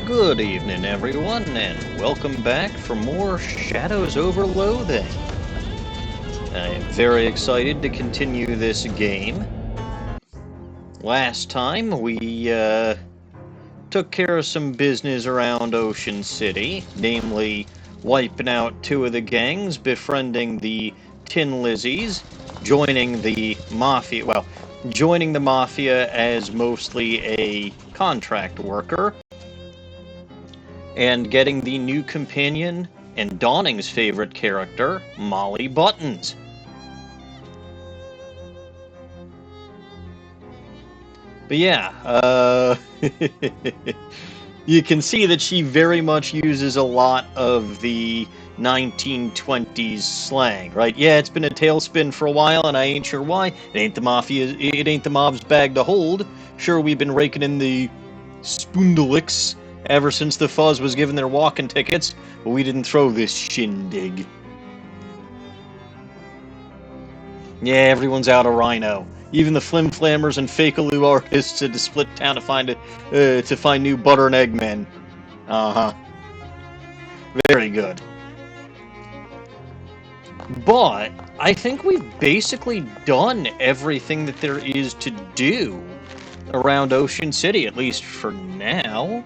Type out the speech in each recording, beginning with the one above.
Good evening, everyone, and welcome back for more Shadows Over Loathing. I am very excited to continue this game. Last time, we took care of some business around Ocean City, namely wiping out two of the gangs, befriending the Tin Lizzies, joining the Mafia as mostly a contract worker, and getting the new companion and Dawning's favorite character, Molly Buttons. But yeah, you can see that she very much uses a lot of the 1920s slang, right? Yeah, it's been a tailspin for a while, and I ain't sure why. It ain't the mob's bag to hold. Sure, we've been raking in the spoondelicks ever since the Fuzz was given their walking tickets, but we didn't throw this shindig. Yeah, everyone's out of Rhino. Even the flim-flammers and fake-aloo artists had to split town to find new butter and egg men. Uh-huh. Very good. But I think we've basically done everything that there is to do around Ocean City, at least for now.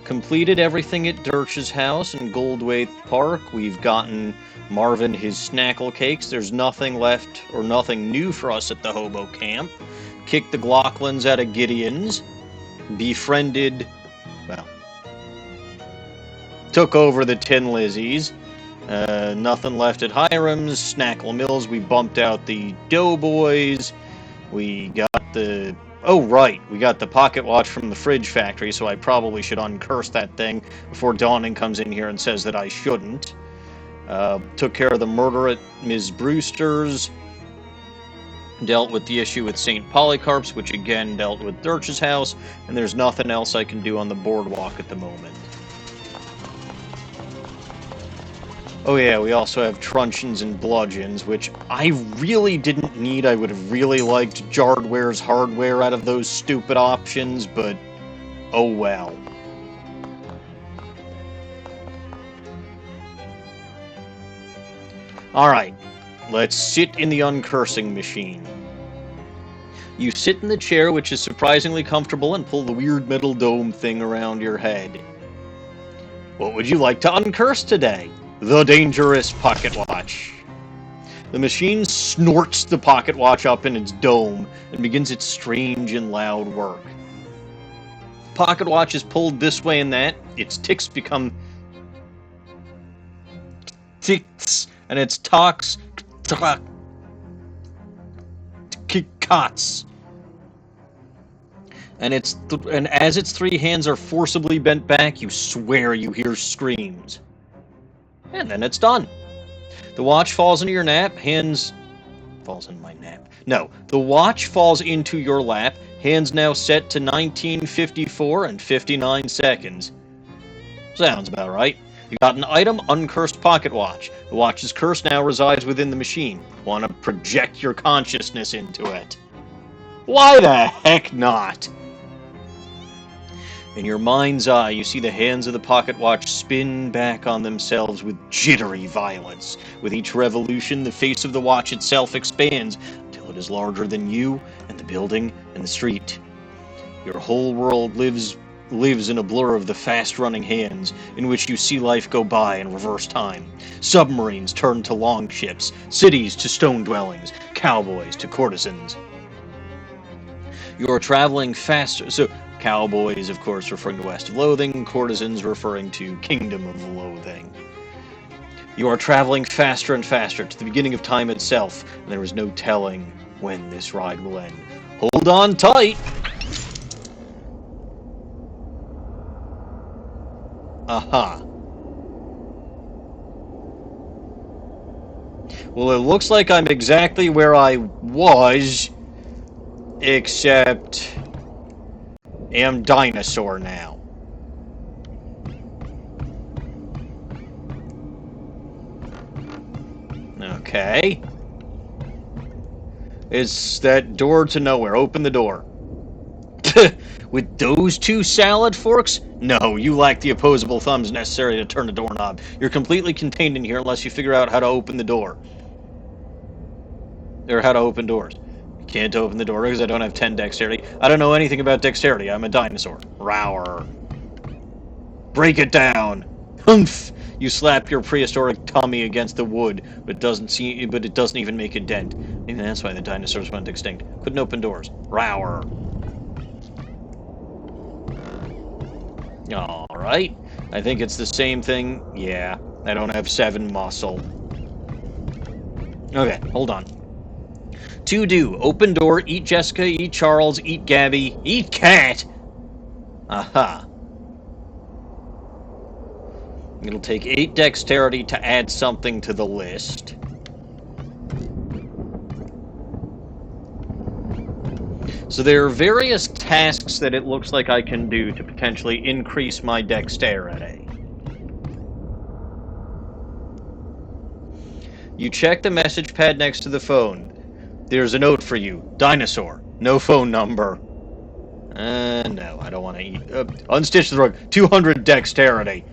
Completed everything at Dirch's house and Goldthwaite Park. We've gotten Marvin his snackle cakes. There's nothing left or nothing new for us at the hobo camp. Kicked the Glocklins out of Gideon's. Befriended, took over the Tin Lizzies. Nothing left at Hiram's. Snackle Mills, we bumped out the Doughboys. We got the... Oh, right, we got the pocket watch from the fridge factory, so I probably should uncurse that thing before Dawning comes in here and says that I shouldn't. Took care of the murder at Ms. Brewster's. Dealt with the issue with St. Polycarp's, which again dealt with Dirch's house, and there's nothing else I can do on the boardwalk at the moment. Oh yeah, we also have truncheons and bludgeons, which I really didn't need. I would have really liked Jardware's hardware out of those stupid options, but oh well. Alright, let's sit in the uncursing machine. You sit in the chair, which is surprisingly comfortable, and pull the weird metal dome thing around your head. What would you like to uncurse today? The dangerous pocket watch. The machine snorts the pocket watch up in its dome and begins its strange and loud work. Pocket watch is pulled this way and that. Its ticks become ticks, and its talks cots. And as its three hands are forcibly bent back, you swear you hear screams. And then it's done. The watch falls into your nap, falls in my nap. No, the watch falls into your lap, hands now set to 1954 and 59 seconds. Sounds about right. You got an item, uncursed pocket watch. The watch's curse now resides within the machine. Want to project your consciousness into it? Why the heck not? In your mind's eye, you see the hands of the pocket watch spin back on themselves with jittery violence. With each revolution, the face of the watch itself expands until it is larger than you and the building and the street. Your whole world lives in a blur of the fast-running hands, in which you see life go by in reverse time. Submarines turn to longships, cities to stone dwellings, cowboys to courtesans. You are traveling faster, Cowboys, of course, referring to West of Loathing, courtesans referring to Kingdom of Loathing. You are traveling faster and faster to the beginning of time itself, and there is no telling when this ride will end. Hold on tight! Aha. Well, it looks like I'm exactly where I was, except... am dinosaur now. Okay. It's that door to nowhere. Open the door. With those two salad forks? No, you lack the opposable thumbs necessary to turn the doorknob. You're completely contained in here unless you figure out how to open the door. Or how to open doors. You can't open the door because I don't have 10 dexterity. I don't know anything about dexterity. I'm a dinosaur. Rower. Break it down. Humph! You slap your prehistoric tummy against the wood, but it doesn't even make a dent. Maybe that's why the dinosaurs went extinct. Couldn't open doors. Rower. Alright. I think it's the same thing. Yeah. I don't have 7 muscle. Okay, hold on. To do. Open door, eat Jessica, eat Charles, eat Gabby, eat cat! Aha. It'll take 8 dexterity to add something to the list. So there are various tasks that it looks like I can do to potentially increase my dexterity. You check the message pad next to the phone. There's a note for you. Dinosaur. No phone number. No, I don't want to eat. Unstitch the rug. 200 dexterity.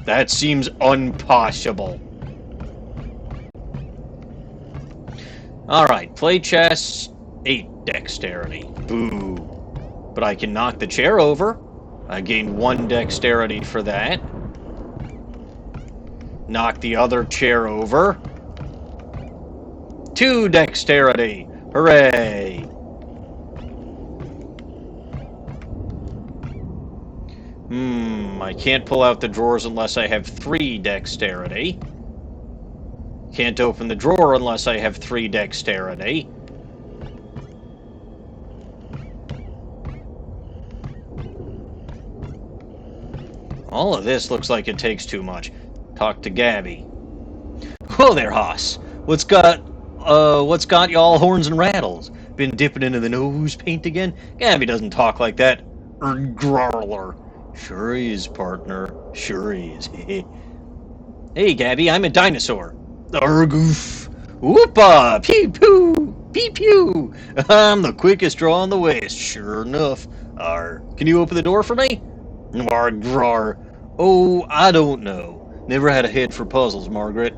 That seems impossible. Alright, play chess. 8 dexterity. Boo. But I can knock the chair over. I gain 1 dexterity for that. Knock the other chair over. 2 dexterity. Hooray. I can't pull out the drawers unless I have 3 dexterity. Can't open the drawer unless I have 3 dexterity. All of this looks like it takes too much. Talk to Gabby. Whoa there, Hoss. What's got you all horns and rattles? Been dipping into the nose paint again? Gabby doesn't talk like that. Growler. Sure he is, partner. Sure he is. Hey, Gabby, I'm a dinosaur. Argoof. Whoopa! Pew-pew! Pew-pew! I'm the quickest draw in the West, sure enough. Can you open the door for me? Rawr. Oh, I don't know. Never had a head for puzzles, Margaret.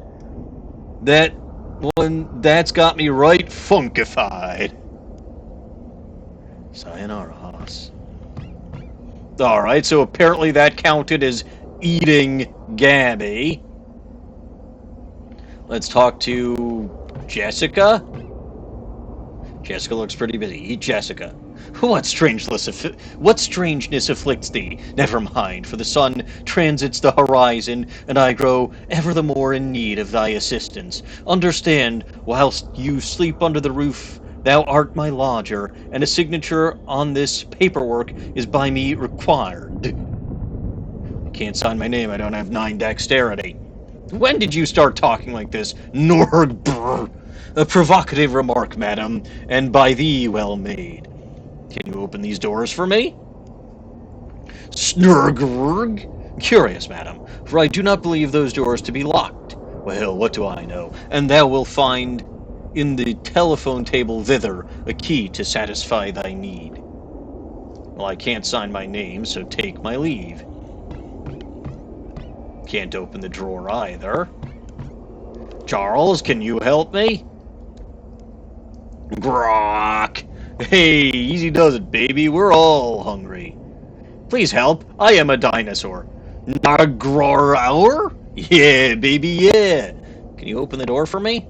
That's got me right funkified. Sayonara, Hoss. Alright, so apparently that counted as eating Gabby. Let's talk to Jessica. Jessica looks pretty busy. Eat Jessica. What strangeness afflicts thee? Never mind, for the sun transits the horizon, and I grow ever the more in need of thy assistance. Understand, whilst you sleep under the roof, thou art my lodger, and a signature on this paperwork is by me required. I can't sign my name, I don't have 9 dexterity. When did you start talking like this? Norg. A provocative remark, madam, and by thee well made. Can you open these doors for me? Snurgrg. Curious, madam, for I do not believe those doors to be locked. Well, what do I know? And thou wilt find in the telephone table thither a key to satisfy thy need. Well, I can't sign my name, so take my leave. Can't open the drawer either. Charles, can you help me? Grok! Hey, easy does it, baby. We're all hungry. Please help. I am a dinosaur. Nagrour? Yeah, baby, yeah. Can you open the door for me?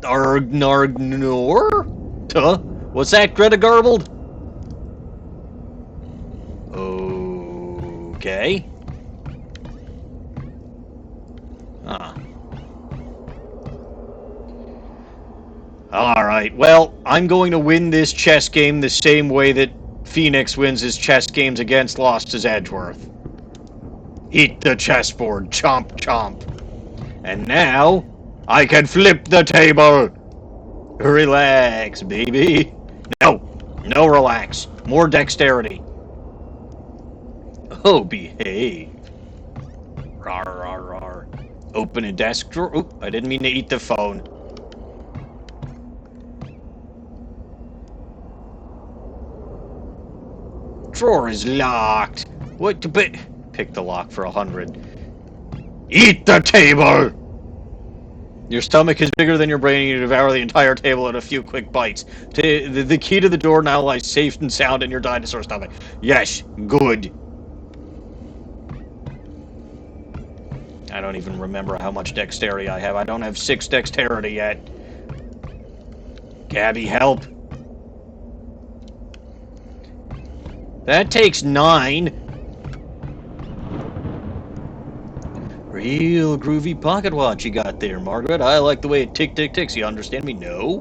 Argnargnor? Tuh? What's that, Greta garbled? Okay. Alright, well, I'm going to win this chess game the same way that Phoenix wins his chess games against Lost as Edgeworth. Eat the chessboard, chomp chomp. And now, I can flip the table! Relax, baby. No relax. More dexterity. Oh, behave. Rar, rar, rar. Open a desk drawer. Oop, I didn't mean to eat the phone. Drawer is locked. What to pick the lock for 100. Eat the table! Your stomach is bigger than your brain, and you devour the entire table in a few quick bites. The key to the door now lies safe and sound in your dinosaur stomach. Yes, good. I don't even remember how much dexterity I have. I don't have 6 dexterity yet. Gabby, help. That takes 9. Real groovy pocket watch you got there, Margaret. I like the way it tick-tick-ticks. You understand me? No?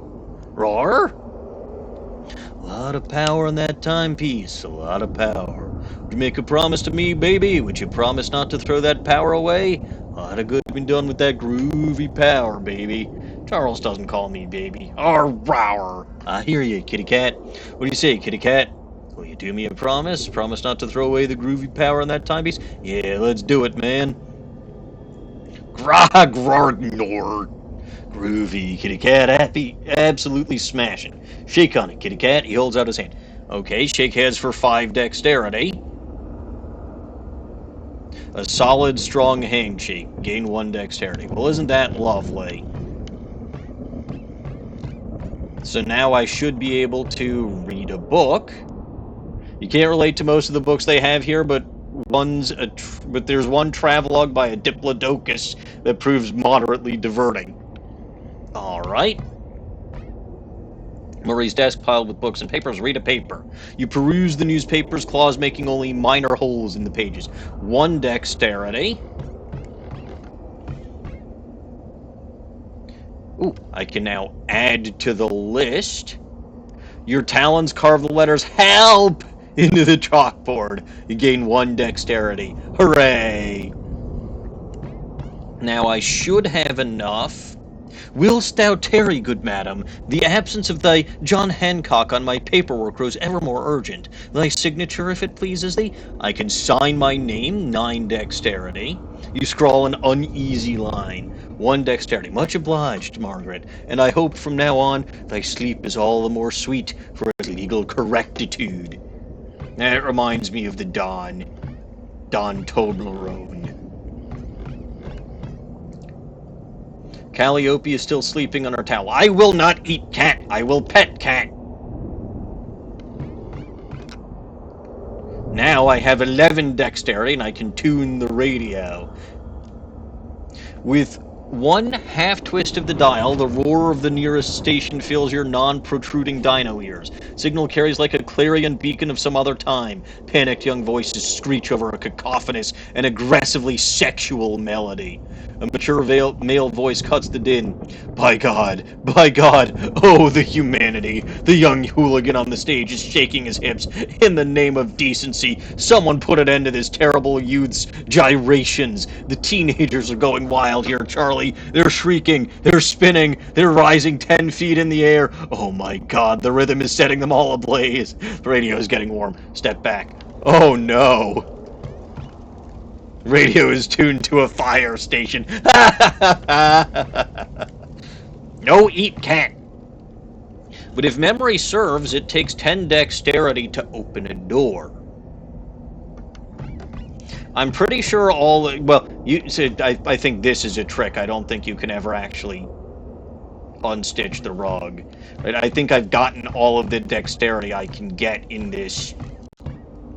Roar? A lot of power in that timepiece. A lot of power. Would you make a promise to me, baby? Would you promise not to throw that power away? A lot of good been done with that groovy power, baby. Charles doesn't call me baby. Roar. I hear you, kitty cat. What do you say, kitty cat? Will you do me a promise? Promise not to throw away the groovy power in that timepiece? Yeah, let's do it, man. Grognor. Groovy, kitty cat. Happy, absolutely smashing. Shake on it, kitty cat. He holds out his hand. Okay, shake hands for 5 dexterity. A solid, strong handshake. Gain 1 dexterity. Well, isn't that lovely? So now I should be able to read a book. You can't relate to most of the books they have here, but there's one travelogue by a diplodocus that proves moderately diverting. All right. Murray's desk piled with books and papers. Read a paper. You peruse the newspapers, claws making only minor holes in the pages. 1 dexterity. Ooh, I can now add to the list. Your talons carve the letters HELP into the chalkboard. You gain 1 dexterity. Hooray! Now I should have enough. Willst thou tarry, good madam? The absence of thy John Hancock on my paperwork grows ever more urgent. Thy signature, if it pleases thee? I can sign my name, 9 dexterity. You scrawl an uneasy line, 1 dexterity. Much obliged, Margaret, and I hope from now on thy sleep is all the more sweet for its legal correctitude. That reminds me of the Don Toblerone. Calliope is still sleeping on her towel. I will not eat cat. I will pet cat. Now I have 11 dexterity and I can tune the radio. With 1 half twist of the dial, the roar of the nearest station fills your non-protruding dino ears. Signal carries like a clarion beacon of some other time. Panicked young voices screech over a cacophonous and aggressively sexual melody. A mature male voice cuts the din. By God, oh, the humanity. The young hooligan on the stage is shaking his hips. In the name of decency, someone put an end to this terrible youth's gyrations. The teenagers are going wild here, Charlie. They're shrieking, they're spinning, they're rising 10 feet in the air. Oh my God, the rhythm is setting them all ablaze. The radio is getting warm. Step back. Oh no. Radio is tuned to a fire station. No eat cat. But if memory serves, it takes 10 dexterity to open a door. I'm pretty sure you said I think this is a trick. I don't think you can ever actually unstitch the rug. Right? I think I've gotten all of the dexterity I can get in this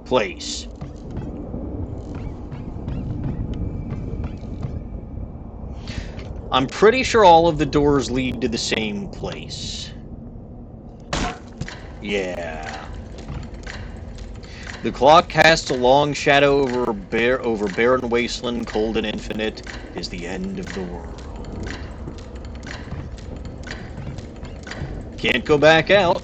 place. I'm pretty sure all of the doors lead to the same place. Yeah. The clock casts a long shadow over barren wasteland, cold and infinite, is the end of the world. Can't go back out.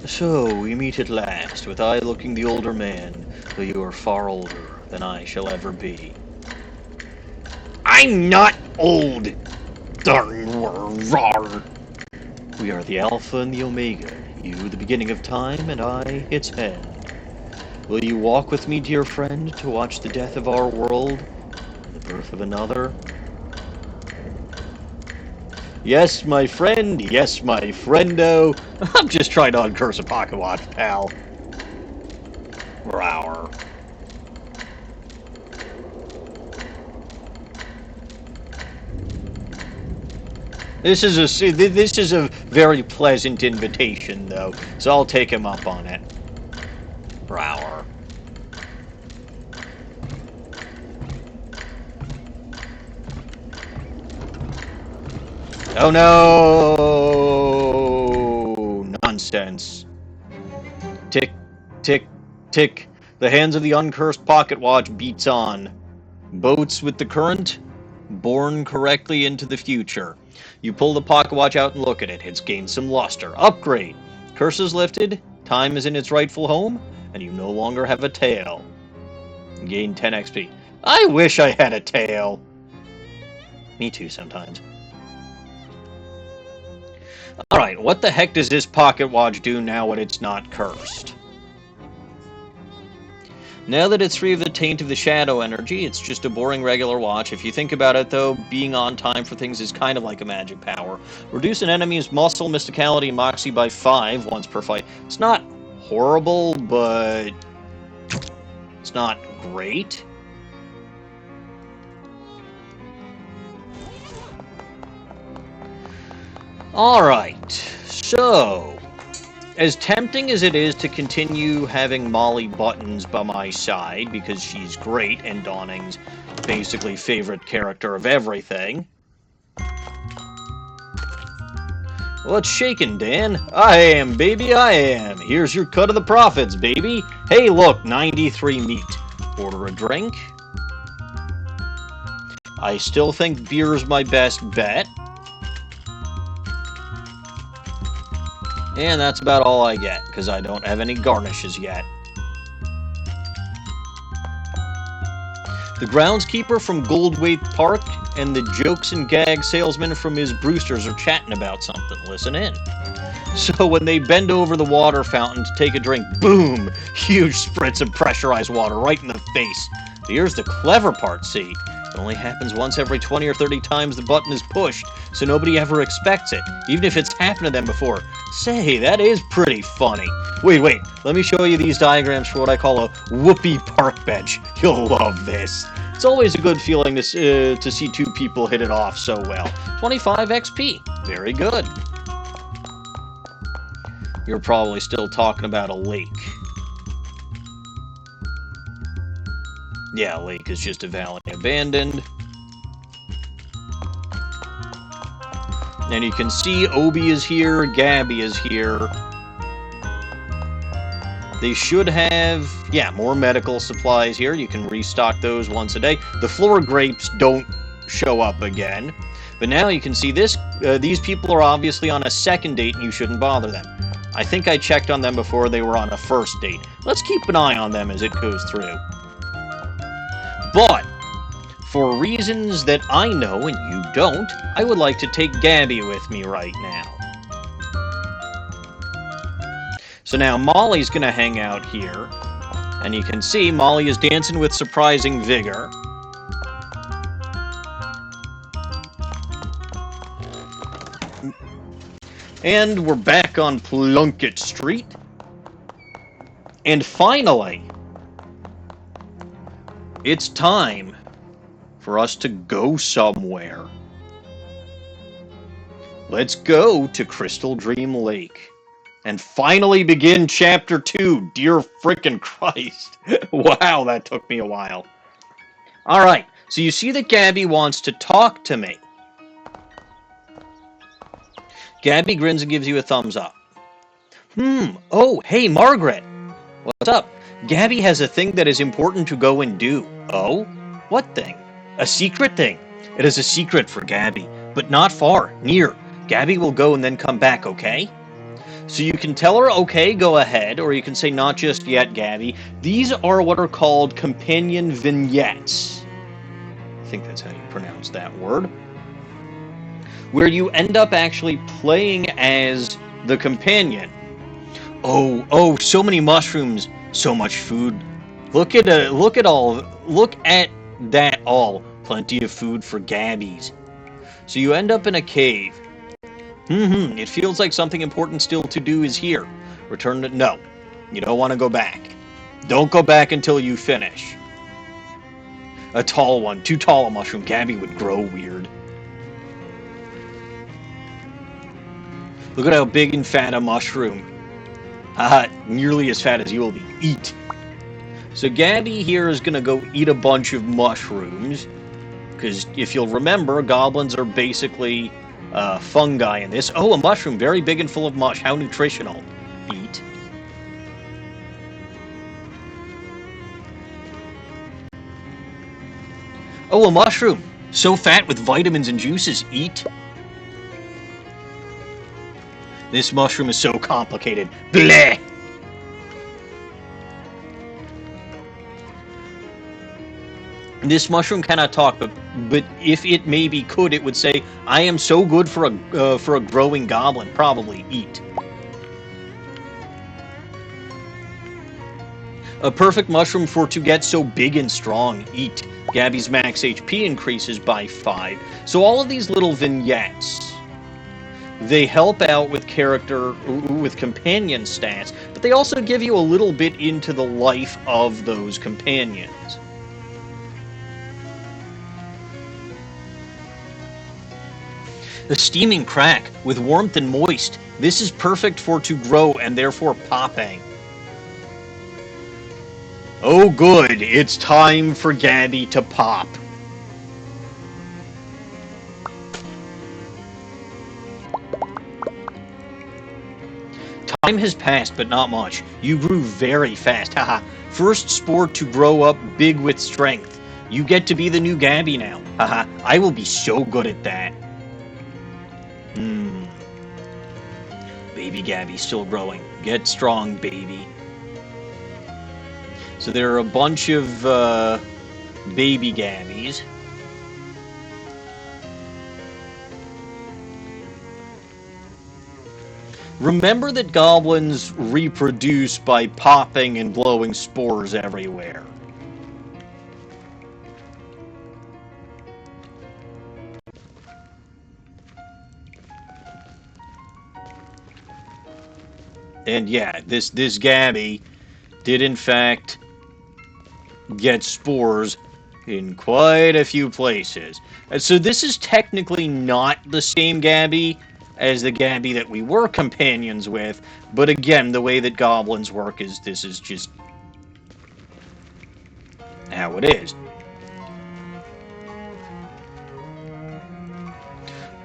So, we meet at last, with I looking the older man, though you are far older than I shall ever be. I'm not old! Darn rar. We are the Alpha and the Omega, you the beginning of time, and I its end. Will you walk with me, dear friend, to watch the death of our world, and the birth of another? Yes, my friend. Yes, my friendo. I'm just trying to uncurse a pocket watch, pal. Rawr. This is a very pleasant invitation, though, so I'll take him up on it. Rawr. Oh no! Nonsense. Tick, tick, tick. The hands of the uncursed pocket watch beats on. Boats with the current, born correctly into the future. You pull the pocket watch out and look at it. It's gained some luster. Upgrade. Curse is lifted. Time is in its rightful home, and you no longer have a tail. Gain 10 XP. I wish I had a tail. Me too sometimes. Alright, what the heck does this pocket watch do now when it's not cursed? Now that it's free of the taint of the shadow energy, it's just a boring regular watch. If you think about it, though, being on time for things is kind of like a magic power. Reduce an enemy's muscle, mysticality, and moxie by 5 once per fight. It's not horrible, but it's not great. Alright, so, as tempting as it is to continue having Molly Buttons by my side, because she's great and Dawning's basically favorite character of everything. What's shaking, Dan? I am, baby, I am. Here's your cut of the profits, baby. Hey, look, 93 meat. Order a drink. I still think beer's my best bet. And that's about all I get, because I don't have any garnishes yet. The groundskeeper from Goldwaite Park and the jokes and gag salesman from his Brewsters are chatting about something. Listen in. So when they bend over the water fountain to take a drink, boom! Huge spritz of pressurized water right in the face. But here's the clever part, see? It only happens once every 20 or 30 times the button is pushed, so nobody ever expects it, even if it's happened to them before. Say, that is pretty funny. Wait, let me show you these diagrams for what I call a whoopee park bench. You'll love this. It's always a good feeling to see two people hit it off so well. 25 XP. Very good. You're probably still talking about a lake. Yeah, lake is just a valley abandoned. And you can see Obi is here, Gabby is here. They should have, yeah, more medical supplies here. You can restock those once a day. The floor grapes don't show up again. But now you can see this. These people are obviously on a second date and you shouldn't bother them. I think I checked on them before they were on a first date. Let's keep an eye on them as it goes through. But, for reasons that I know and you don't, I would like to take Gabby with me right now. So now Molly's going to hang out here, and you can see Molly is dancing with surprising vigor. And we're back on Plunkett Street. And finally, it's time for us to go somewhere. Let's go to Crystaldream Lake and finally begin Chapter 2. Dear frickin' Christ. Wow, that took me a while. Alright, so you see that Gabby wants to talk to me. Gabby grins and gives you a thumbs up. Oh, hey, Margaret. What's up? Gabby has a thing that is important to go and do. Oh? What thing? A secret thing. It is a secret for Gabby, but not far, near. Gabby will go and then come back, okay? So you can tell her, okay, go ahead, or you can say, not just yet, Gabby. These are what are called companion vignettes. I think that's how you pronounce that word. Where you end up actually playing as the companion. Oh, so many mushrooms, so much food. Look at that all. Plenty of food for Gabbies. So you end up in a cave. It feels like something important still to do is here. Return to... No. You don't want to go back. Don't go back until you finish. A tall one. Too tall a mushroom. Gabby would grow weird. Look at how big and fat a mushroom. Haha, nearly as fat as you will be. Eat. So Gabby here is going to go eat a bunch of mushrooms. Because if you'll remember, goblins are basically fungi in this. Oh, a mushroom. Very big and full of mush. How nutritional. Eat. Oh, a mushroom. So fat with vitamins and juices. Eat. This mushroom is so complicated. Bleh! This mushroom cannot talk, but if it maybe could, it would say, "I am so good for a growing goblin." Probably eat. A perfect mushroom for to get so big and strong. Eat. Gabby's max HP increases by 5. So all of these little vignettes, they help out with with companion stats, but they also give you a little bit into the life of those companions. A steaming crack with warmth and moist. This is perfect for to grow and therefore popping. Oh good, it's time for Gabby to pop. Time has passed, but not much. You grew very fast, haha. First spore to grow up big with strength. You get to be the new Gabby now, haha. I will be so good at that. Baby Gabby still growing. Get strong, baby. So there are a bunch of baby Gabbies. Remember that goblins reproduce by popping and blowing spores everywhere. And yeah, this Gabby did in fact get spores in quite a few places. And so this is technically not the same Gabby as the Gabby that we were companions with, but again, the way that goblins work is this is just how it is.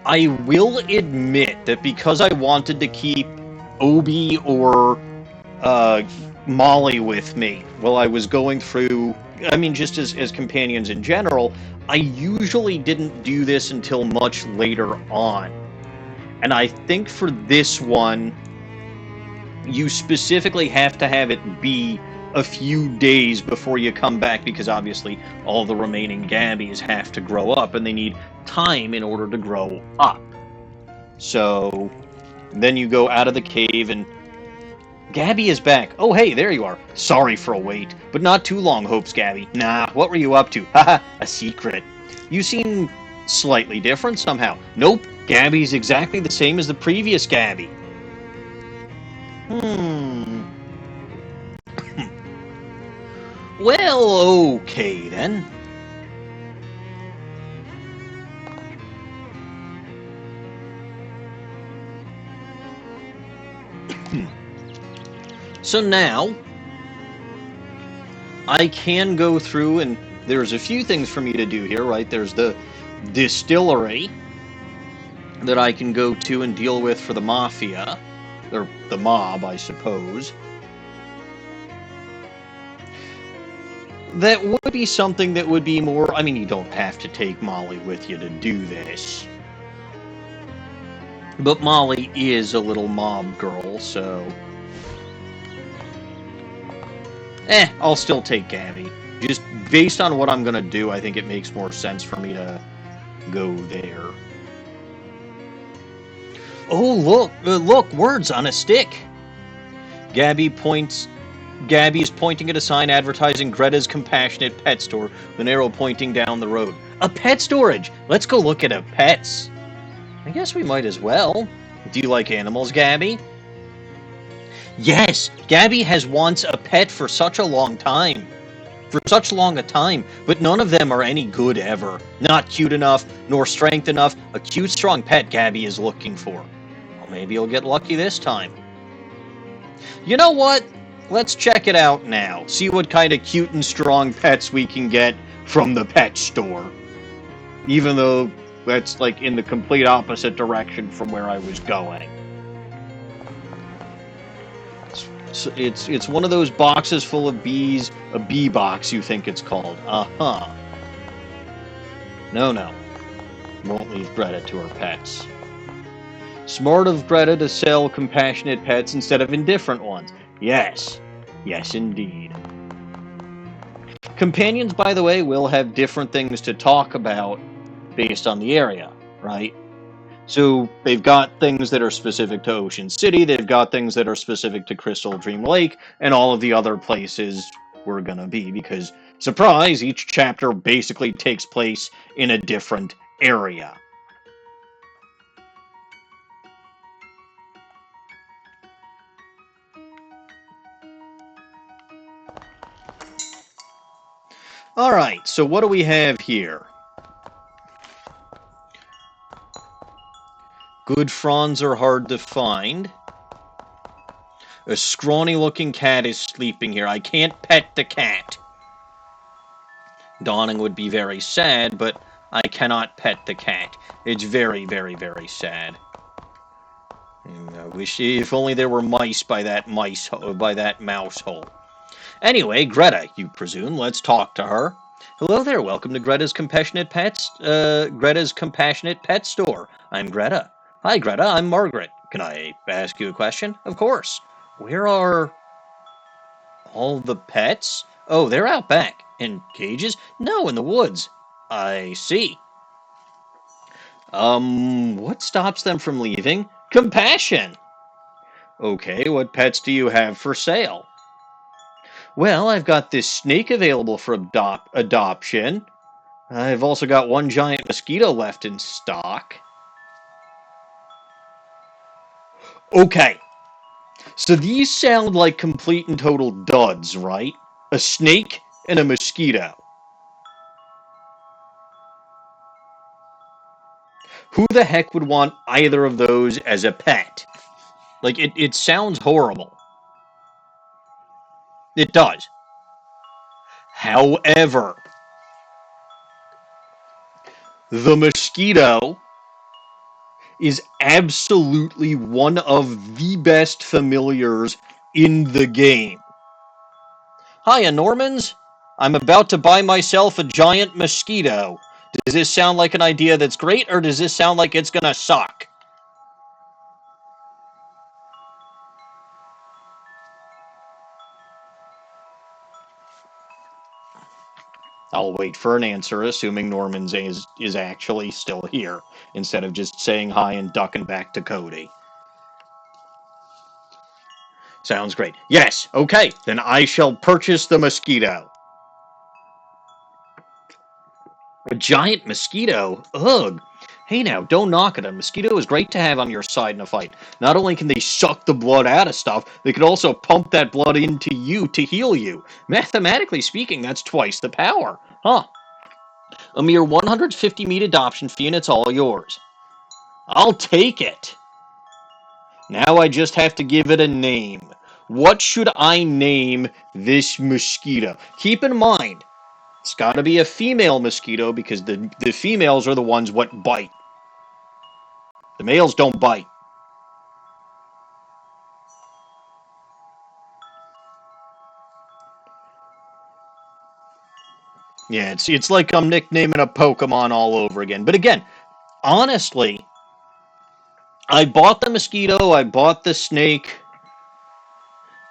I will admit that because I wanted to keep Obi or Molly with me while I was going through, I mean, just as companions in general, I usually didn't do this until much later on. And I think for this one, you specifically have to have it be a few days before you come back, because obviously all the remaining Gabbies have to grow up, and they need time in order to grow up. So then you go out of the cave, and Gabby is back. Oh, hey, there you are. Sorry for a wait, but not too long, hopes Gabby. Nah, what were you up to? Haha, a secret. You seem slightly different somehow. Nope, Gabby's exactly the same as the previous Gabby. Well, okay then. So now, I can go through, and there's a few things for me to do here, right? There's the distillery that I can go to and deal with for the mafia, or the mob, I suppose. That would be something that would be more, I mean, you don't have to take Molly with you to do this. But Molly is a little mob girl, so I'll still take Gabby. Just based on what I'm going to do, I think it makes more sense for me to go there. Oh, look, words on a stick. Gabby's pointing at a sign advertising Greta's Compassionate Pet Store, with an arrow pointing down the road. A pet storage! Let's go look at pets. I guess we might as well. Do you like animals, Gabby? Yes, Gabby has wants a pet for such a long time. For such long a time, but none of them are any good ever. Not cute enough, nor strength enough. A cute, strong pet Gabby is looking for. Well, maybe you'll get lucky this time. You know what? Let's check it out now. See what kind of cute and strong pets we can get from the pet store. Even though that's like in the complete opposite direction from where I was going. It's one of those boxes full of bees, a bee box you think it's called. Uh-huh. No. Won't leave Greta to her pets. Smart of Greta to sell compassionate pets instead of indifferent ones. Yes. Yes, indeed. Companions, by the way, will have different things to talk about based on the area, right? So they've got things that are specific to Ocean City, they've got things that are specific to Crystaldream Lake, and all of the other places we're gonna be, because, surprise, each chapter basically takes place in a different area. Alright, so what do we have here? Good fronds are hard to find. A scrawny-looking cat is sleeping here. I can't pet the cat. Dawning would be very sad, but I cannot pet the cat. It's very, very, very sad. I wish if only there were mice by that mouse hole. Anyway, Greta, you presume. Let's talk to her. Hello there. Welcome to Greta's Compassionate Pet Store. I'm Greta. Hi, Greta. I'm Margaret. Can I ask you a question? Of course. Where are all the pets? Oh, they're out back. In cages? No, in the woods. I see. What stops them from leaving? Compassion! Okay, what pets do you have for sale? Well, I've got this snake available for adoption. I've also got one giant mosquito left in stock. Okay, so these sound like complete and total duds, right? A snake and a mosquito. Who the heck would want either of those as a pet? Like, it sounds horrible. It does. However, the mosquito is absolutely one of the best familiars in the game. Hiya, Normans. I'm about to buy myself a giant mosquito. Does this sound like an idea that's great, or does this sound like it's gonna suck? I'll wait for an answer, assuming Normans is actually still here, instead of just saying hi and ducking back to Cody. Sounds great. Yes, okay, then I shall purchase the mosquito. A giant mosquito? Ugh. Hey now, don't knock it. A mosquito is great to have on your side in a fight. Not only can they suck the blood out of stuff, they can also pump that blood into you to heal you. Mathematically speaking, that's twice the power. Huh. A mere 150 meat adoption fee and it's all yours. I'll take it. Now I just have to give it a name. What should I name this mosquito? Keep in mind, it's got to be a female mosquito because the females are the ones what bite. The males don't bite. Yeah, it's like I'm nicknaming a Pokemon all over again. But again, honestly, I bought the mosquito, I bought the snake.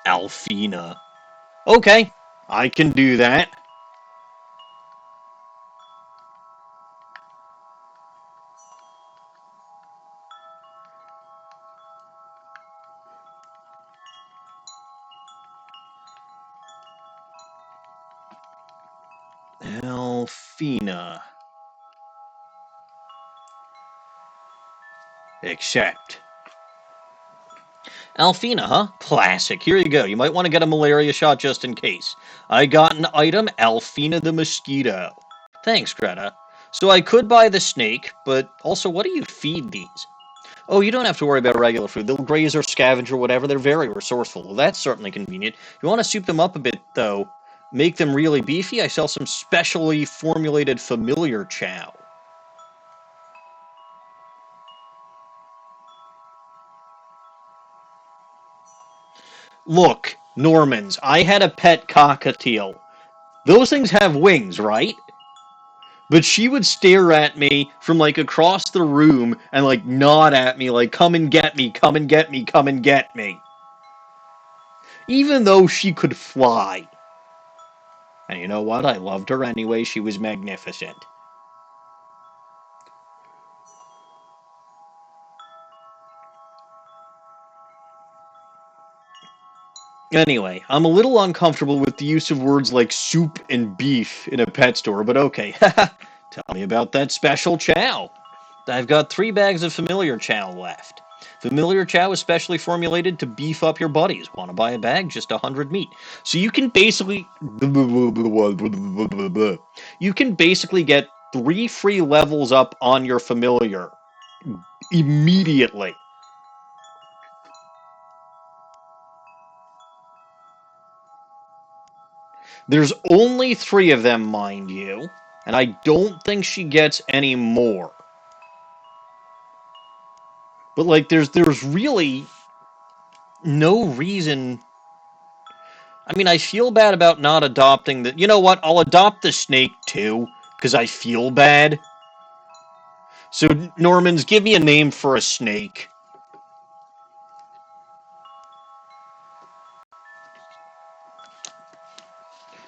Alfina. Okay, I can do that. Alfina. Accept. Alfina, huh? Classic. Here you go. You might want to get a malaria shot just in case. I got an item, Alfina the mosquito. Thanks, Greta. So I could buy the snake, but also, what do you feed these? Oh, you don't have to worry about regular food. They'll graze or scavenge or whatever. They're very resourceful. Well, that's certainly convenient. You want to soup them up a bit, though. Make them really beefy. I sell some specially formulated familiar chow. Look, Normans, I had a pet cockatiel. Those things have wings, right? But she would stare at me from like across the room and like nod at me like, come and get me, come and get me, come and get me. Even though she could fly. And you know what? I loved her anyway. She was magnificent. Anyway, I'm a little uncomfortable with the use of words like soup and beef in a pet store, but okay. Tell me about that special chow. I've got 3 bags of familiar chow left. Familiar chow is specially formulated to beef up your buddies. Want to buy a bag? Just 100 meat. So you can basically get 3 free levels up on your familiar immediately. There's only 3 of them, mind you, and I don't think she gets any more. But like there's really no reason. I mean, I feel bad about not adopting the... You know what? I'll adopt the snake, too, because I feel bad. So, Normans, give me a name for a snake.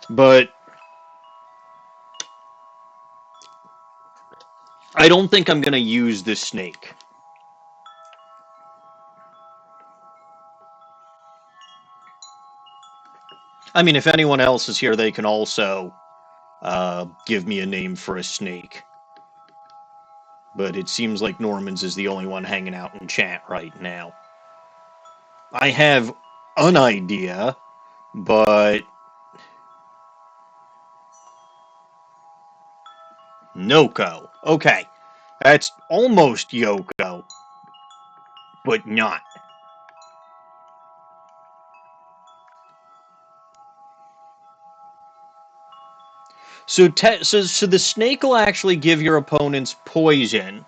But I don't think I'm going to use this snake. I mean, if anyone else is here, they can also give me a name for a snake. But it seems like Normans is the only one hanging out in chat right now. I have an idea, but... Noko. Okay. That's almost Yoko, but not. So the snake will actually give your opponents poison.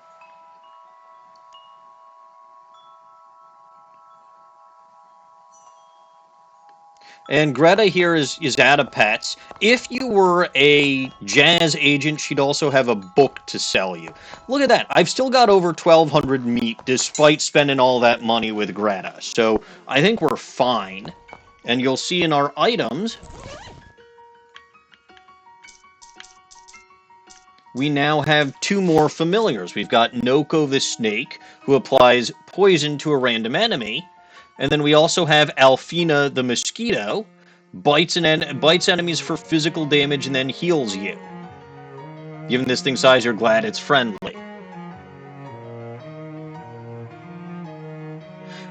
And Greta here is out of pets. If you were a jazz agent, she'd also have a book to sell you. Look at that. I've still got over 1,200 meat, despite spending all that money with Greta. So I think we're fine. And you'll see in our items... we now have 2 more familiars. We've got Noko the snake, who applies poison to a random enemy. And then we also have Alfina the mosquito, bites enemies for physical damage and then heals you. Given this thing's size, you're glad it's friendly.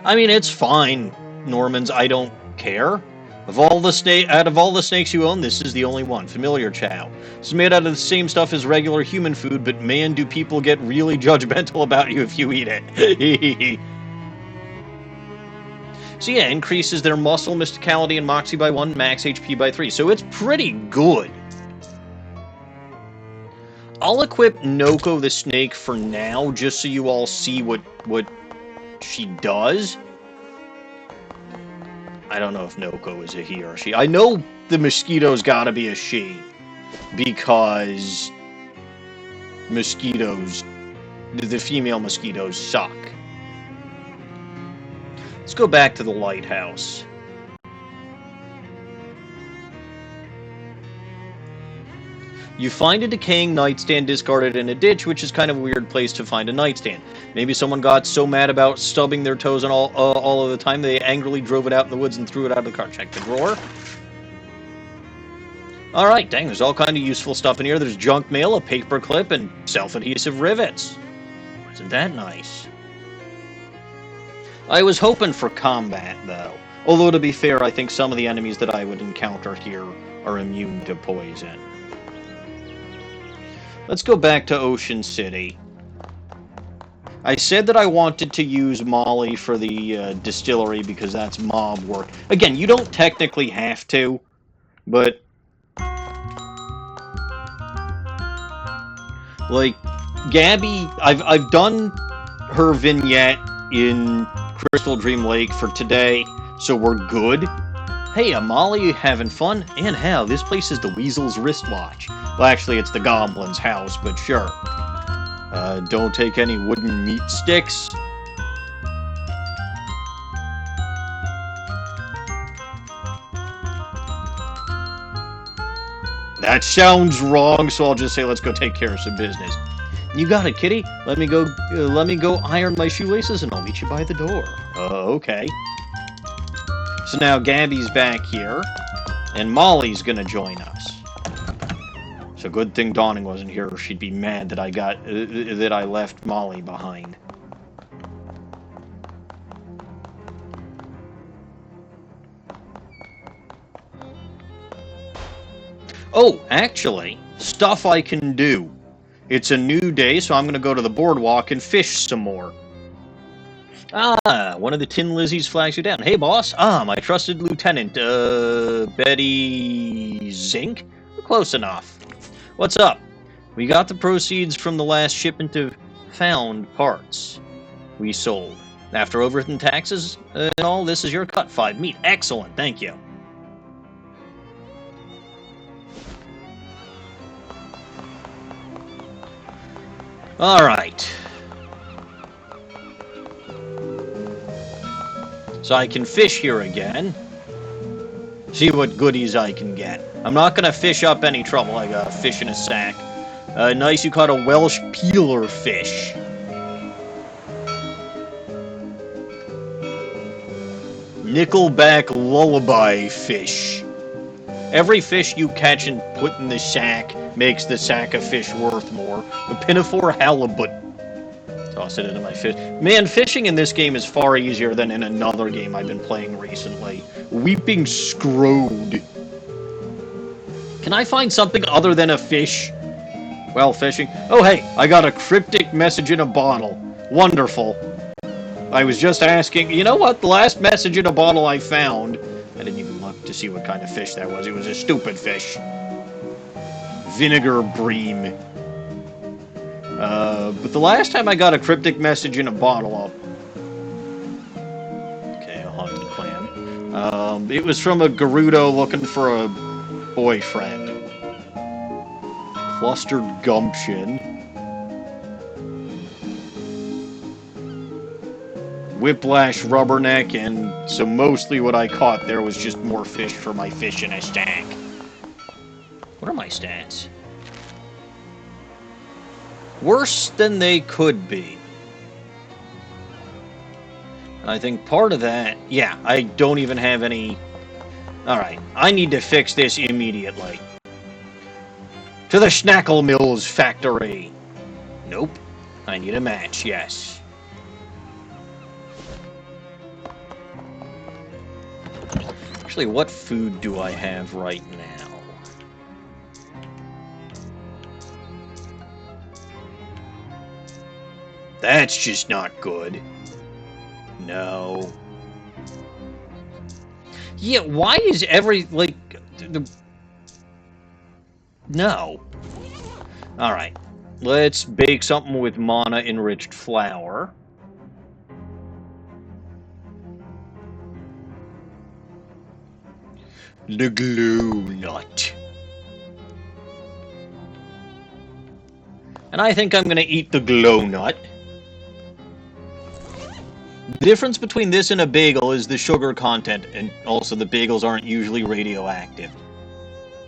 I mean, it's fine, Normans. I don't care. Out of all the snakes you own, this is the only one. Familiar chow. It's made out of the same stuff as regular human food, but man, do people get really judgmental about you if you eat it. So yeah, increases their muscle, mysticality, and moxie by 1, max HP by 3. So it's pretty good. I'll equip Noko the snake for now, just so you all see what she does. I don't know if Noko is a he or a she. I know the mosquito's gotta be a she, because mosquitoes, the female mosquitoes suck. Let's go back to the lighthouse. You find a decaying nightstand discarded in a ditch, which is kind of a weird place to find a nightstand. Maybe someone got so mad about stubbing their toes on all of the time, they angrily drove it out in the woods and threw it out of the car. Check the drawer. Alright, dang, there's all kind of useful stuff in here. There's junk mail, a paper clip, and self-adhesive rivets. Isn't that nice? I was hoping for combat, though. Although, to be fair, I think some of the enemies that I would encounter here are immune to poison. Let's go back to Ocean City. I said that I wanted to use Molly for the distillery because that's mob work. Again, you don't technically have to, but... like, Gabby, I've done her vignette in Crystaldream Lake for today, so we're good. Hey, Molly, having fun? And how? This place is the Weasel's wristwatch. Well, actually, it's the Goblin's house, but sure. Don't take any wooden meat sticks. That sounds wrong, so I'll just say let's go take care of some business. You got it, kitty. Let me go iron my shoelaces, and I'll meet you by the door. Okay. So now Gabby's back here, and Molly's gonna join us. So good thing Dawning wasn't here, or she'd be mad that I left Molly behind. Oh, actually, stuff I can do. It's a new day, so I'm going to go to the boardwalk and fish some more. Ah, one of the Tin Lizzies flags you down. Hey, boss. Ah, my trusted lieutenant, Betty Zink? Close enough. What's up? We got the proceeds from the last shipment of found parts we sold. After overhead taxes and all, this is your cut. 5 meat. Excellent, thank you. Alright. So I can fish here again. See what goodies I can get. I'm not gonna fish up any trouble. I got a fish in a sack. Nice, you caught a Welsh peeler fish. Nickelback lullaby fish. Every fish you catch and put in the sack makes the sack of fish worth more. A pinafore halibut. Toss it into my fish. Man, fishing in this game is far easier than in another game I've been playing recently. Weeping Scroad. Can I find something other than a fish? Well, fishing. Oh, hey, I got a cryptic message in a bottle. Wonderful. I was just asking, you know what? The last message in a bottle I found, I didn't even look to see what kind of fish that was. It was a stupid fish. Vinegar bream. But the last time I got a cryptic message in a bottle, okay, a haunted clam. It was from a Gerudo looking for a boyfriend. Clustered gumption. Whiplash rubberneck, and so mostly what I caught there was just more fish for my fish in a stack. What are my stats? Worse than they could be. And I think part of that... yeah, I don't even have any... Alright, I need to fix this immediately. To the Schnackle Mills factory. Nope. I need a match, yes. Actually, what food do I have right now? That's just not good. No. Yeah, why is no. Alright. Let's bake something with mana-enriched flour. The glue nut. And I think I'm going to eat the glow nut. The difference between this and a bagel is the sugar content, and also the bagels aren't usually radioactive.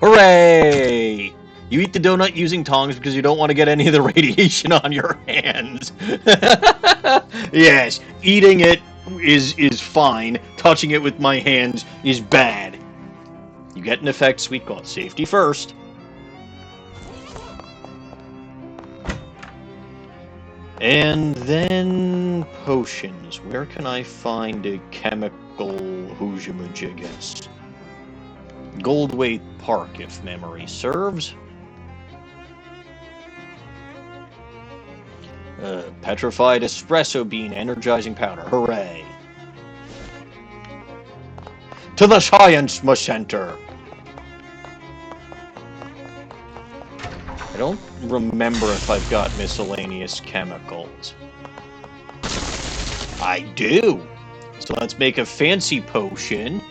Hooray! You eat the donut using tongs because you don't want to get any of the radiation on your hands. Yes, eating it is fine. Touching it with my hands is bad. You get an effect, sweet God. Safety first. And then potions. Where can I find a chemical hoojamajigas? Goldthwaite Park, if memory serves. Petrified espresso bean energizing powder. Hooray. To the Science Center! I don't remember if I've got miscellaneous chemicals. I do! So let's make a fancy potion.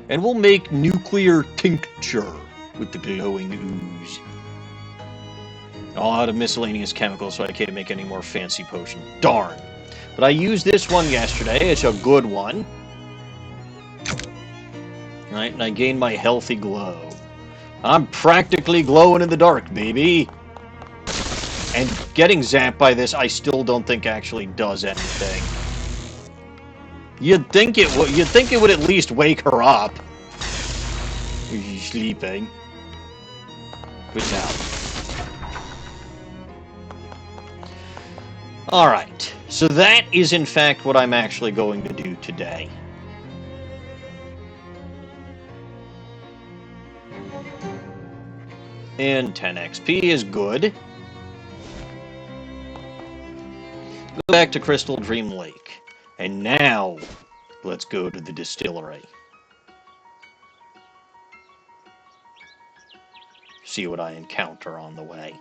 And we'll make nuclear tincture with the glowing ooze. All out of miscellaneous chemicals, so I can't make any more fancy potions. Darn! But I used this one yesterday. It's a good one. Right, and I gained my healthy glow. I'm practically glowing in the dark, baby! And getting zapped by this, I still don't think actually does anything. You'd think it would at least wake her up. She's sleeping. But no. Alright, so that is in fact what I'm actually going to do today. And 10 XP is good. Go back to Crystaldream Lake. And now, let's go to the distillery. See what I encounter on the way.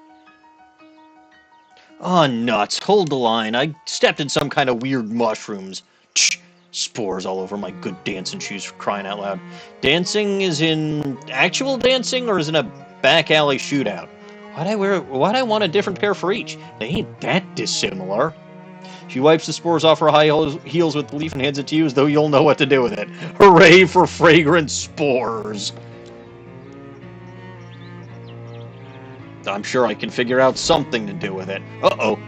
Oh, nuts. Hold the line. I stepped in some kind of weird mushrooms. Tch, spores all over my good dancing shoes, for crying out loud. Dancing is in actual dancing, or is it a back alley shootout? Why'd I want a different pair for each? They ain't that dissimilar. She wipes the spores off her high heels with the leaf and hands it to you as though you'll know what to do with it. Hooray for fragrant spores! I'm sure I can figure out something to do with it. Uh-oh.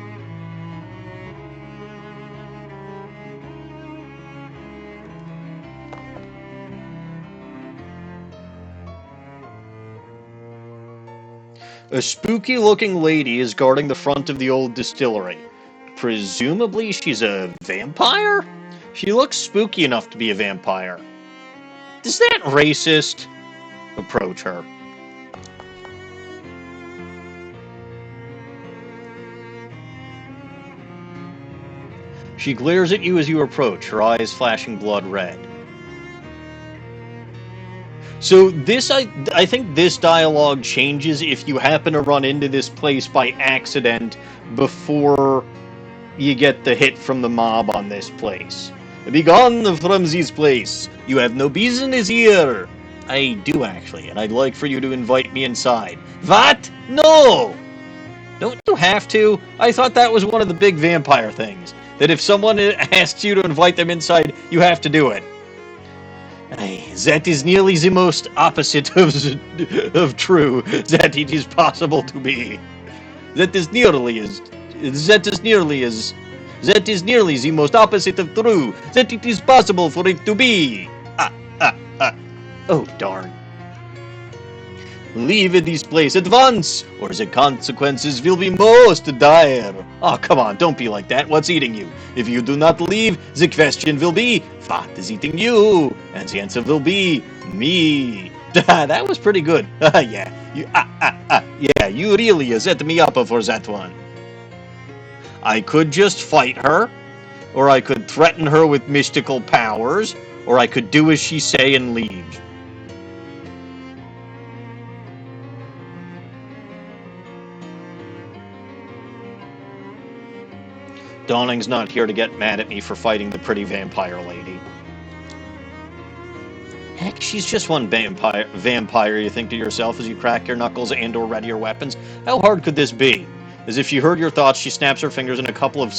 A spooky-looking lady is guarding the front of the old distillery. Presumably she's a vampire? She looks spooky enough to be a vampire. Is that racist? Approach her. She glares at you as you approach, her eyes flashing blood red. So this, I think this dialogue changes if you happen to run into this place by accident before you get the hit from the mob on this place. Begone from this place. You have no business here. I do, actually, and I'd like for you to invite me inside. What? No! Don't you have to? I thought that was one of the big vampire things. That if someone asks you to invite them inside, you have to do it. That is nearly the most opposite of true that it is possible to be. That is nearly the most opposite of true that it is possible for it to be. Oh, darn. Leave this place at once, or the consequences will be most dire. Oh, come on, don't be like that. What's eating you? If you do not leave, the question will be, what is eating you? And the answer will be, me. That was pretty good. Yeah, you really set me up for that one. I could just fight her, or I could threaten her with mystical powers, or I could do as she say and leave. Dawning's not here to get mad at me for fighting the pretty vampire lady. Heck, she's just one vampire, you think to yourself as you crack your knuckles and or ready your weapons. How hard could this be? As if she heard your thoughts, she snaps her fingers and a couple of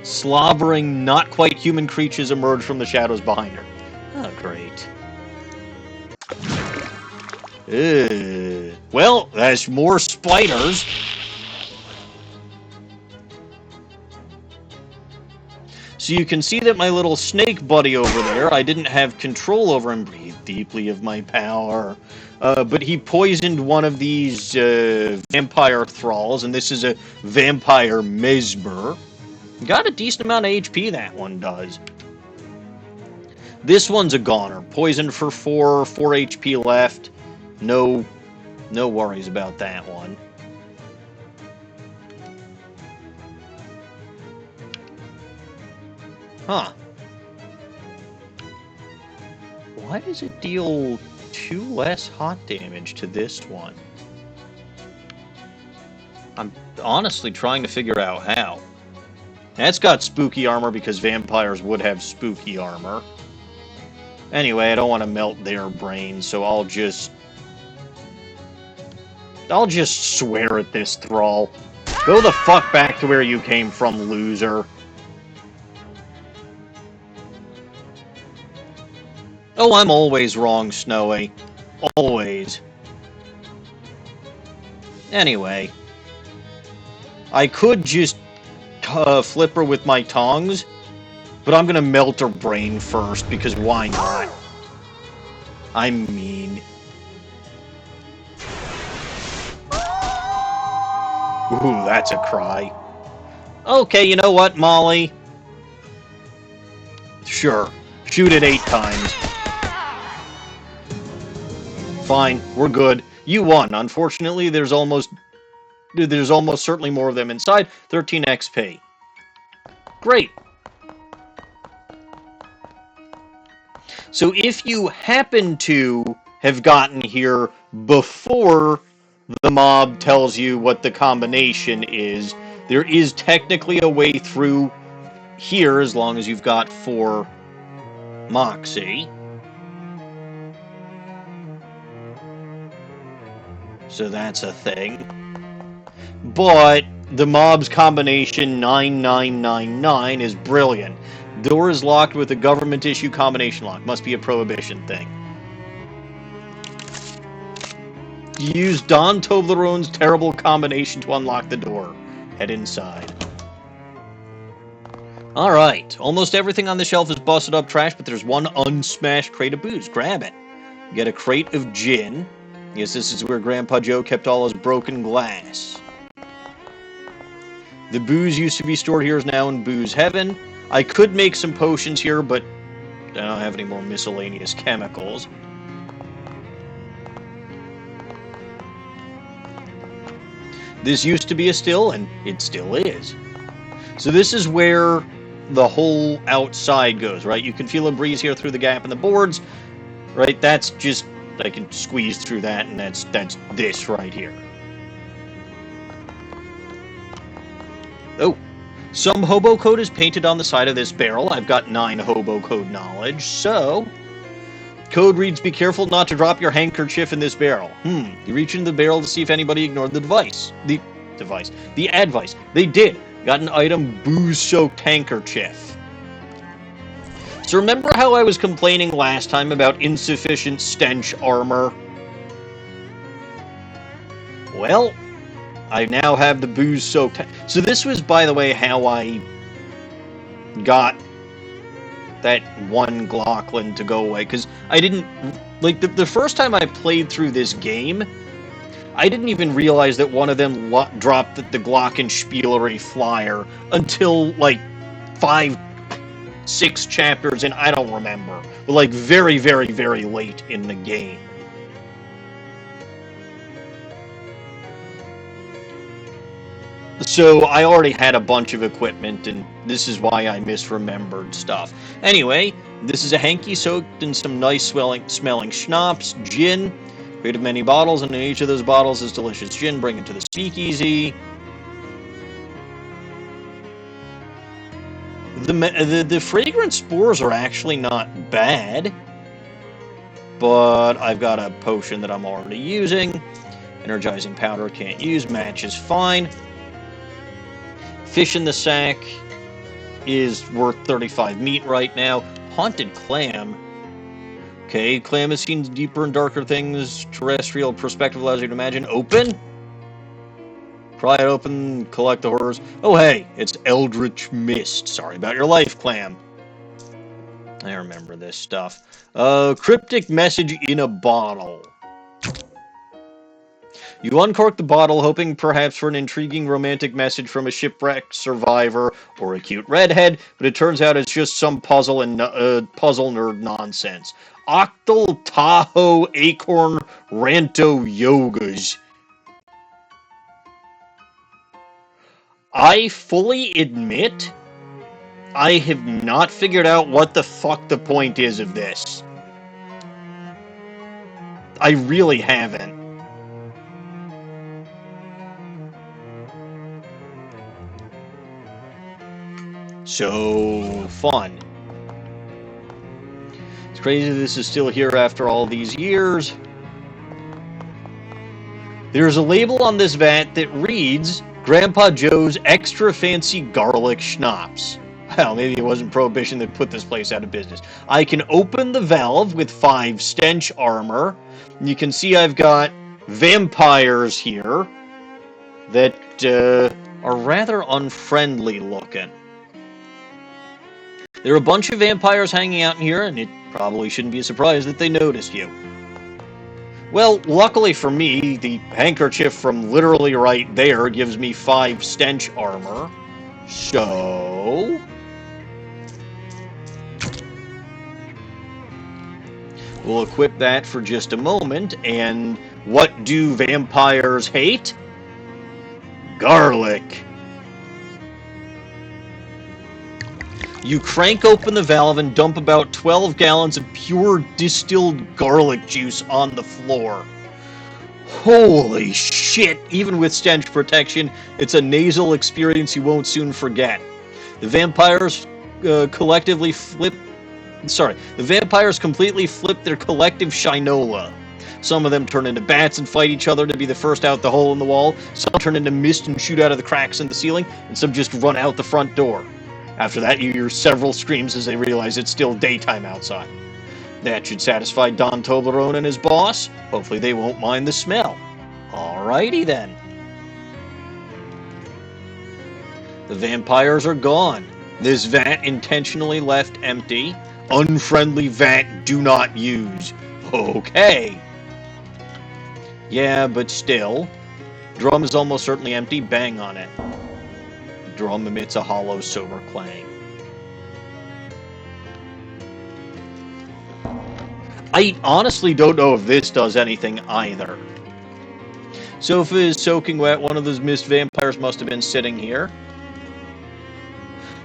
slobbering, not quite human creatures emerge from the shadows behind her. Oh, great. Well, that's more spiders. So you can see that my little snake buddy over there, I didn't have control over him. Breathe deeply of my power. But he poisoned one of these vampire thralls, and this is a vampire mesmer. Got a decent amount of HP, that one does. This one's a goner. Poisoned for 4 HP left. No worries about that one. Huh. Why does it deal 2 less hot damage to this one? I'm honestly trying to figure out how. That's got spooky armor because vampires would have spooky armor. Anyway, I don't want to melt their brains, so I'll just swear at this thrall. Go the fuck back to where you came from, loser. Oh, I'm always wrong, Snowy. Always. Anyway. I could just flip her with my tongs, but I'm gonna melt her brain first, because why not? I'm mean. Ooh, that's a cry. Okay, you know what, Molly? Sure. Shoot it 8 times. Fine, we're good. You won. Unfortunately, there's almost certainly more of them inside. 13 XP. Great. So if you happen to have gotten here before the mob tells you what the combination is, there is technically a way through here as long as you've got 4 Moxie. So that's a thing. But the mob's combination 9999 is brilliant. Door is locked with a government-issue combination lock. Must be a prohibition thing. Use Don Toblerone's terrible combination to unlock the door. Head inside. Alright, almost everything on the shelf is busted up trash, but there's one unsmashed crate of booze. Grab it. Get a crate of gin. Yes, this is where Grandpa Joe kept all his broken glass. The booze used to be stored here is now in Booze Heaven. I could make some potions here, but I don't have any more miscellaneous chemicals. This used to be a still, and it still is. So this is where the whole outside goes, right? You can feel a breeze here through the gap in the boards, right? That's just, I can squeeze through that, and that's this right here. Oh, some hobo code is painted on the side of this barrel. I've got 9 hobo code knowledge, so... Code reads, be careful not to drop your handkerchief in this barrel. You reach into the barrel to see if anybody ignored the device. The advice. They did. Got an item, booze-soaked handkerchief. So remember how I was complaining last time about insufficient stench armor? Well, I now have the booze-soaked... So this was, by the way, how I got that one Glocklin to go away, because I didn't... Like, the first time I played through this game, I didn't even realize that one of them dropped the Glockenspielery flyer until, like, 5, 6 chapters in, I don't remember. But, like, very, very, very late in the game. So I already had a bunch of equipment, and this is why I misremembered stuff. Anyway, this is a hanky soaked in some nice smelling schnapps, gin. Crate of many bottles, and in each of those bottles is delicious gin. Bring it to the speakeasy. The fragrant spores are actually not bad, but I've got a potion that I'm already using. Energizing powder can't use. Match is fine. Fish in the sack is worth 35 meat right now. Haunted clam. Okay, clam has seen deeper and darker things. Terrestrial perspective allows you to imagine. Open? Pry it open, collect the horrors. Oh hey, it's Eldritch Mist. Sorry about your life, Clam. I remember this stuff. Cryptic message in a bottle. You uncork the bottle, hoping perhaps for an intriguing romantic message from a shipwreck survivor or a cute redhead, but it turns out it's just some puzzle nerd nonsense. Octal Tahoe Acorn Ranto Yogas. I fully admit I have not figured out what the fuck the point is of this. I really haven't. So fun. It's crazy this is still here after all these years. There's a label on this vat that reads, Grandpa Joe's Extra Fancy Garlic Schnapps. Well, maybe it wasn't Prohibition that put this place out of business. I can open the valve with 5 stench armor. You can see I've got vampires here that are rather unfriendly looking. There are a bunch of vampires hanging out in here, and it probably shouldn't be a surprise that they noticed you. Well, luckily for me, the handkerchief from literally right there gives me 5 stench armor. So we'll equip that for just a moment, and what do vampires hate? Garlic. You crank open the valve and dump about 12 gallons of pure distilled garlic juice on the floor. Holy shit! Even with stench protection, it's a nasal experience you won't soon forget. The vampires completely flip their collective shinola. Some of them turn into bats and fight each other to be the first out the hole in the wall. Some turn into mist and shoot out of the cracks in the ceiling, and some just run out the front door. After that, you hear several screams as they realize it's still daytime outside. That should satisfy Don Toblerone and his boss. Hopefully they won't mind the smell. Alrighty then. The vampires are gone. This vat intentionally left empty. Unfriendly vat, do not use. Okay. Yeah, but still. Drum is almost certainly empty. Bang on it. Drum emits a hollow, sober clang. I honestly don't know if this does anything either. Sofa is soaking wet. One of those mist vampires must have been sitting here.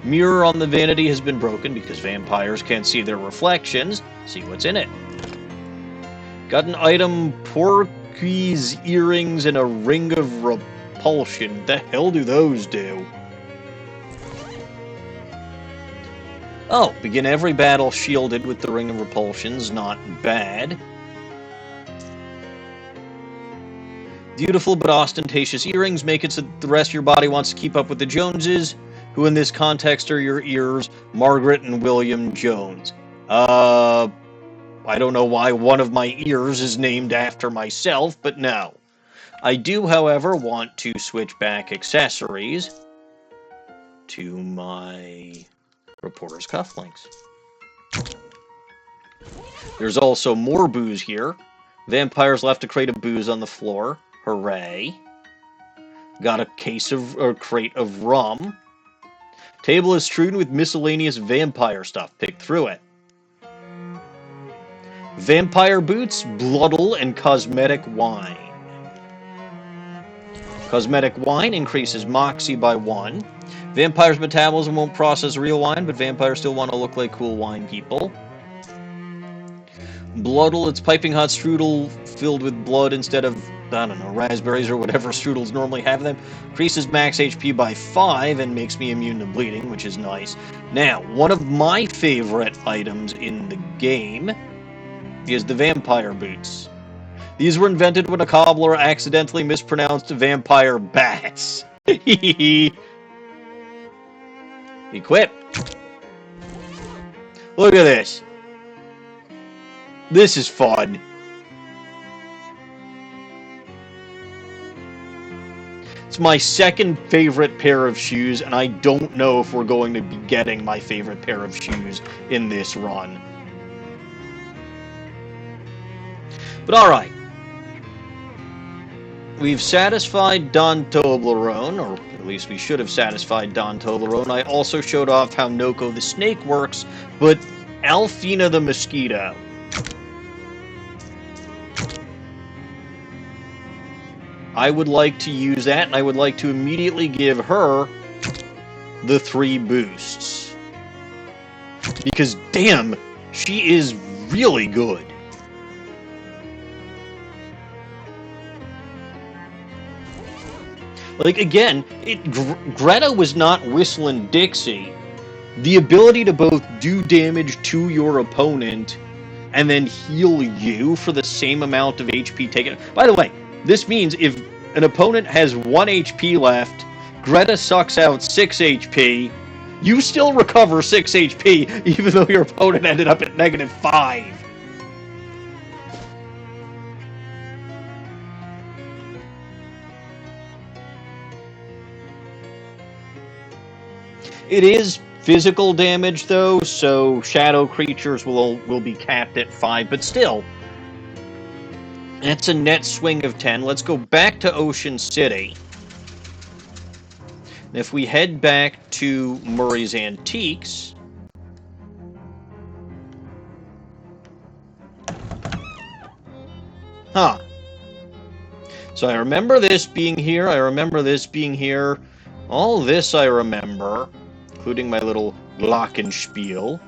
Mirror on the vanity has been broken because vampires can't see their reflections. See what's in it. Got an item, Porky's earrings and a ring of repulsion. The hell do those do? Oh, begin every battle shielded with the Ring of Repulsion's not bad. Beautiful but ostentatious earrings make it so the rest of your body wants to keep up with the Joneses, who in this context are your ears, Margaret and William Jones. I don't know why one of my ears is named after myself, but no. I do, however, want to switch back accessories to my reporter's cufflinks. There's also more booze here. Vampires left a crate of booze on the floor. Hooray. Got a crate of rum. Table is strewn with miscellaneous vampire stuff. Pick through it. Vampire boots, bloodle, and cosmetic wine. Cosmetic wine increases moxie by 1. Vampires' metabolism won't process real wine, but vampires still want to look like cool wine people. Bloodle, it's piping hot strudel filled with blood instead of, I don't know, raspberries or whatever strudels normally have them. Increases max HP by 5 and makes me immune to bleeding, which is nice. Now, one of my favorite items in the game is the vampire boots. These were invented when a cobbler accidentally mispronounced vampire bats. Equip. Look at this. This is fun. It's my second favorite pair of shoes, and I don't know if we're going to be getting my favorite pair of shoes in this run. But alright. We've satisfied Don Toblerone, or at least we should have satisfied Don Toblerone. I also showed off how Noko the snake works, but Alfina the mosquito. I would like to use that, and I would like to immediately give her the 3 boosts. Because, damn, she is really good. Like, again, Greta was not whistling Dixie. The ability to both do damage to your opponent and then heal you for the same amount of HP taken. By the way, this means if an opponent has 1 HP left, Greta sucks out 6 HP, you still recover 6 HP, even though your opponent ended up at -5. It is physical damage, though, so shadow creatures will be capped at 5, but still, that's a net swing of 10. Let's go back to Ocean City. If we head back to Murray's Antiques, huh. So I remember this being here, I remember this being here, all this I remember, including my little glockenspiel.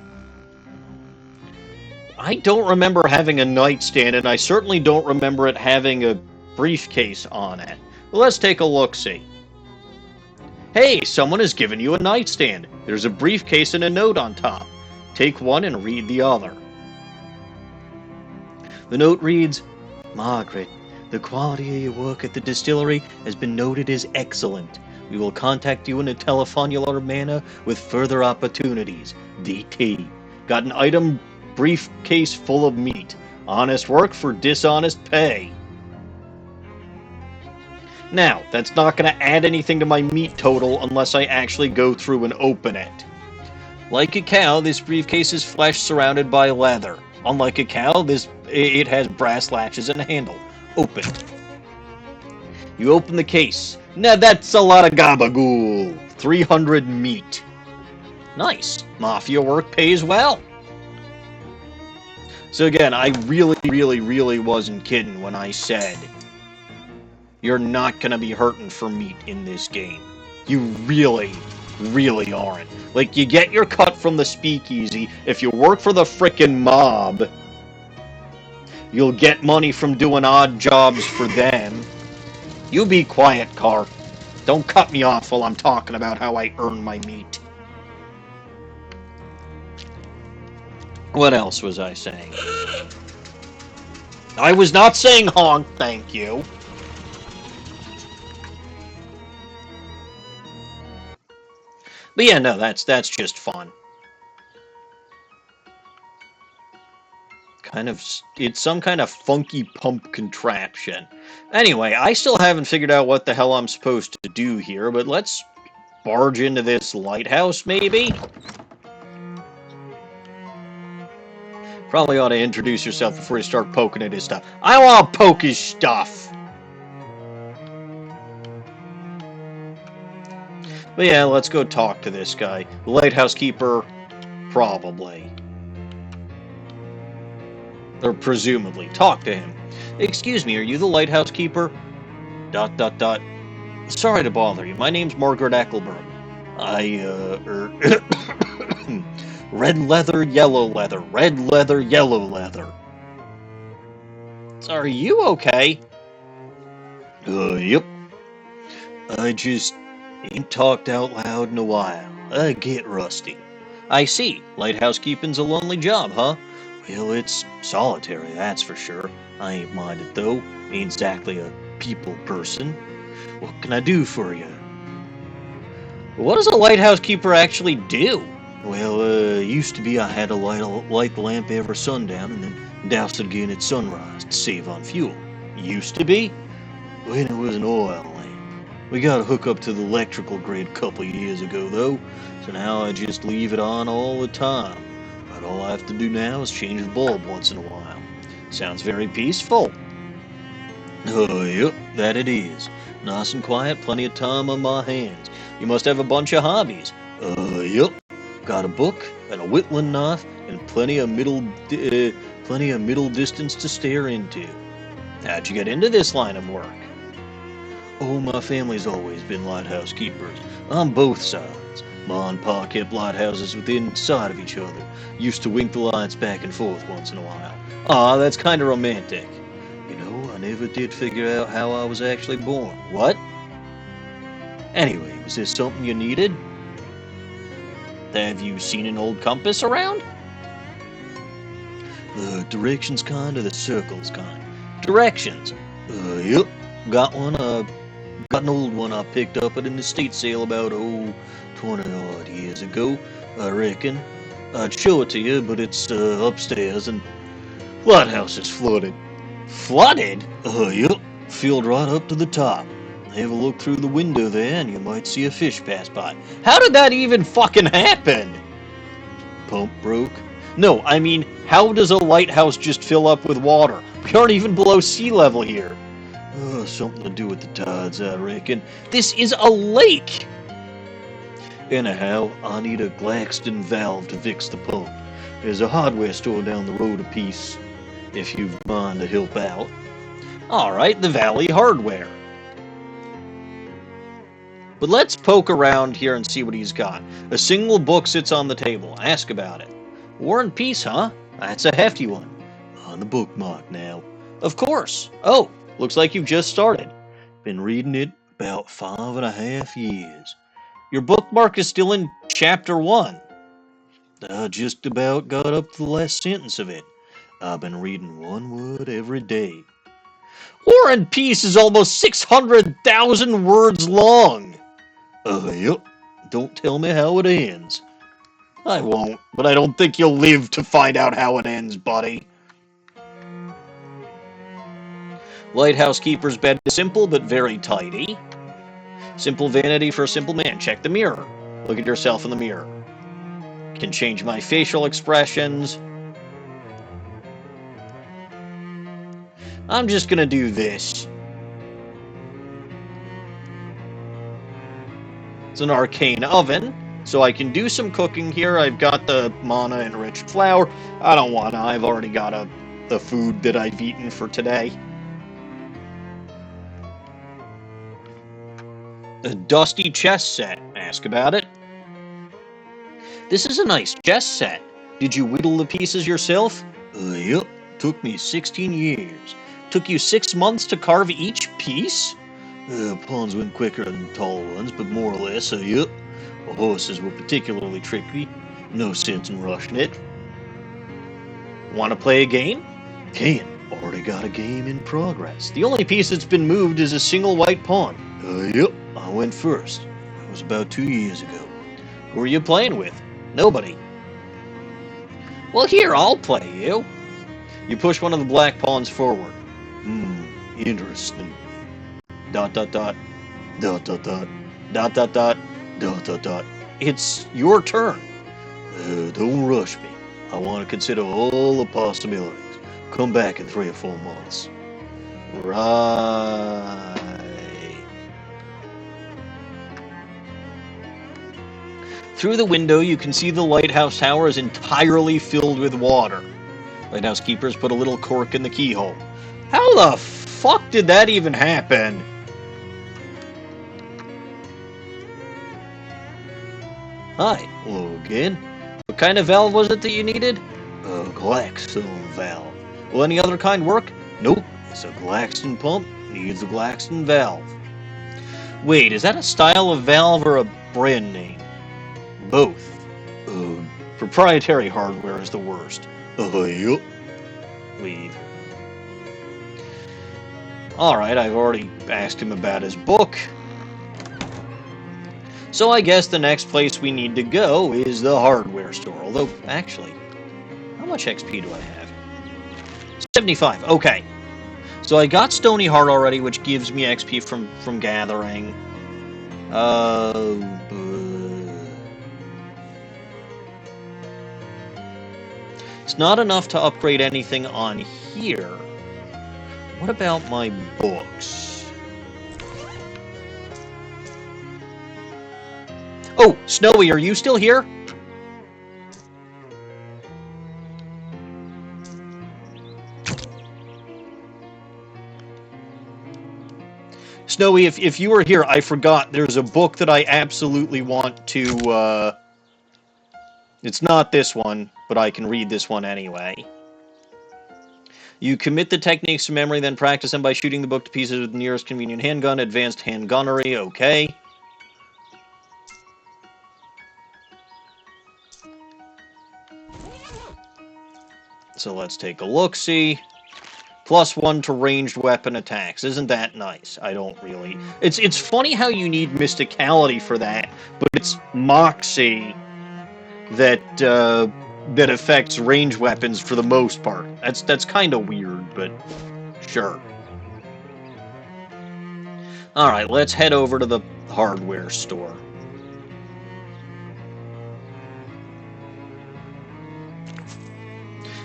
I don't remember having a nightstand, and I certainly don't remember it having a briefcase on it. Well, let's take a look-see. Hey, someone has given you a nightstand. There's a briefcase and a note on top. Take one and read the other. The note reads, Margaret, the quality of your work at the distillery has been noted as excellent. We will contact you in a telephonular manner with further opportunities. DT. Got an item briefcase full of meat. Honest work for dishonest pay. Now, that's not going to add anything to my meat total unless I actually go through and open it. Like a cow, this briefcase is flesh surrounded by leather. Unlike a cow, it has brass latches and a handle. Open. You open the case. Now that's a lot of gabagool. 300 meat. Nice. Mafia work pays well. So again, I really wasn't kidding when I said you're not going to be hurting for meat in this game. You really aren't. Like, you get your cut from the speakeasy. If you work for the frickin' mob, you'll get money from doing odd jobs for them. You be quiet, Car. Don't cut me off while I'm talking about how I earn my meat. What else was I saying? I was not saying honk, thank you. But yeah, no, that's just fun. It's some kind of funky pump contraption. Anyway, I still haven't figured out what the hell I'm supposed to do here, but let's barge into this lighthouse, maybe? Probably ought to introduce yourself before you start poking at his stuff. I want to poke his stuff! But yeah, let's go talk to this guy. The lighthouse keeper, probably. Or presumably. Talk to him. Excuse me, are you the lighthouse keeper? ... Sorry to bother you. My name's Margaret Ecclesburg. Red leather, yellow leather. Red leather, yellow leather. So are you okay? Yep. I just ain't talked out loud in a while. I get rusty. I see. Lighthouse keeping's a lonely job, huh? Well, it's solitary, that's for sure. I ain't minded, though. Ain't exactly a people person. What can I do for you? What does a lighthouse keeper actually do? Well, used to be I had to light the lamp every sundown and then douse it again at sunrise to save on fuel. Used to be? When it was an oil lamp. We got a hookup to the electrical grid a couple years ago, though, so now I just leave it on all the time. But all I have to do now is change the bulb once in a while. Sounds very peaceful. Yep, that it is. Nice and quiet, plenty of time on my hands. You must have a bunch of hobbies. Yep. Got a book and a whittling knife and plenty of middle distance to stare into. How'd you get into this line of work? Oh, my family's always been lighthouse keepers, on both sides. Ma and Pa kept lighthouses within sight of each other. Used to wink the lights back and forth once in a while. Aw, that's kind of romantic. You know, I never did figure out how I was actually born. What? Anyway, was this something you needed? Have you seen an old compass around? The directions kind or the circles kind? Directions. Yep. Got one, got an old one I picked up at an estate sale about, 20-odd years ago, I reckon. I'd show it to you, but it's, upstairs, and lighthouse is flooded. Flooded? Yep. Filled right up to the top. Have a look through the window there, and you might see a fish pass by. How did that even fucking happen? Pump broke? No, I mean, how does a lighthouse just fill up with water? We aren't even below sea level here. Something to do with the tides, I reckon. This is a lake! Anyhow, I need a Glaxton valve to fix the pump. There's a hardware store down the road a piece, if you've mind to help out. Alright, the Valley Hardware. But let's poke around here and see what he's got. A single book sits on the table. Ask about it. War and Peace, huh? That's a hefty one. On the bookmark now. Of course. Oh, looks like you've just started. Been reading it about 5.5 years. Your bookmark is still in chapter 1. I just about got up to the last sentence of it. I've been reading one word every day. War and Peace is almost 600,000 words long. Yep. Don't tell me how it ends. I won't, but I don't think you'll live to find out how it ends, buddy. Lighthouse keeper's bed is simple but very tidy. Simple vanity for a simple man. Check the mirror. Look at yourself in the mirror. Can change my facial expressions. I'm just gonna do this. It's an arcane oven, so I can do some cooking here. I've got the mana enriched flour. I don't want to. I've already got the food that I've eaten for today. A dusty chess set. Ask about it. This is a nice chess set. Did you whittle the pieces yourself? Yep. Took me 16 years. Took you 6 months to carve each piece? Pawns went quicker than tall ones, but more or less, yep. The horses were particularly tricky. No sense in rushing it. Want to play a game? Can. Already got a game in progress. The only piece that's been moved is a single white pawn. Yep. I went first. It was about 2 years ago. Who are you playing with? Nobody. Well, here, I'll play you. You push one of the black pawns forward. Interesting. Dot dot dot. Dot dot dot. Dot dot dot. Dot dot dot. It's your turn. Don't rush me. I want to consider all the possibilities. Come back in 3 or 4 months. Right. Through the window, you can see the lighthouse tower is entirely filled with water. Lighthouse keepers put a little cork in the keyhole. How the fuck did that even happen? Hi, hello again. What kind of valve was it that you needed? A Glaxton valve. Will any other kind work? Nope, it's a Glaxton pump. Needs a Glaxton valve. Wait, is that a style of valve or a brand name? Both. Proprietary hardware is the worst. Yep. Leave. Alright, I've already asked him about his book. So I guess the next place we need to go is the hardware store. Although, actually, how much XP do I have? 75. Okay. So I got Stony Heart already, which gives me XP from gathering. Uh... It's not enough to upgrade anything on here. What about my books? Oh, Snowy, are you still here? Snowy, if you were here, I forgot there's a book that I absolutely want to, It's not this one, but I can read this one anyway. You commit the techniques to memory, then practice them by shooting the book to pieces with the nearest convenient handgun. Advanced handgunnery, okay. So let's take a look-see. +1 to ranged weapon attacks. Isn't that nice? I don't really... It's funny how you need mysticality for that, but it's Moxie that that affects ranged weapons for the most part. That's kind of weird, but sure. Alright, let's head over to the hardware store.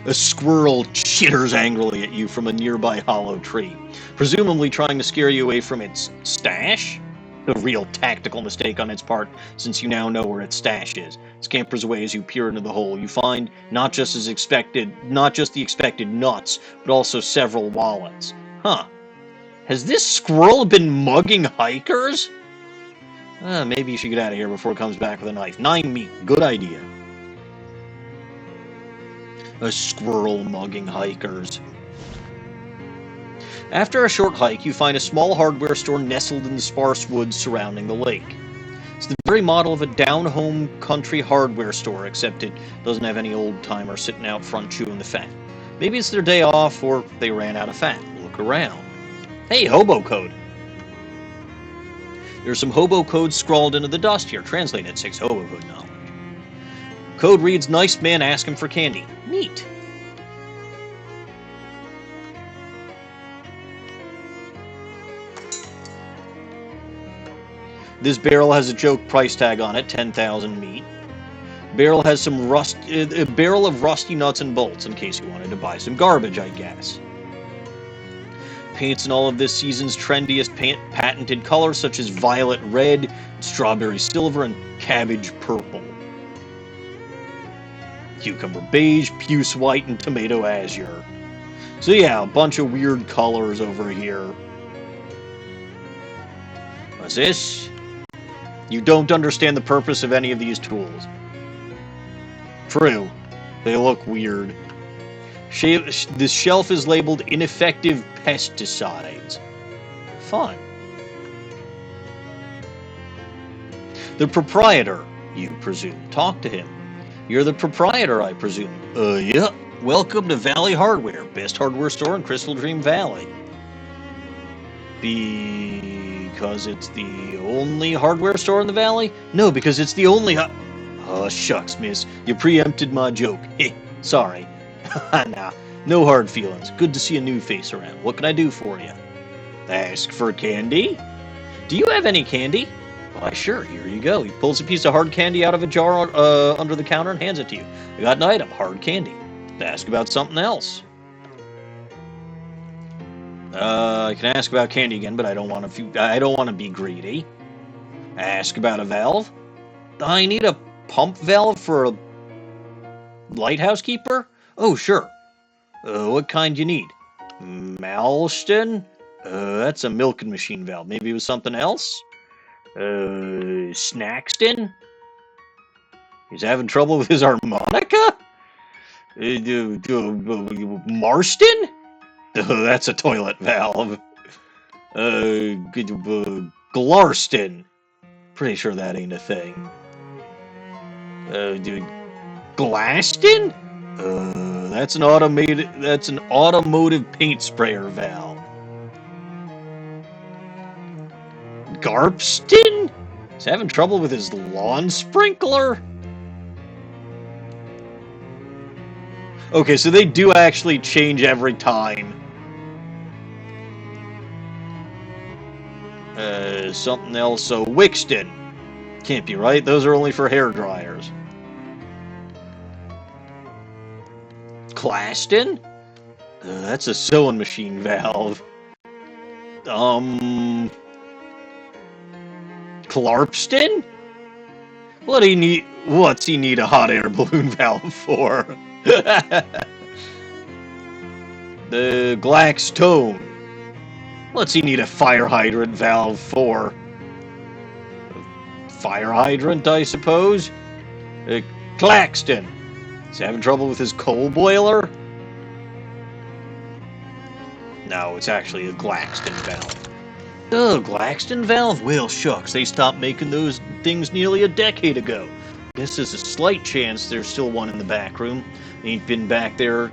A squirrel chitters angrily at you from a nearby hollow tree, presumably trying to scare you away from its stash? A real tactical mistake on its part, since you now know where its stash is. It scampers away as you peer into the hole. You find not just the expected nuts, but also several wallets. Huh. Has this squirrel been mugging hikers? Maybe you should get out of here before it comes back with a knife. 9 meat. Good idea. A squirrel mugging hikers. After a short hike, you find a small hardware store nestled in the sparse woods surrounding the lake. It's the very model of a down-home country hardware store, except it doesn't have any old-timer sitting out front chewing the fat. Maybe it's their day off, or they ran out of fat. Look around. Hey, hobo code! There's some hobo code scrawled into the dust here. Translated 6 hobo code knowledge. Code reads, nice man asking for candy. Neat. This barrel has a joke price tag on it, 10,000 meat. Barrel has some a barrel of rusty nuts and bolts, in case you wanted to buy some garbage, I guess. Paints in all of this season's trendiest patented colors, such as violet red, strawberry silver, and cabbage purple. Cucumber beige, puce white, and tomato azure. So yeah, a bunch of weird colors over here. What's this? You don't understand the purpose of any of these tools. True. They look weird. This shelf is labeled ineffective pesticides. Fun. The proprietor, you presume. Talk to him. You're the proprietor, I presume. Yeah. Welcome to Valley Hardware, best hardware store in Crystaldream Valley. Because it's the only hardware store in the valley? No, because it's the only Oh, shucks, miss. You preempted my joke. Sorry. Nah, no hard feelings. Good to see a new face around. What can I do for you? Ask for candy? Do you have any candy? Why, sure, here you go. He pulls a piece of hard candy out of a jar under the counter and hands it to you. I got an item, hard candy. Ask about something else. I can ask about candy again, but I don't want to be greedy. Ask about a valve? I need a pump valve for a lighthouse keeper? Oh, sure. What kind you need? Malston? That's a milking machine valve. Maybe it was something else? Snackston? He's having trouble with his harmonica? Marston? That's a toilet valve. Glarston. Pretty sure that ain't a thing. Glaston? That's an automotive paint sprayer valve. Garpston? He's having trouble with his lawn sprinkler? Okay, so they do actually change every time. Something else. So, Wixton. Can't be right. Those are only for hair dryers. Claston? That's a sewing machine valve. Clarpston? What's he need a hot air balloon valve for? The Glackstone. What's he need a fire hydrant valve for? Fire hydrant, I suppose? Claxton. Is he having trouble with his coal boiler? No, it's actually a Glaxton valve. Oh, Glaxton valve? Well, shucks, they stopped making those things nearly a decade ago. Guess there's a slight chance there's still one in the back room. Ain't been back there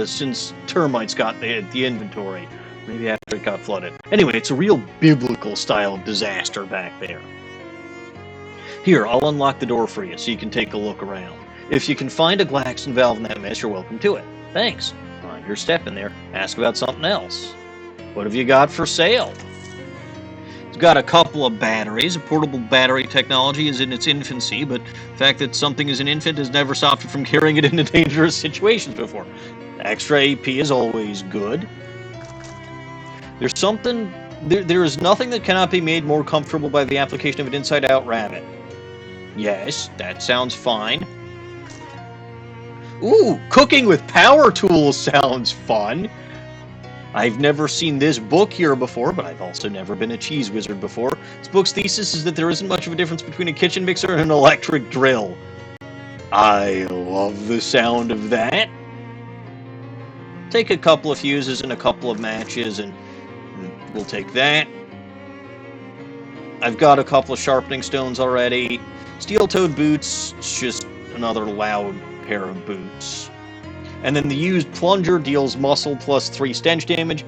since termites got the inventory. Maybe after it got flooded. Anyway, it's a real biblical style of disaster back there. Here, I'll unlock the door for you so you can take a look around. If you can find a Glaxton valve in that mess, you're welcome to it. Thanks. Mind your step in there. Ask about something else. What have you got for sale? It's got a couple of batteries. Portable battery technology is in its infancy, but the fact that something is an infant has never stopped it from carrying it into dangerous situations before. Extra AP is always good. There is nothing that cannot be made more comfortable by the application of an inside-out rabbit. Yes, that sounds fine. Ooh, cooking with power tools sounds fun. I've never seen this book here before, but I've also never been a cheese wizard before. This book's thesis is that there isn't much of a difference between a kitchen mixer and an electric drill. I love the sound of that. Take a couple of fuses and a couple of matches, and we'll take that. I've got a couple of sharpening stones already. Steel-toed boots, it's just another loud pair of boots. And then the used plunger deals muscle plus 3 stench damage.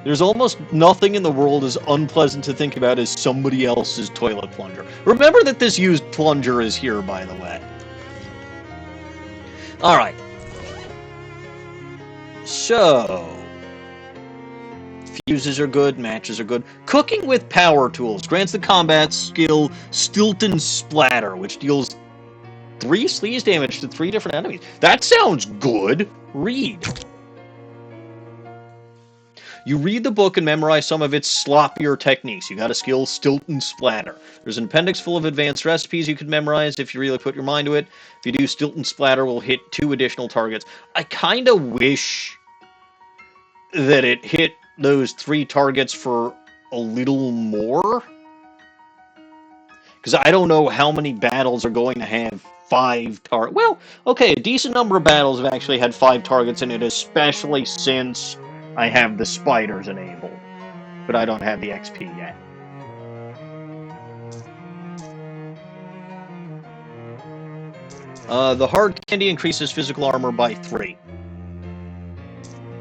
There's almost nothing in the world as unpleasant to think about as somebody else's toilet plunger. Remember that this used plunger is here, by the way. Alright. So... fuses are good, matches are good. Cooking with power tools grants the combat skill Stilton Splatter, which deals 3 sleaze damage to 3 different enemies. That sounds good. Read. You read the book and memorize some of its sloppier techniques. You got a skill Stilton Splatter. There's an appendix full of advanced recipes you could memorize if you really put your mind to it. If you do, Stilton Splatter will hit 2 additional targets. I kind of wish that it hit those 3 targets for a little more. Because I don't know how many battles are going to have 5 targets. Well, okay, a decent number of battles have actually had 5 targets in it, especially since I have the spiders enabled. But I don't have the XP yet. The hard candy increases physical armor by 3.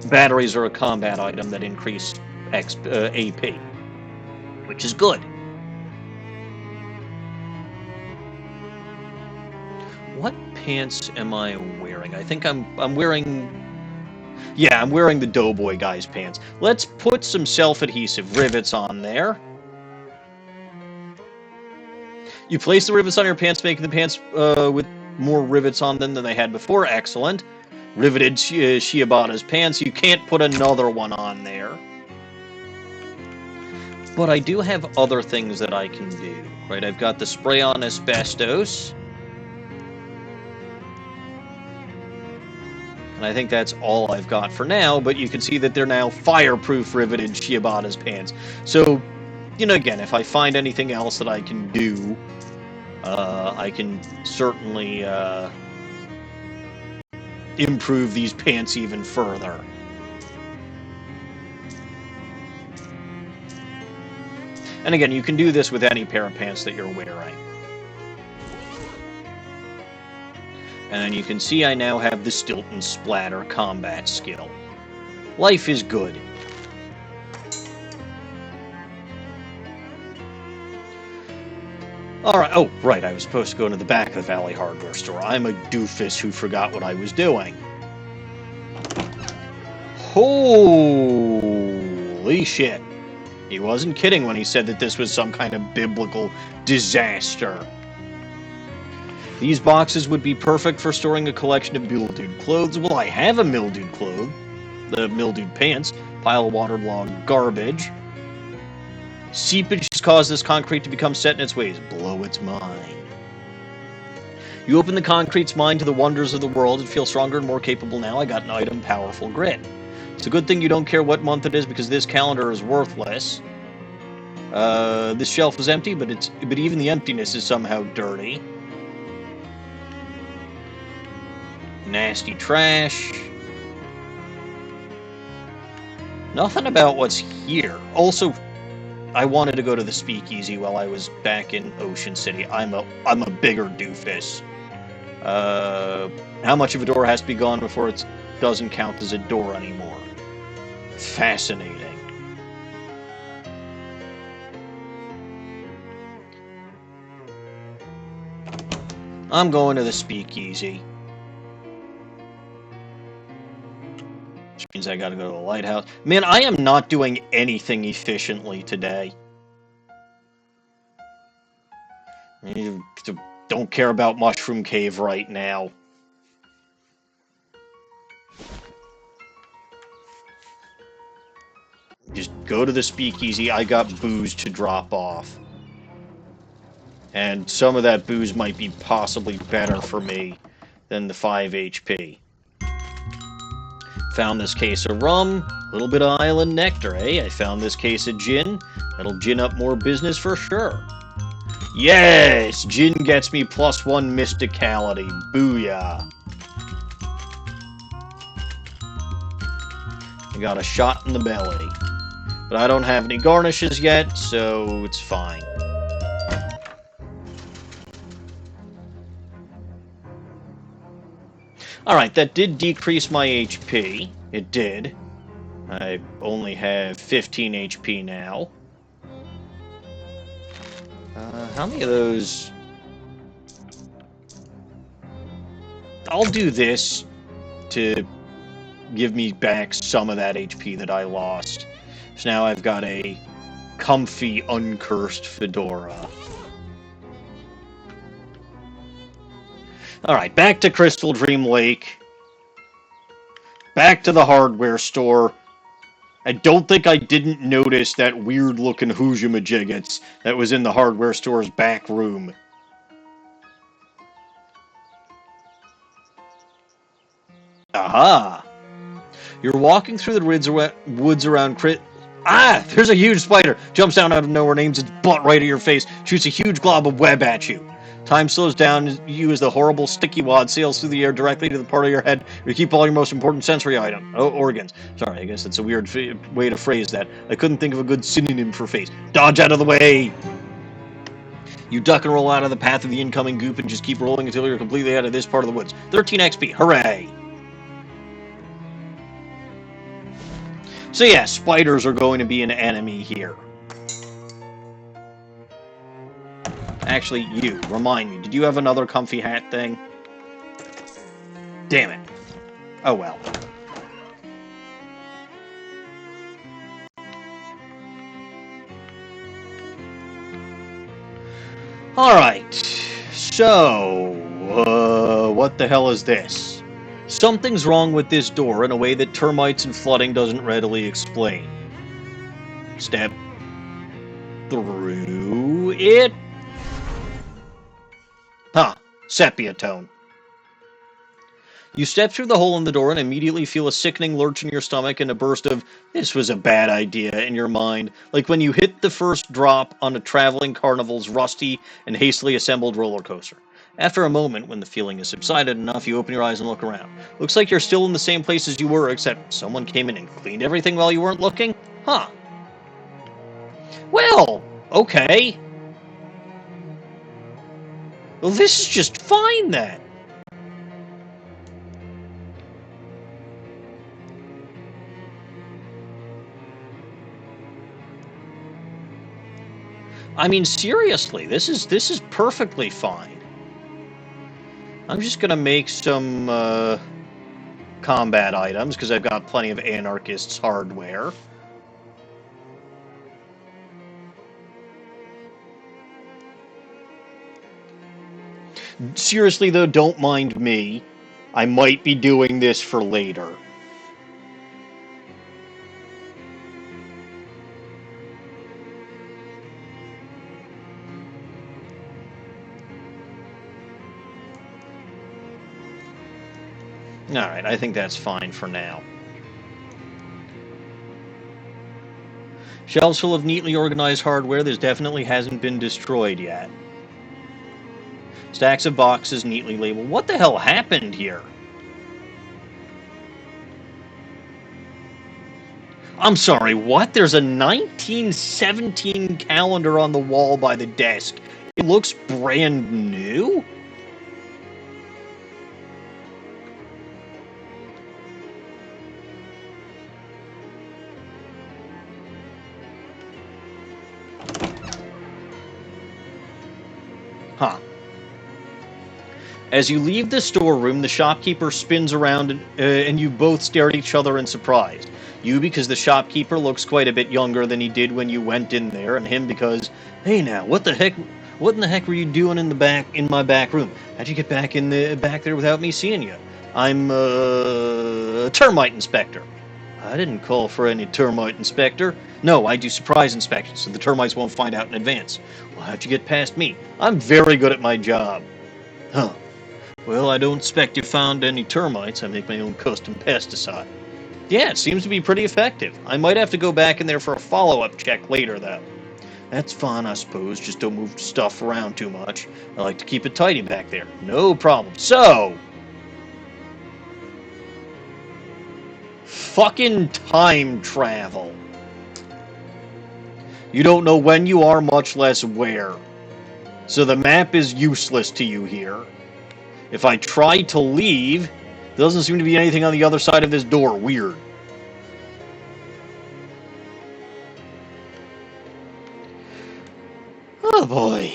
Batteries are a combat item that increase AP, which is good. What pants am I wearing? I think I'm wearing... yeah, I'm wearing the Doughboy guy's pants. Let's put some self-adhesive rivets on there. You place the rivets on your pants, making the pants with more rivets on them than they had before. Excellent. Riveted Shiobata's pants. You can't put another one on there. But I do have other things that I can do. Right, I've got the spray on asbestos. And I think that's all I've got for now, but you can see that they're now fireproof riveted Shiobata's pants. So, you know, again, if I find anything else that I can do, I can certainly improve these pants even further. And again, you can do this with any pair of pants that you're wearing. And then you can see I now have the Stilton Splatter combat skill. Life is good. Alright, oh, right, I was supposed to go into the back of the Valley Hardware store. I'm a doofus who forgot what I was doing. Holy shit. He wasn't kidding when he said that this was some kind of biblical disaster. These boxes would be perfect for storing a collection of mildewed clothes. Well, I have a mildewed clothes. The mildewed pants. Pile of waterlogged garbage. Seepage has caused this concrete to become set in its ways. Blow its mind. You open the concrete's mind to the wonders of the world and feel stronger and more capable now. I got an item, powerful grit. It's a good thing you don't care what month it is because this calendar is worthless. This shelf is empty, but even the emptiness is somehow dirty. Nasty trash. Nothing about what's here. Also, I wanted to go to the speakeasy while I was back in Ocean City. I'm a bigger doofus. How much of a door has to be gone before it doesn't count as a door anymore? Fascinating. I'm going to the speakeasy. Which means I gotta go to the lighthouse. Man, I am not doing anything efficiently today. I don't care about Mushroom Cave right now. Just go to the speakeasy. I got booze to drop off. And some of that booze might be possibly better for me than the 5 HP. Found this case of rum, a little bit of island nectar, eh? I found this case of gin. That'll gin up more business for sure. Yes! Gin gets me +1 mysticality. Booyah. I got a shot in the belly. But I don't have any garnishes yet, so it's fine. Alright, that did decrease my HP. It did. I only have 15 HP now. How many of those... I'll do this to give me back some of that HP that I lost. So now I've got a comfy, uncursed fedora. Alright, back to Crystaldream Lake. Back to the hardware store. I don't think I didn't notice that weird-looking hoojamajiggets that was in the hardware store's back room. Aha! You're walking through the woods around Ah! There's a huge spider! Jumps down out of nowhere and aims its butt right at your face. Shoots a huge glob of web at you. Time slows down you as the horrible sticky wad sails through the air directly to the part of your head where you keep all your most important sensory organs. Sorry, I guess that's a weird way to phrase that. I couldn't think of a good synonym for face. Dodge out of the way! You duck and roll out of the path of the incoming goop and just keep rolling until you're completely out of this part of the woods. 13 XP. Hooray! So yeah, spiders are going to be an enemy here. Actually, you, remind me, did you have another comfy hat thing? Damn it. Oh well. Alright, so, what the hell is this? Something's wrong with this door in a way that termites and flooding doesn't readily explain. Step through it. Huh, sepia tone. You step through the hole in the door and immediately feel a sickening lurch in your stomach and a burst of, this was a bad idea, in your mind, like when you hit the first drop on a traveling carnival's rusty and hastily assembled roller coaster. After a moment, when the feeling has subsided enough, you open your eyes and look around. Looks like you're still in the same place as you were, except someone came in and cleaned everything while you weren't looking? Huh. Well, okay. Well, this is just fine, then. I mean, seriously, this is perfectly fine. I'm just gonna make some combat items, because I've got plenty of anarchists' hardware. Seriously, though, don't mind me. I might be doing this for later. Alright, I think that's fine for now. Shelves full of neatly organized hardware that definitely hasn't been destroyed yet. Stacks of boxes neatly labeled. What the hell happened here? I'm sorry, what? There's a 1917 calendar on the wall by the desk. It looks brand new? Huh. As you leave the storeroom, the shopkeeper spins around and you both stare at each other in surprise. You because the shopkeeper looks quite a bit younger than he did when you went in there, and him because, hey now, what in the heck were you doing in my back room? How'd you get back there without me seeing you? I'm a termite inspector. I didn't call for any termite inspector. No, I do surprise inspections, so the termites won't find out in advance. Well, how'd you get past me? I'm very good at my job. Huh. Well, I don't expect you found any termites. I make my own custom pesticide. Yeah, it seems to be pretty effective. I might have to go back in there for a follow-up check later, though. That's fine, I suppose. Just don't move stuff around too much. I like to keep it tidy back there. No problem. So, fucking time travel. You don't know when you are, much less where. So the map is useless to you here. If I try to leave, there doesn't seem to be anything on the other side of this door. Weird. Oh boy.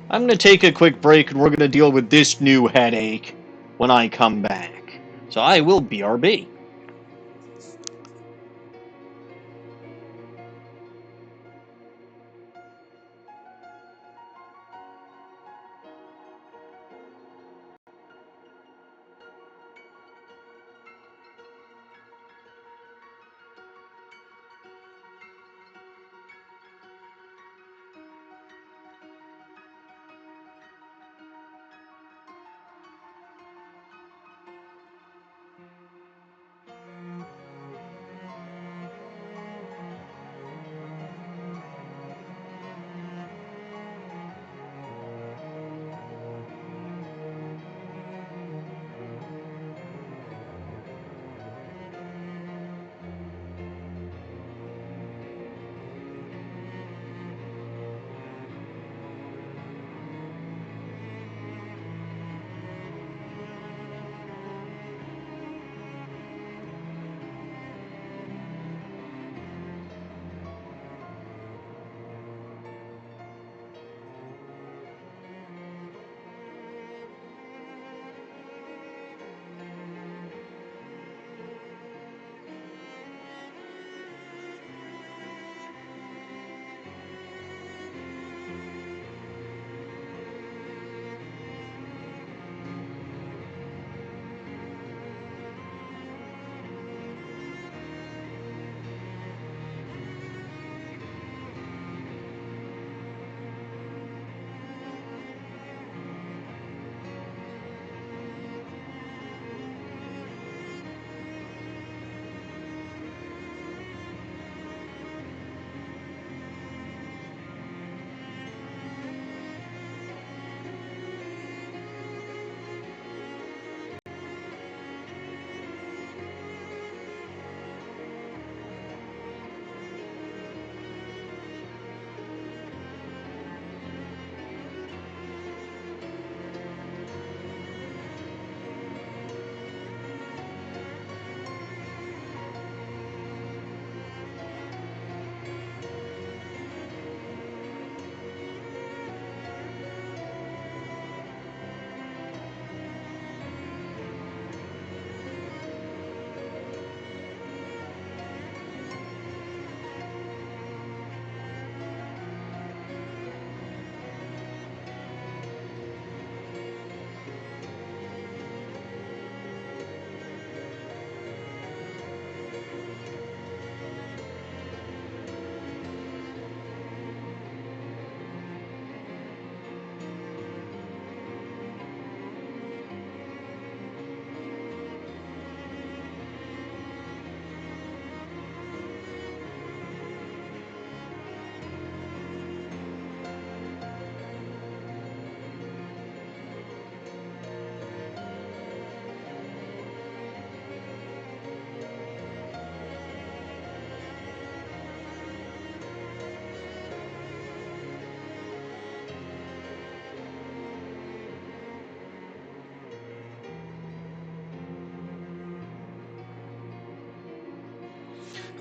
I'm going to take a quick break and we're going to deal with this new headache when I come back. So I will BRB.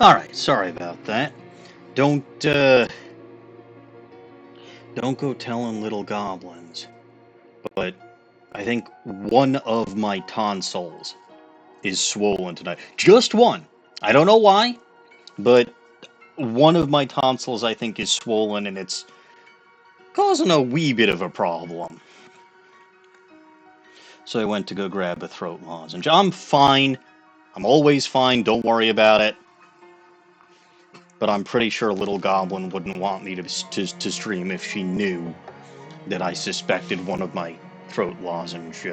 Alright, sorry about that. Don't go telling little goblins. But I think one of my tonsils is swollen tonight. Just one. I don't know why, but one of my tonsils I think is swollen and it's causing a wee bit of a problem. So I went to go grab a throat lozenge. I'm fine. I'm always fine. Don't worry about it. But I'm pretty sure Little Goblin wouldn't want me to stream if she knew that I suspected one of my throat lozenge,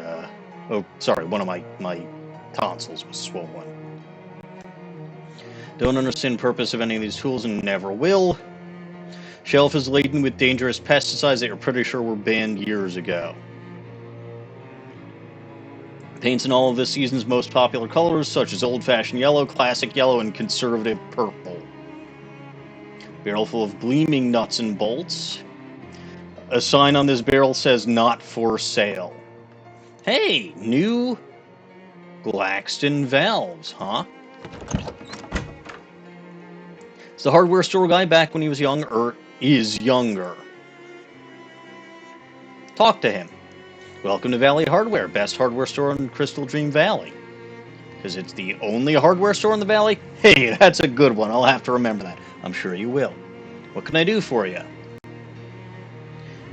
one of my tonsils was swollen. Don't understand the purpose of any of these tools and never will. Shelf is laden with dangerous pesticides that you're pretty sure were banned years ago. Paints in all of this season's most popular colors, such as old-fashioned yellow, classic yellow, and conservative purple. Barrel full of gleaming nuts and bolts. A sign on this barrel says, "Not for sale." Hey, new Glaxton valves, huh? It's the hardware store guy back when he was young, or is younger. Talk to him. Welcome to Valley Hardware, best hardware store in Crystaldream Valley. Because it's the only hardware store in the valley? Hey, that's a good one. I'll have to remember that. I'm sure you will. What can I do for you?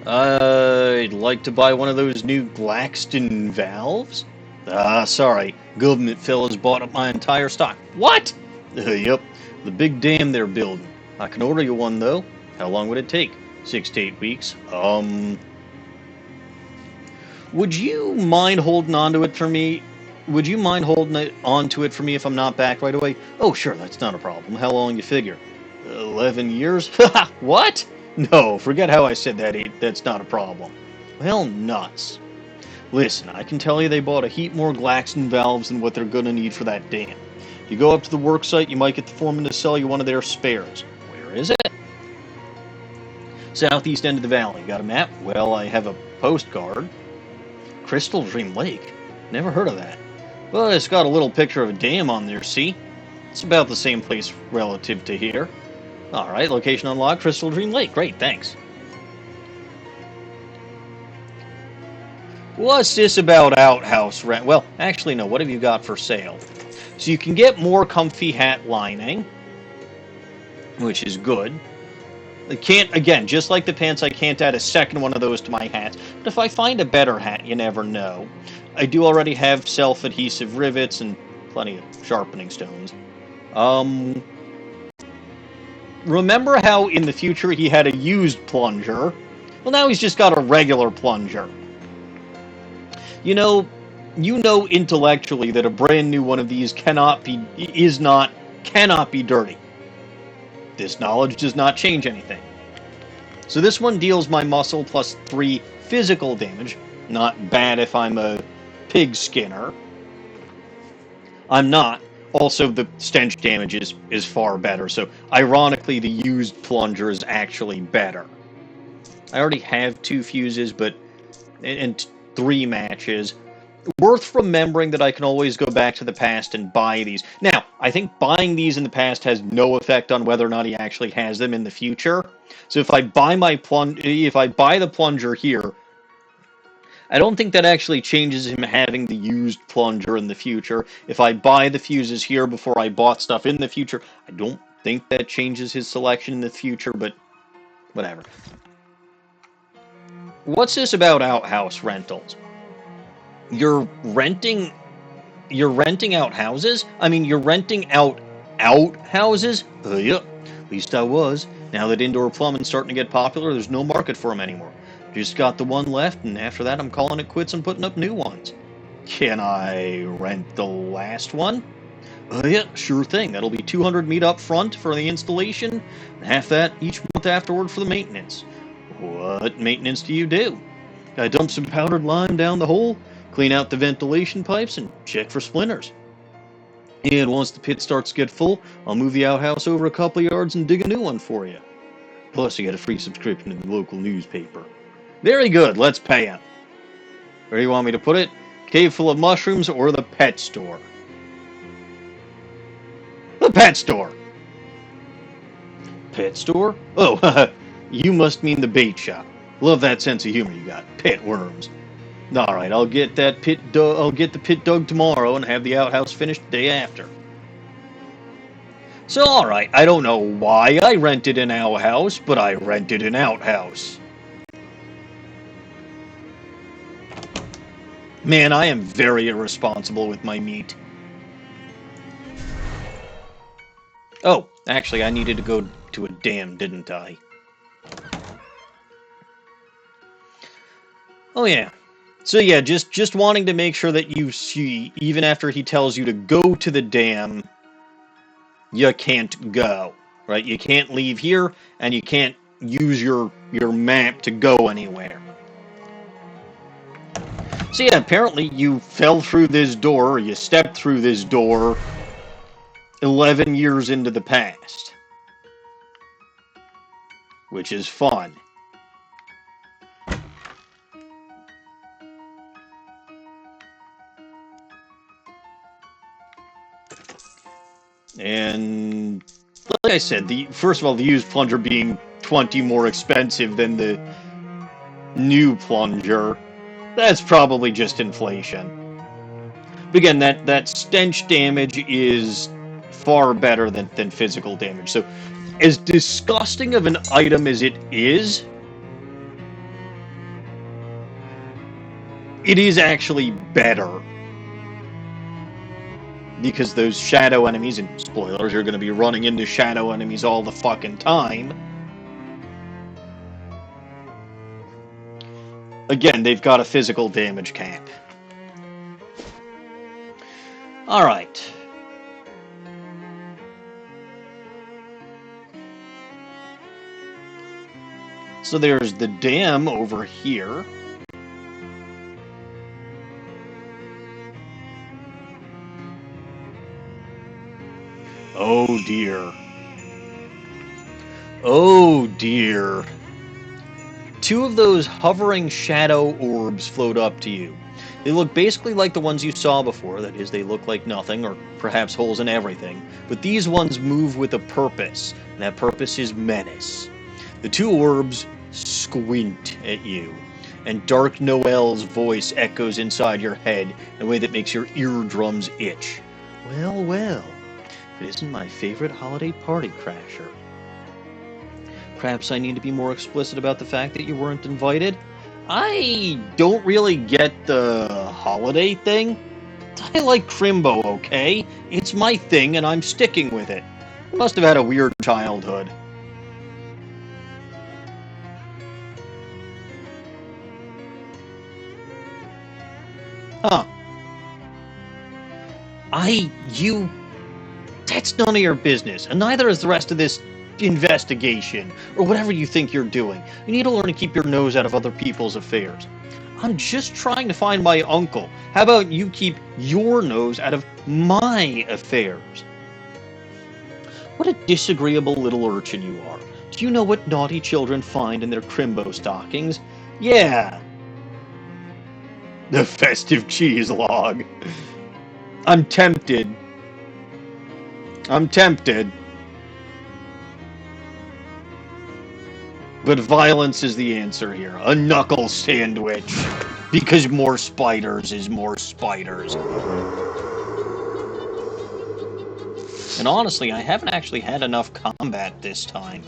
I'd like to buy one of those new Glaxton valves. Sorry. Government fellas bought up my entire stock. What? Yep. The big dam they're building. I can order you one, though. How long would it take? 6 to 8 weeks. Would you mind holding onto it for me? Would you mind holding onto it for me if I'm not back right away? Oh, sure, that's not a problem. How long you figure? 11 years? What? No, forget how I said that. That's not a problem. Well, nuts. Listen, I can tell you they bought a heap more Glaxton valves than what they're going to need for that dam. If you go up to the work site, you might get the foreman to sell you one of their spares. Where is it? Southeast end of the valley. Got a map? Well, I have a postcard. Crystaldream Lake? Never heard of that. Well, it's got a little picture of a dam on there, see? It's about the same place relative to here. Alright, location unlocked, Crystaldream Lake. Great, thanks. What's this about outhouse rent? Well, actually, no. What have you got for sale? So you can get more comfy hat lining, which is good. I can't, again, just like the pants, I can't add a second one of those to my hats. But if I find a better hat, you never know. I do already have self-adhesive rivets and plenty of sharpening stones. Remember how in the future he had a used plunger? Well, now he's just got a regular plunger. You know intellectually that a brand new one of these cannot be dirty. This knowledge does not change anything. So this one deals my muscle plus 3 physical damage. Not bad if I'm a pig skinner. I'm not. Also, the stench damage is far better, so ironically the used plunger is actually better. I already have 2 fuses, and 3 matches. Worth remembering that I can always go back to the past and buy these. Now, I think buying these in the past has no effect on whether or not he actually has them in the future. So if I buy the plunger here, I don't think that actually changes him having the used plunger in the future. If I buy the fuses here before I bought stuff in the future, I don't think that changes his selection in the future, but whatever. What's this about outhouse rentals? You're renting out houses? I mean, you're renting out houses? Yep. At least I was. Now that indoor plumbing's starting to get popular, there's no market for them anymore. Just got the one left, and after that I'm calling it quits and putting up new ones. Can I rent the last one? Yeah, sure thing. That'll be $200 meat up front for the installation, and half that each month afterward for the maintenance. What maintenance do you do? I dump some powdered lime down the hole, clean out the ventilation pipes, and check for splinters. And once the pit starts to get full, I'll move the outhouse over a couple yards and dig a new one for you. Plus, you get a free subscription to the local newspaper. Very good, let's pay him. Where do you want me to put it? Cave full of mushrooms or the pet store? The pet store! Pet store? Oh, you must mean the bait shop. Love that sense of humor you got. Pet worms. All right, I'll get that I'll get the pit dug tomorrow and have the outhouse finished the day after. So, all right, I don't know why I rented an outhouse, but I rented an outhouse. Man, I am very irresponsible with my meat. Oh, actually, I needed to go to a dam, didn't I? Oh, yeah. So, yeah, just wanting to make sure that you see, even after he tells you to go to the dam, you can't go, right? You can't leave here, and you can't use your map to go anywhere. So, yeah, apparently you fell through this door, or you stepped through this door 11 years into the past. Which is fun. And like I said, first of all, the used plunger being 20 more expensive than the new plunger, that's probably just inflation. But again, that stench damage is far better than physical damage. So, as disgusting of an item as it is actually better. Because those shadow enemies, and spoilers, you're going to be running into shadow enemies all the fucking time. Again, they've got a physical damage cap. Alright. So there's the dam over here. Oh dear. Oh dear. Two of those hovering shadow orbs float up to you. They look basically like the ones you saw before, that is, they look like nothing, or perhaps holes in everything, but these ones move with a purpose, and that purpose is menace. The two orbs squint at you, and Dark Noel's voice echoes inside your head in a way that makes your eardrums itch. Well, well, if it isn't my favorite holiday party crasher. Perhaps I need to be more explicit about the fact that you weren't invited? I don't really get the holiday thing. I like Crimbo, okay? It's my thing, and I'm sticking with it. I must have had a weird childhood. Huh. That's none of your business, and neither is the rest of this investigation, or whatever you think you're doing. You need to learn to keep your nose out of other people's affairs. I'm just trying to find my uncle. How about you keep your nose out of my affairs? What a disagreeable little urchin you are. Do you know what naughty children find in their Crimbo stockings? Yeah. The festive cheese log. I'm tempted. But violence is the answer here. A knuckle sandwich. Because more spiders is more spiders. And honestly, I haven't actually had enough combat this time.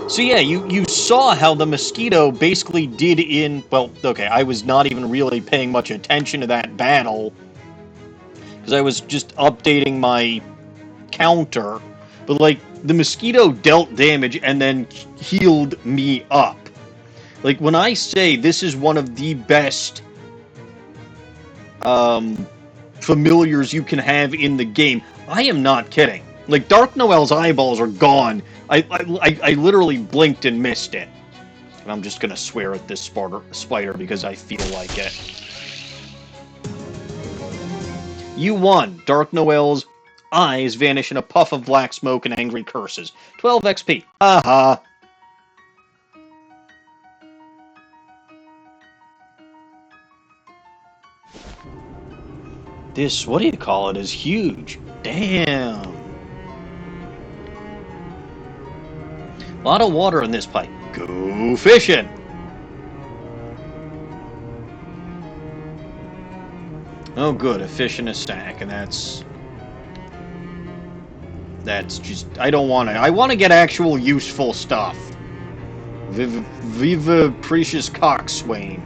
So yeah, you saw how the mosquito basically did in... Well, okay, I was not even really paying much attention to that battle, because I was just updating my counter. But, like, the mosquito dealt damage and then healed me up. Like, when I say this is one of the best familiars you can have in the game, I am not kidding. Like, Dark Noel's eyeballs are gone. I literally blinked and missed it. And I'm just gonna swear at this spider because I feel like it. You won. Dark Noel's eyes vanish in a puff of black smoke and angry curses. 12 XP. Haha. This, what do you call it, is huge. Damn. A lot of water in this pipe. Go fishing. Oh good, a fish in a sack, and that's just, I don't want to. I want to get actual useful stuff. Viva precious coxswain.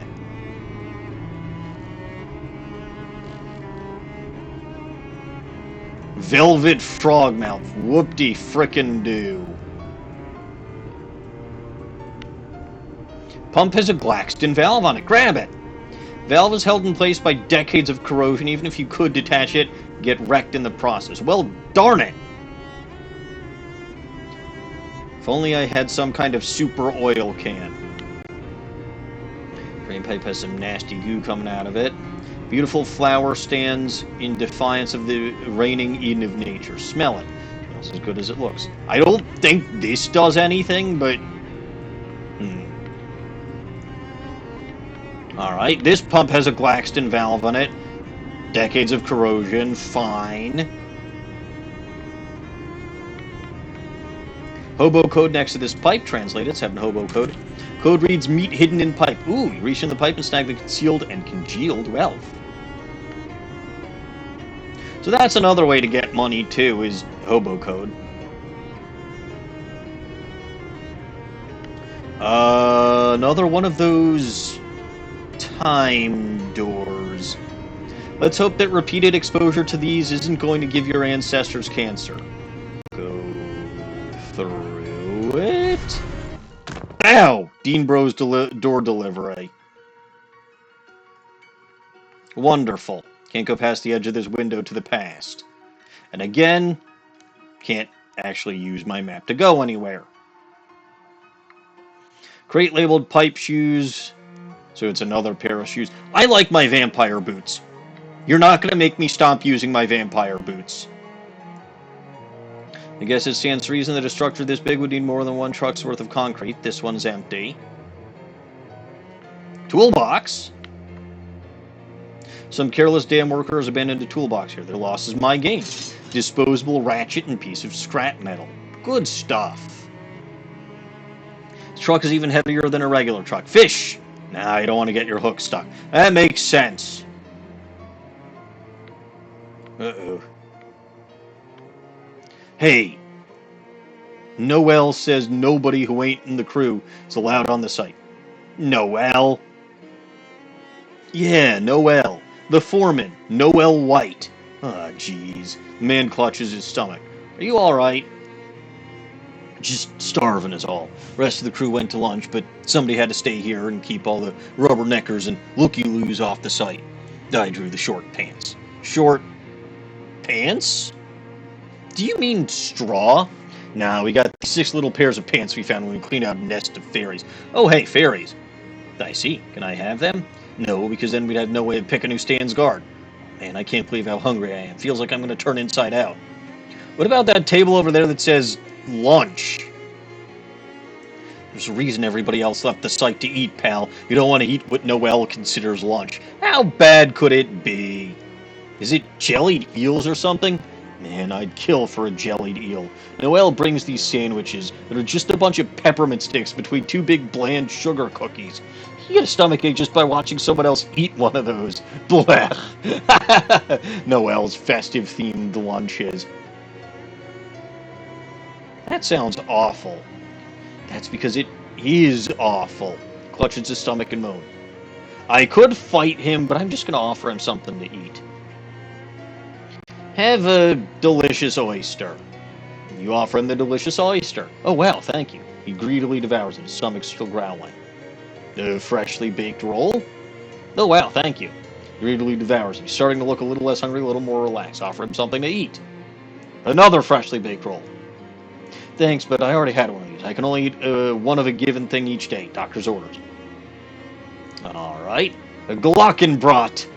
Velvet frogmouth. Whoop-de frickin' do. Pump has a Glaxton valve on it. Grab it. Valve is held in place by decades of corrosion. Even if you could detach it, get wrecked in the process. Well, darn it. If only I had some kind of super oil can. Drain pipe has some nasty goo coming out of it. Beautiful flower stands in defiance of the reigning Eden of nature. Smell it. Smells as good as it looks. I don't think this does anything, but... Alright, this pump has a Glaxton valve on it. Decades of corrosion. Fine. Hobo code next to this pipe. Translate it. 7 hobo code. Code reads, meat hidden in pipe. Ooh, you reach in the pipe and snag the concealed and congealed wealth. So that's another way to get money, too, is hobo code. Another one of those time doors. Let's hope that repeated exposure to these isn't going to give your ancestors cancer. Go through it. Ow! Dean Bro's door delivery. Wonderful. Can't go past the edge of this window to the past. And again, can't actually use my map to go anywhere. Crate labeled pipe shoes. So it's another pair of shoes. I like my vampire boots. You're not going to make me stop using my vampire boots. I guess it stands to reason that a structure this big would need more than one truck's worth of concrete. This one's empty. Toolbox. Some careless damn workers abandoned a toolbox here. Their loss is my gain. Disposable ratchet and piece of scrap metal. Good stuff. This truck is even heavier than a regular truck. Fish! Nah, you don't want to get your hook stuck. That makes sense. Uh-oh. Hey. Noel says nobody who ain't in the crew is allowed on the site. Noel? Yeah, Noel. The foreman, Noel White. Ah, jeez. The man clutches his stomach. Are you alright? Just starving is all. The rest of the crew went to lunch, but somebody had to stay here and keep all the rubberneckers and looky-loos off the site. I drew the short pants. Short pants? Do you mean straw? Nah, we got 6 little pairs of pants we found when we cleaned out a nest of fairies. Oh, hey, fairies. I see. Can I have them? No, because then we'd have no way of picking who stands guard. Man, I can't believe how hungry I am. Feels like I'm going to turn inside out. What about that table over there that says lunch? There's a reason everybody else left the site to eat, pal. You don't want to eat what Noel considers lunch. How bad could it be? Is it jellied eels or something? Man, I'd kill for a jellied eel. Noel brings these sandwiches that are just a bunch of peppermint sticks between 2 big bland sugar cookies. You get a stomachache just by watching someone else eat one of those. Blech. Noel's festive-themed lunches. That sounds awful. That's because it is awful. Clutches his stomach and moan. I could fight him, but I'm just going to offer him something to eat. Have a delicious oyster. You offer him the delicious oyster. Oh, wow, thank you. He greedily devours it, his stomach still growling. The freshly baked roll? Oh, wow, thank you. He greedily devours it. He's starting to look a little less hungry, a little more relaxed. Offer him something to eat. Another freshly baked roll. Thanks, but I already had one of these. I can only eat one of a given thing each day. Doctor's orders. Alright. A Glockenbrot.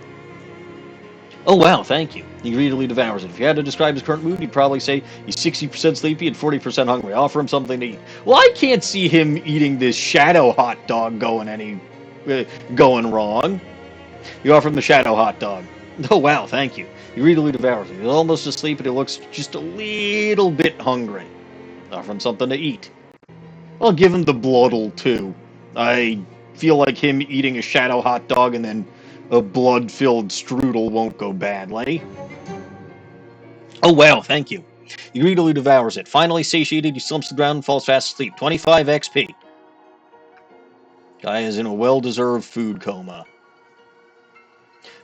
Oh, wow, thank you. He greedily devours it. If you had to describe his current mood, he'd probably say he's 60% sleepy and 40% hungry. Offer him something to eat. Well, I can't see him eating this shadow hot dog going wrong. You offer him the shadow hot dog. Oh, wow, thank you. He greedily devours it. He's almost asleep, and he looks just a little bit hungry. Offer him something to eat. I'll give him the bloodle, too. I feel like him eating a shadow hot dog and then a blood-filled strudel won't go badly. Oh, wow, thank you. He greedily devours it. Finally satiated, he slumps to the ground and falls fast asleep. 25 XP. Guy is in a well-deserved food coma.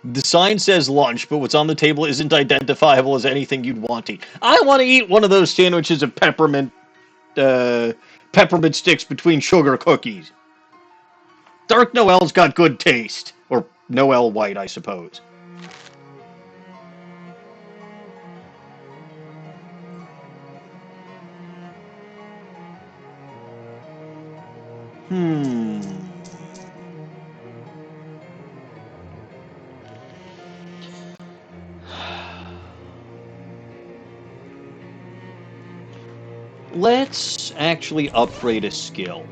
The sign says lunch, but what's on the table isn't identifiable as anything you'd want to eat. I want to eat one of those sandwiches of peppermint sticks between sugar cookies. Dark Noel's got good taste. Or Noel White, I suppose. Let's actually upgrade a skill.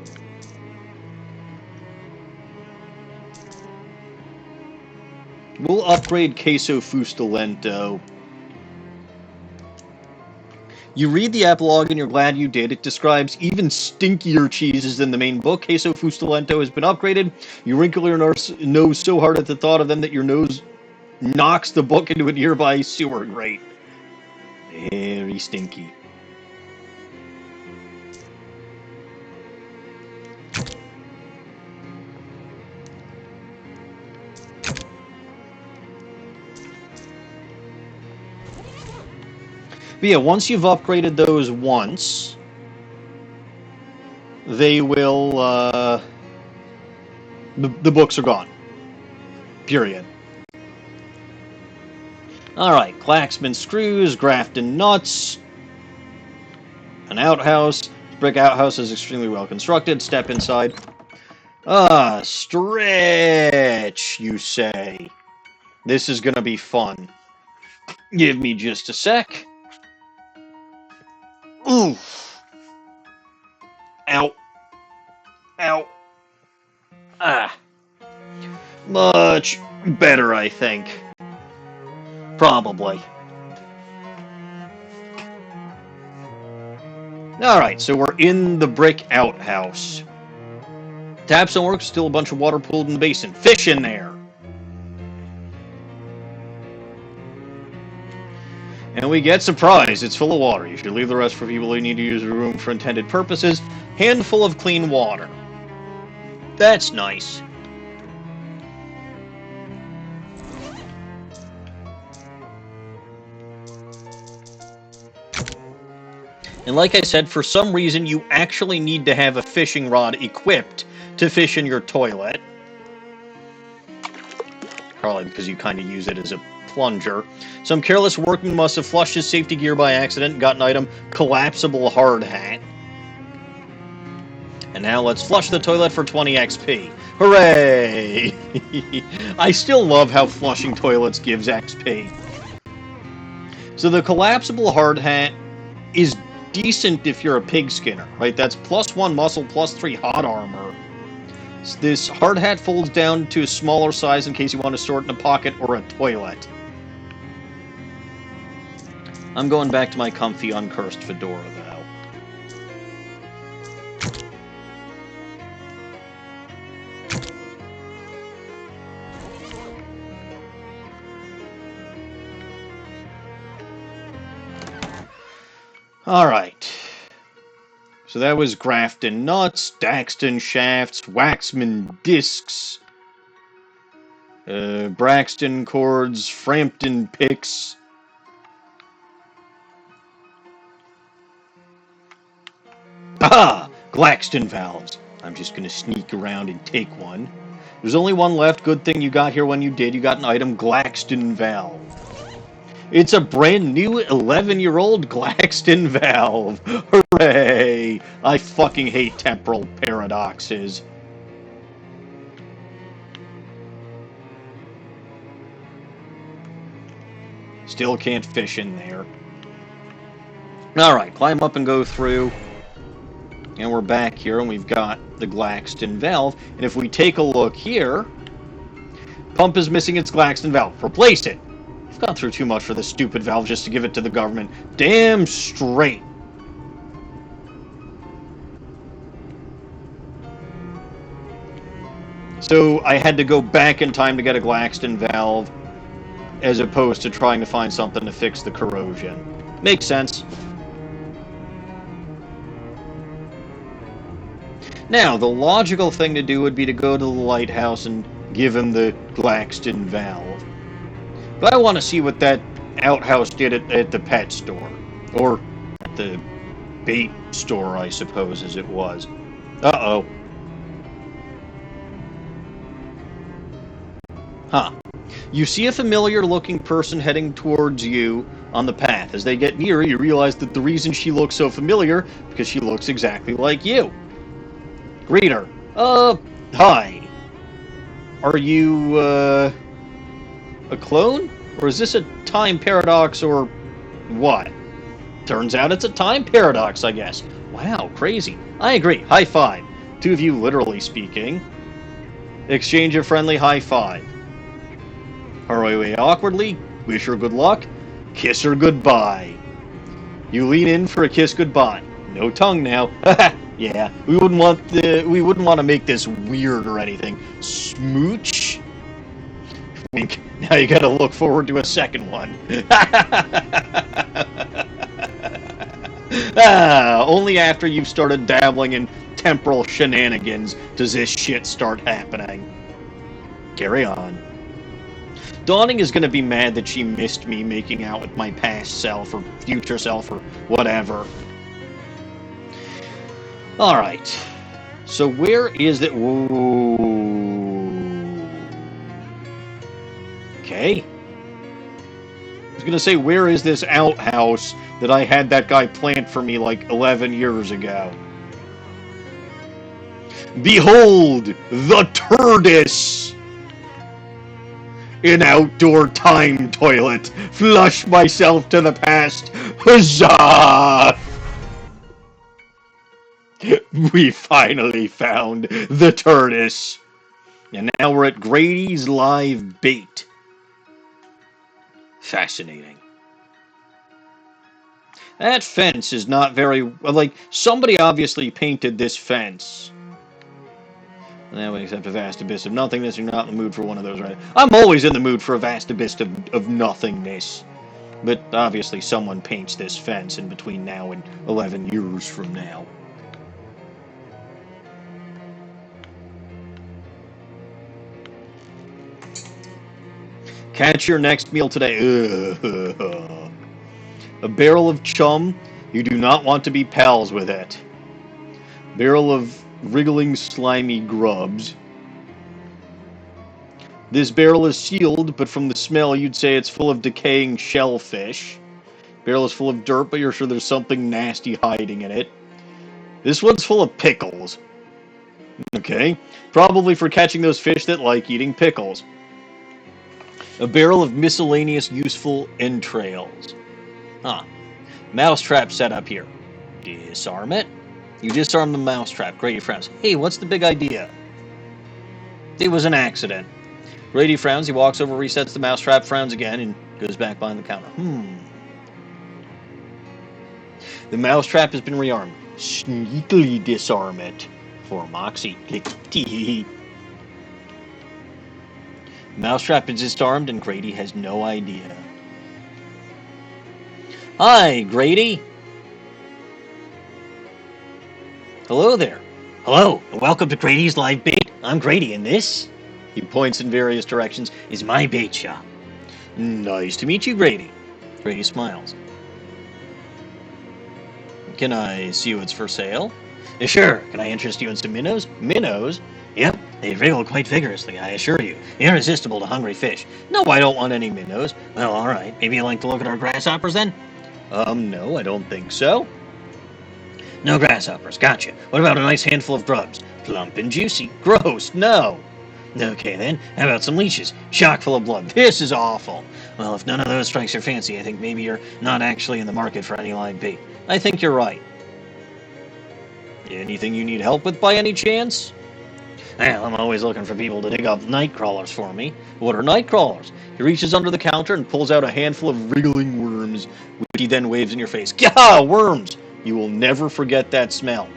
We'll upgrade Queso Fustalento. You read the epilogue and you're glad you did. It describes even stinkier cheeses than the main book. Queso Fustalento has been upgraded. You wrinkle your nose so hard at the thought of them that your nose knocks the book into a nearby sewer grate. Very stinky. But yeah, once you've upgraded those once, they will, the books are gone. Period. Alright, Claxman screws, Grafton nuts, an outhouse. Brick outhouse is extremely well constructed. Step inside. Ah, stretch, you say. This is gonna be fun. Give me just a sec. Oof. Ow. Ow. Ah. Much better, I think. Probably. Alright, so we're in the brick outhouse. Taps don't work, still a bunch of water pooled in the basin. Fish in there! And we get surprised. It's full of water. You should leave the rest for people who need to use the room for intended purposes. Handful of clean water. That's nice. And like I said, for some reason, you actually need to have a fishing rod equipped to fish in your toilet. Probably because you kind of use it as a plunger. Some careless workman must have flushed his safety gear by accident and got an item, collapsible hard hat. And now let's flush the toilet for 20 XP. Hooray! I still love how flushing toilets gives XP. So the collapsible hard hat is decent if you're a pig skinner, right? That's +1 muscle, +3 hot armor. This hard hat folds down to a smaller size in case you want to store it in a pocket or a toilet. I'm going back to my comfy uncursed fedora, though. Alright. So that was Grafton nuts, Daxton shafts, Waxman discs, Braxton cords, Frampton picks. Ah! Glaxton valves. I'm just gonna sneak around and take one. There's only one left. Good thing you got here when you did. You got an item, Glaxton valve. It's a brand new 11-year-old Glaxton valve. Hooray! I fucking hate temporal paradoxes. Still can't fish in there. Alright, climb up and go through. And we're back here, and we've got the Glaxton valve. And if we take a look here, Pump is missing its Glaxton valve. Replace it. I've gone through too much for this stupid valve just to give it to the government. Damn straight. So I had to go back in time to get a Glaxton valve, as opposed to trying to find something to fix the corrosion. Makes sense. Now, the logical thing to do would be to go to the lighthouse and give him the Glaxton valve. But I want to see what that outhouse did at the pet store. Or at the bait store, I suppose, as it was. Uh-oh. Huh. You see a familiar-looking person heading towards you on the path. As they get nearer, you realize that the reason she looks so familiar because she looks exactly like you. Greet her. Hi. Are you, a clone? Or is this a time paradox, or what? Turns out it's a time paradox, I guess. Wow, crazy. I agree. High five. Two of you literally speaking. Exchange a friendly high five. Hurry away awkwardly, wish her good luck, kiss her goodbye. You lean in for a kiss goodbye. No tongue now. Yeah, we wouldn't want to make this weird or anything. Smooch. Wink. Now you gotta look forward to a second one. Only after you've started dabbling in temporal shenanigans does this shit start happening. Carry on. Dawning is going to be mad that she missed me making out with my past self or future self or whatever. Alright. So where is it? Okay. I was going to say, where is this outhouse that I had that guy plant for me like 11 years ago? Behold, the TURDIS! An outdoor time toilet. Flush myself to the past. Huzzah! We finally found the TURDIS. And now we're at Grady's live bait. Fascinating. That fence is not very... like, somebody obviously painted this fence. And that would accept a vast abyss of nothingness. You're not in the mood for one of those, right? I'm always in the mood for a vast abyss of nothingness. But obviously someone paints this fence in between now and 11 years from now. Catch your next meal today. A barrel of chum. You do not want to be pals with it. Barrel of wriggling slimy grubs. This barrel is sealed, but from the smell you'd say it's full of decaying shellfish. Barrel is full of dirt, but you're sure there's something nasty hiding in it. This one's full of pickles. Okay, probably for catching those fish that like eating pickles. A barrel of miscellaneous useful entrails. Huh. Mousetrap set up here. Disarm it. You disarm the mousetrap. Grady frowns. Hey, what's the big idea? It was an accident. Grady frowns. He walks over, resets the mousetrap, frowns again, and goes back behind the counter. The mousetrap has been rearmed. Sneakily disarm it. For Moxie. Tee. Mousetrap is disarmed, and Grady has no idea. Hi, Grady. Hello there. Hello, and welcome to Grady's Live Bait. I'm Grady, and this, he points in various directions, is my bait shop. Nice to meet you, Grady. Grady smiles. Can I see what's for sale? Sure. Can I interest you in some minnows? Minnows? Yep, they wriggle quite vigorously, I assure you. Irresistible to hungry fish. No, I don't want any minnows. Well, alright. Maybe you'd like to look at our grasshoppers then? No, I don't think so. No grasshoppers, gotcha. What about a nice handful of grubs? Plump and juicy. Gross, no. Okay then, how about some leeches? Chock full of blood. This is awful. Well, if none of those strikes your fancy, I think maybe you're not actually in the market for any live bait. I think you're right. Anything you need help with by any chance? Well, I'm always looking for people to dig up night crawlers for me. What are night crawlers? He reaches under the counter and pulls out a handful of wriggling worms, which he then waves in your face. Gah! Worms! You will never forget that smell.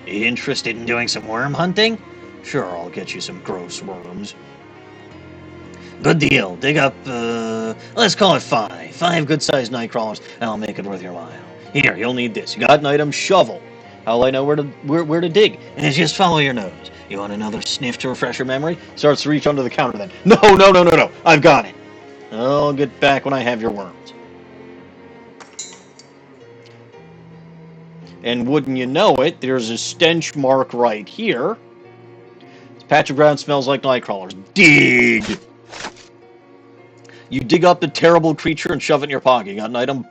Interested in doing some worm hunting? Sure, I'll get you some gross worms. Good deal. Dig up, let's call it 5. 5 good-sized night crawlers, and I'll make it worth your while. Here, you'll need this. You got an item, shovel. How'll I know where to dig? And just follow your nose. You want another sniff to refresh your memory? Starts to reach under the counter then. No, no, no, no, no. I've got it. I'll get back when I have your worms. And wouldn't you know it, there's a stench mark right here. This patch of ground smells like night crawlers. Dig! You dig up the terrible creature and shove it in your pocket. You got an item,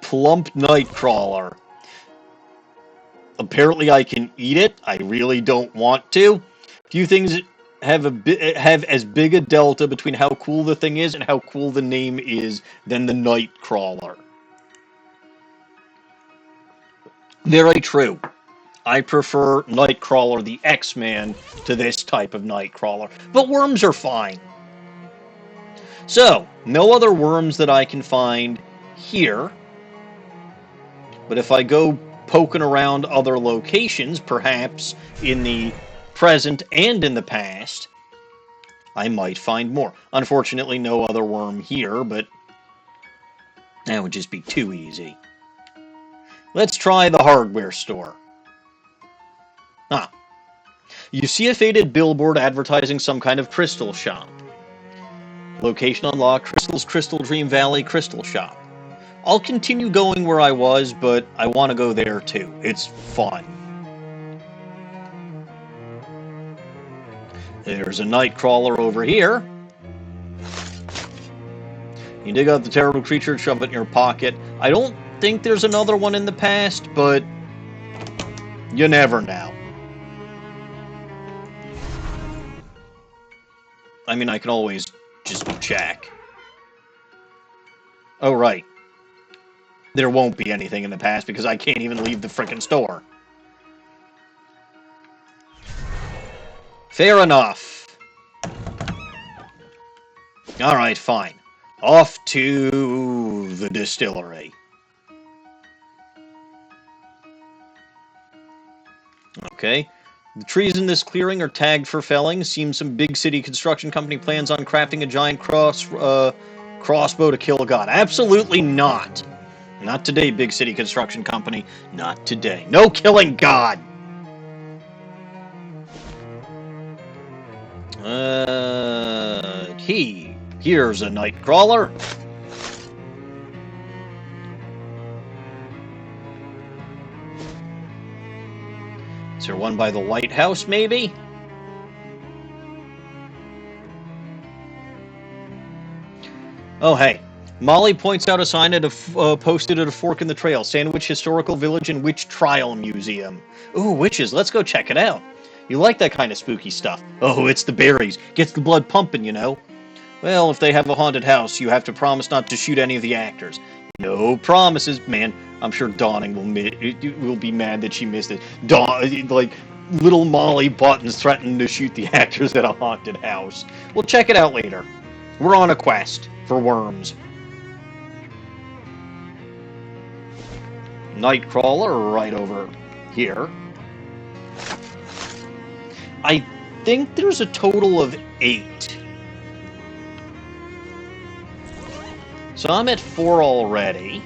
plump night crawler. Apparently I can eat it. I really don't want to. Few things have as big a delta between how cool the thing is and how cool the name is than the night crawler. Very true. I prefer Nightcrawler the X-Man to this type of Nightcrawler. But worms are fine. So, no other worms that I can find here. But if I go poking around other locations, perhaps in the present and in the past, I might find more. Unfortunately, no other worm here, but that would just be too easy. Let's try the hardware store. You see a faded billboard advertising some kind of crystal shop. Location unlocked, Crystal's Crystaldream Valley Crystal Shop. I'll continue going where I was, but I want to go there too. It's fun. There's a Nightcrawler over here. You dig out the terrible creature and shove it in your pocket. I don't think there's another one in the past, but you never know. I mean, I can always just check. Oh, right. There won't be anything in the past because I can't even leave the frickin' store. Fair enough. Alright, fine. Off to the distillery. Okay. The trees in this clearing are tagged for felling. Seems some big city construction company plans on crafting a giant crossbow to kill a god. Absolutely not. Not today, big city construction company. Not today. No killing god! Here's a Nightcrawler. Is there one by the lighthouse, maybe? Oh, hey. Molly points out a sign posted at a fork in the trail. Sandwich Historical Village and Witch Trial Museum. Ooh, witches. Let's go check it out. You like that kind of spooky stuff. Oh, it's the berries. Gets the blood pumping, you know. Well, if they have a haunted house, you have to promise not to shoot any of the actors. No promises. Man, I'm sure Dawning will be mad that she missed it. Like, little Molly Buttons threatening to shoot the actors at a haunted house. We'll check it out later. We're on a quest for worms. Nightcrawler right over here. I think there's a total of 8. So I'm at 4 already.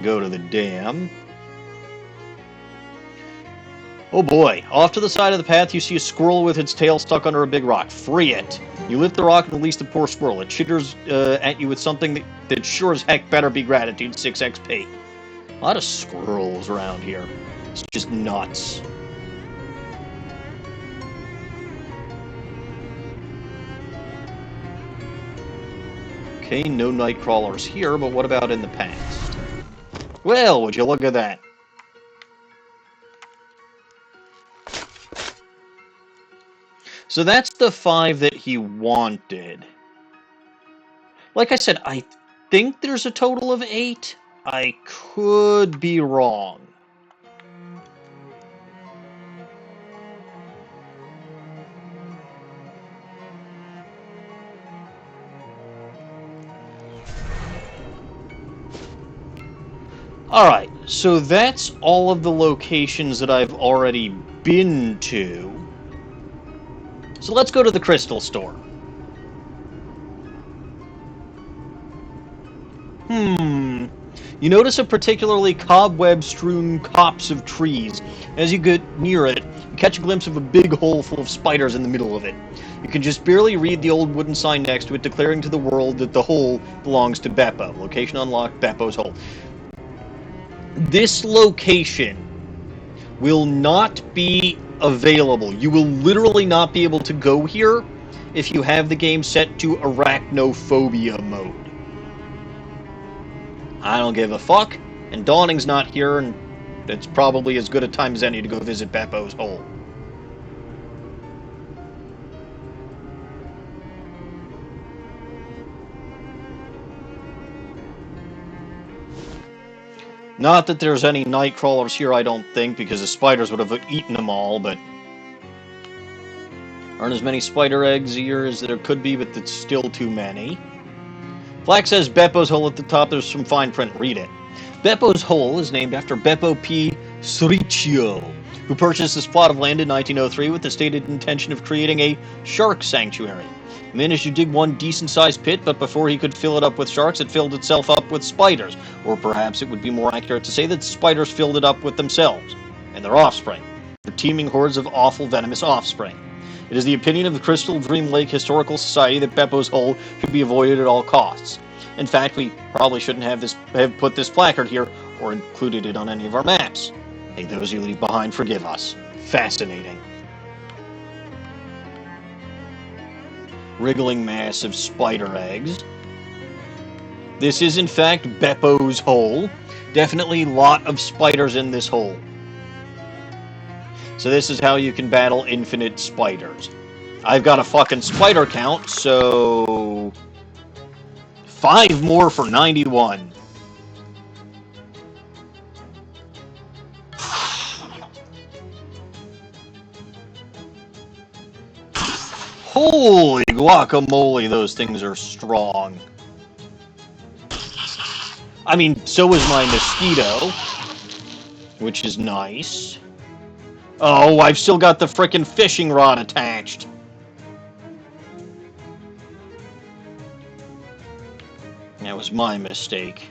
Go to the dam. Oh boy, off to the side of the path you see a squirrel with its tail stuck under a big rock. Free it! You lift the rock and release the poor squirrel. It chitters at you with something that sure as heck better be gratitude, 6 XP. A lot of squirrels around here. It's just nuts. Okay, no Nightcrawlers here, but what about in the past? Well, would you look at that? So that's the 5 that he wanted. Like I said, I think there's a total of 8. I could be wrong. Alright, so that's all of the locations that I've already been to. So let's go to the crystal store. You notice a particularly cobweb-strewn copse of trees. As you get near it, you catch a glimpse of a big hole full of spiders in the middle of it. You can just barely read the old wooden sign next to it declaring to the world that the hole belongs to Beppo. Location unlocked, Beppo's hole. This location will not be available. You will literally not be able to go here if you have the game set to arachnophobia mode. I don't give a fuck, and Dawning's not here, and it's probably as good a time as any to go visit Beppo's hole. Not that there's any night crawlers here, I don't think, because the spiders would have eaten them all, but... Aren't as many spider eggs here as there could be, but it's still too many. Flack says Beppo's hole at the top. There's some fine print. Read it. Beppo's hole is named after Beppo P. Sriccio, who purchased this plot of land in 1903 with the stated intention of creating a shark sanctuary. He managed to dig one decent-sized pit, but before he could fill it up with sharks, it filled itself up with spiders. Or perhaps it would be more accurate to say that spiders filled it up with themselves and their offspring. Their teeming hordes of awful, venomous offspring. It is the opinion of the Crystaldream Lake Historical Society that Beppo's hole should be avoided at all costs. In fact, we probably shouldn't have put this placard here or included it on any of our maps. May those you leave behind forgive us. Fascinating. Wriggling mass of spider eggs. This is in fact Beppo's hole. Definitely a lot of spiders in this hole. So this is how you can battle infinite spiders. I've got a fucking spider count, so... 5 more for 91. Holy guacamole, those things are strong. I mean, so is my mosquito, which is nice. Oh, I've still got the frickin' fishing rod attached. That was my mistake.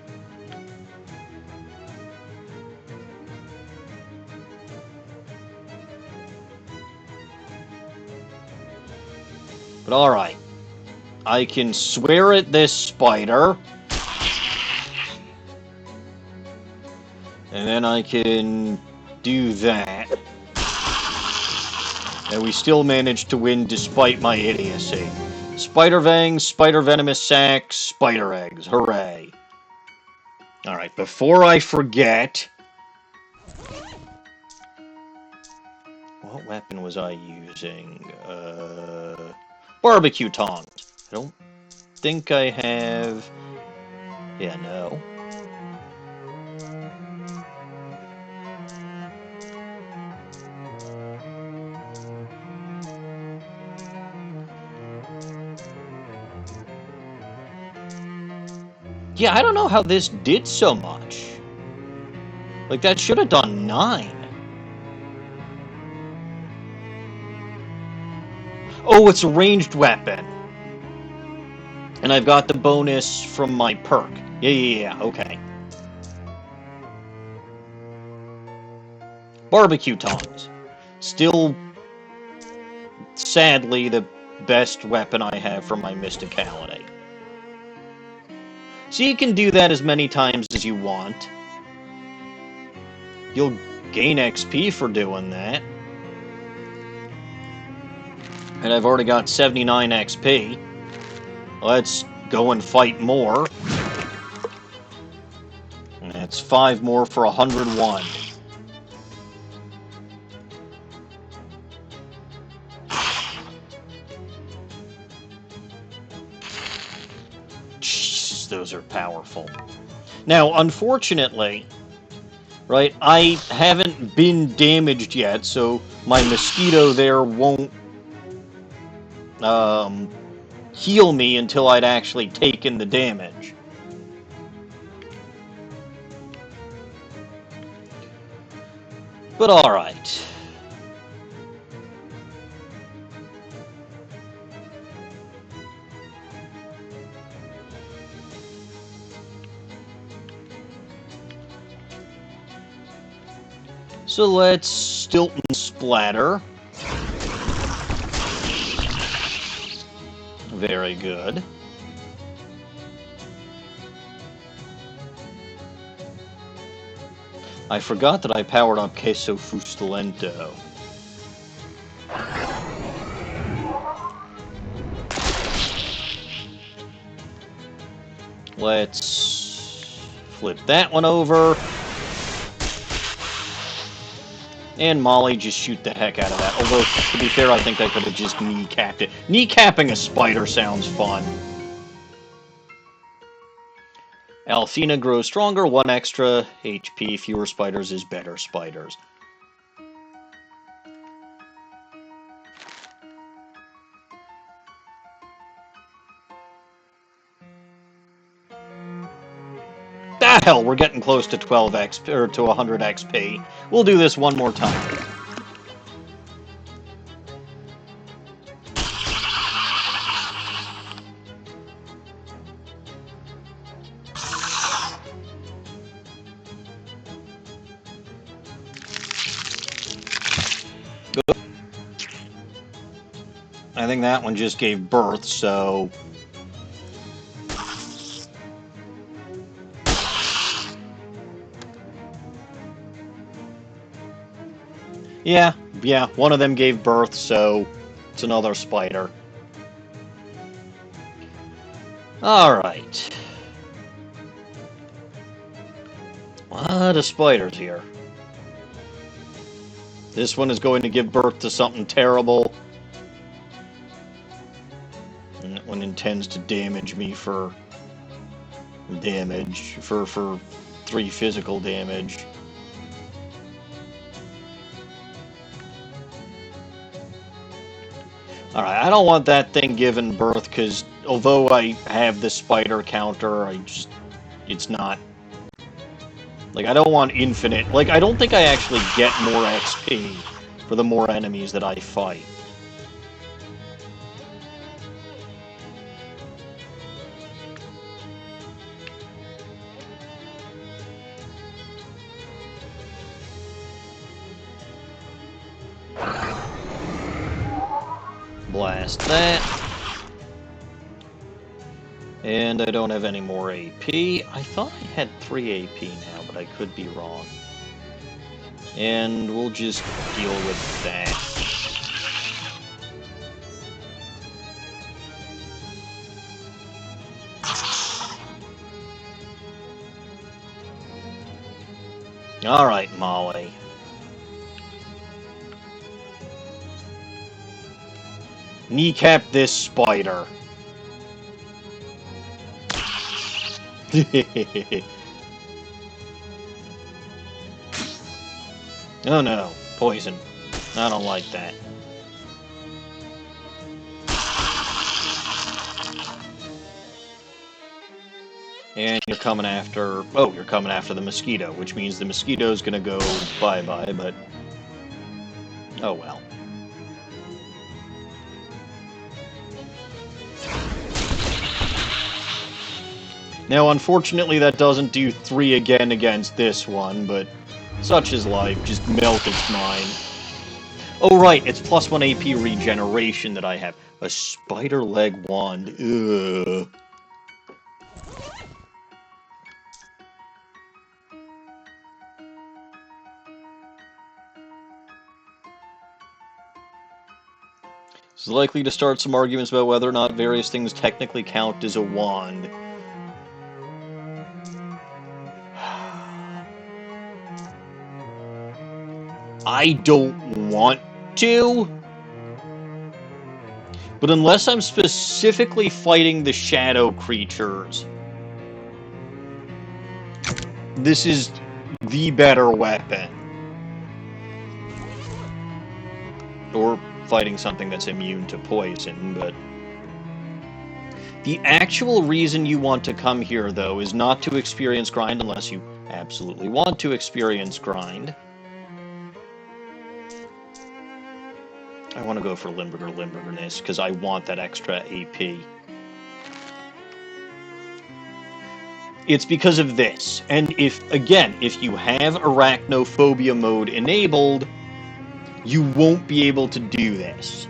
But alright. I can swear at this spider. And then I can do that. And we still managed to win despite my idiocy. Spider fangs, spider venomous sacs, spider eggs. Hooray. Alright, before I forget... What weapon was I using? Barbecue tongs. I don't think I have... Yeah, no. Yeah, I don't know how this did so much. Like, that should have done 9. Oh, it's a ranged weapon. And I've got the bonus from my perk. Yeah, okay. Barbecue tongs. Still, sadly, the best weapon I have for my mysticality. So you can do that as many times as you want. You'll gain XP for doing that. And I've already got 79 XP. Let's go and fight more. And that's 5 more for 101. Jesus, those are powerful. Now, unfortunately, right, I haven't been damaged yet, so my mosquito there won't heal me until I'd actually taken the damage. But alright. So let's stilt and splatter. Very good. I forgot that I powered up Queso Fustalento. Let's flip that one over. And Molly, just shoot the heck out of that. Although, to be fair, I think I could have just kneecapped it. Kneecapping a spider sounds fun. Alfina grows stronger, 1 extra HP. Fewer spiders is better spiders. Ah, hell, we're getting close to 12 XP, or to 100 XP. We'll do this one more time. I think that one just gave birth, so... Yeah, one of them gave birth, so it's another spider. Alright. A lot of spiders here. This one is going to give birth to something terrible. And that one intends to damage me for damage, for 3 physical damage. Alright, I don't want that thing giving birth, because although I have the spider counter, it's not... Like, I don't want infinite... Like, I don't think I actually get more XP for the more enemies that I fight. Blast that. And I don't have any more AP. I thought I had 3 AP now, but I could be wrong. And we'll just deal with that. Alright, Molly. Kneecap this spider. Oh no, poison. I don't like that. And you're coming after... Oh, you're coming after the mosquito, which means the mosquito's gonna go bye-bye, but... Oh well. Now, unfortunately, that doesn't do 3 again against this one, but such is life. Just melt its mind. Oh, right, it's +1 AP regeneration that I have. A spider leg wand. Ugh. This is likely to start some arguments about whether or not various things technically count as a wand. I don't want to, but unless I'm specifically fighting the shadow creatures, this is the better weapon. Or fighting something that's immune to poison, but... The actual reason you want to come here, though, is not to experience grind unless you absolutely want to experience grind. I want to go for Limburger-Limberness, because I want that extra AP. It's because of this. And if you have arachnophobia mode enabled, you won't be able to do this.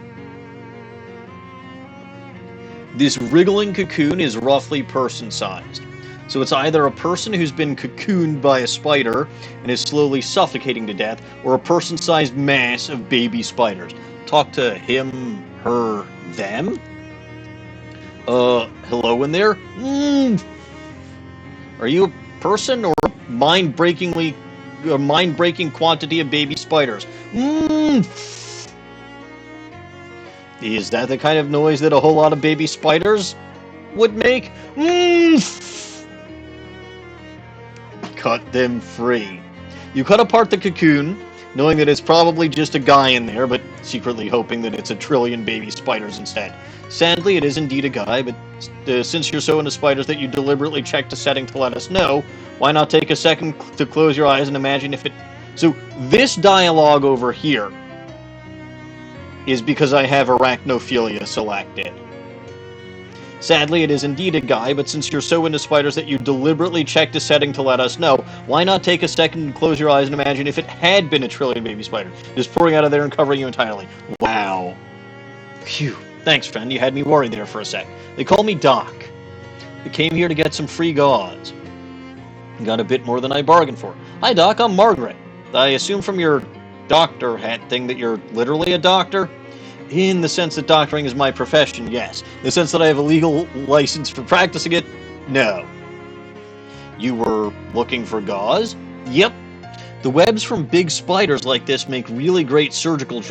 This wriggling cocoon is roughly person-sized. So it's either a person who's been cocooned by a spider and is slowly suffocating to death, or a person-sized mass of baby spiders. Talk to him, her, them? Hello in there? Are you a person or a mind-breaking quantity of baby spiders? Is that the kind of noise that a whole lot of baby spiders would make? Cut them free. You cut apart the cocoon, knowing that it's probably just a guy in there, but secretly hoping that it's a trillion baby spiders instead. Sadly, it is indeed a guy, but since you're so into spiders that you deliberately checked a setting to let us know, why not take a second to close your eyes and imagine if it... So, this dialogue over here is because I have arachnophilia selected. Sadly, it is indeed a guy, but since you're so into spiders that you deliberately checked a setting to let us know, why not take a second and close your eyes and imagine if it had been a trillion baby spiders, just pouring out of there and covering you entirely. Wow. Phew. Thanks, friend. You had me worried there for a sec. They call me Doc. I came here to get some free gauze. Got a bit more than I bargained for. Hi, Doc. I'm Margaret. I assume from your doctor hat thing that you're literally a doctor? In the sense that doctoring is my profession, yes. In the sense that I have a legal license for practicing it, no. You were looking for gauze? Yep. The webs from big spiders like this make really great surgical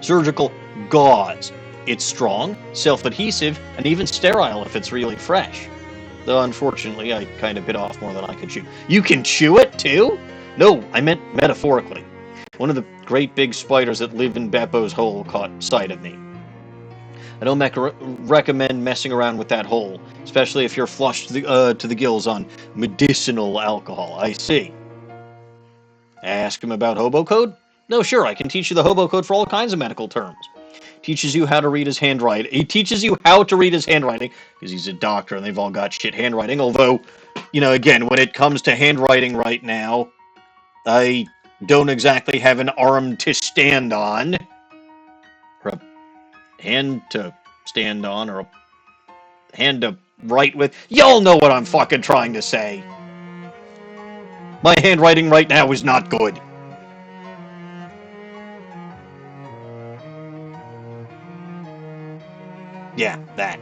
surgical gauze. It's strong, self-adhesive, and even sterile if it's really fresh. Though unfortunately, I kind of bit off more than I could chew. You can chew it too? No, I meant metaphorically. One of the great big spiders that live in Beppo's hole caught sight of me. I don't recommend messing around with that hole, especially if you're flushed to the gills on medicinal alcohol. I see. Ask him about hobo code? No, sure, I can teach you the hobo code for all kinds of medical terms. Teaches you how to read his handwriting. He teaches you how to read his handwriting, because he's a doctor and they've all got shit handwriting, although, you know, again, when it comes to handwriting right now, I don't exactly have an arm to stand on, or a hand to stand on, or a hand to write with. Y'all know what I'm fucking trying to say. My handwriting right now is not good. Yeah, that.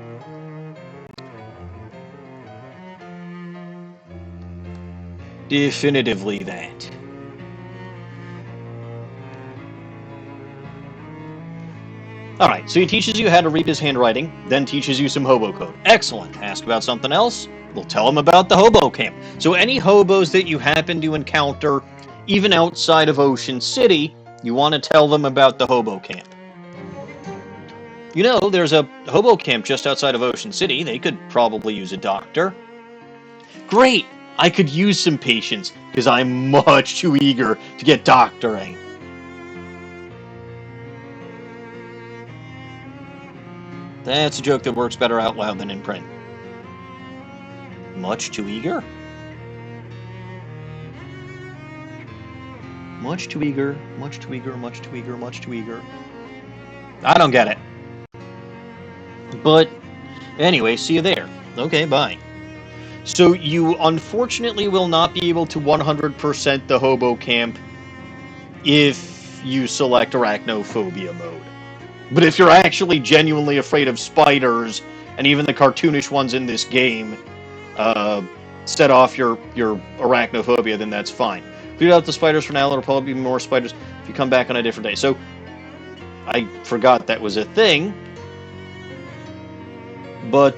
Definitively that. Alright, so he teaches you how to read his handwriting, then teaches you some hobo code. Excellent. Ask about something else? We'll tell him about the hobo camp. So any hobos that you happen to encounter, even outside of Ocean City, you want to tell them about the hobo camp. You know, there's a hobo camp just outside of Ocean City. They could probably use a doctor. Great! I could use some patience, because I'm much too eager to get doctoring. That's a joke that works better out loud than in print. Much too eager? Much too eager, much too eager, much too eager, much too eager. I don't get it. But, anyway, see you there. Okay, bye. So you unfortunately will not be able to 100% the hobo camp if you select arachnophobia mode. But if you're actually genuinely afraid of spiders, and even the cartoonish ones in this game set off your arachnophobia, then that's fine. Clear out the spiders for now, there'll probably be more spiders if you come back on a different day. So, I forgot that was a thing. But,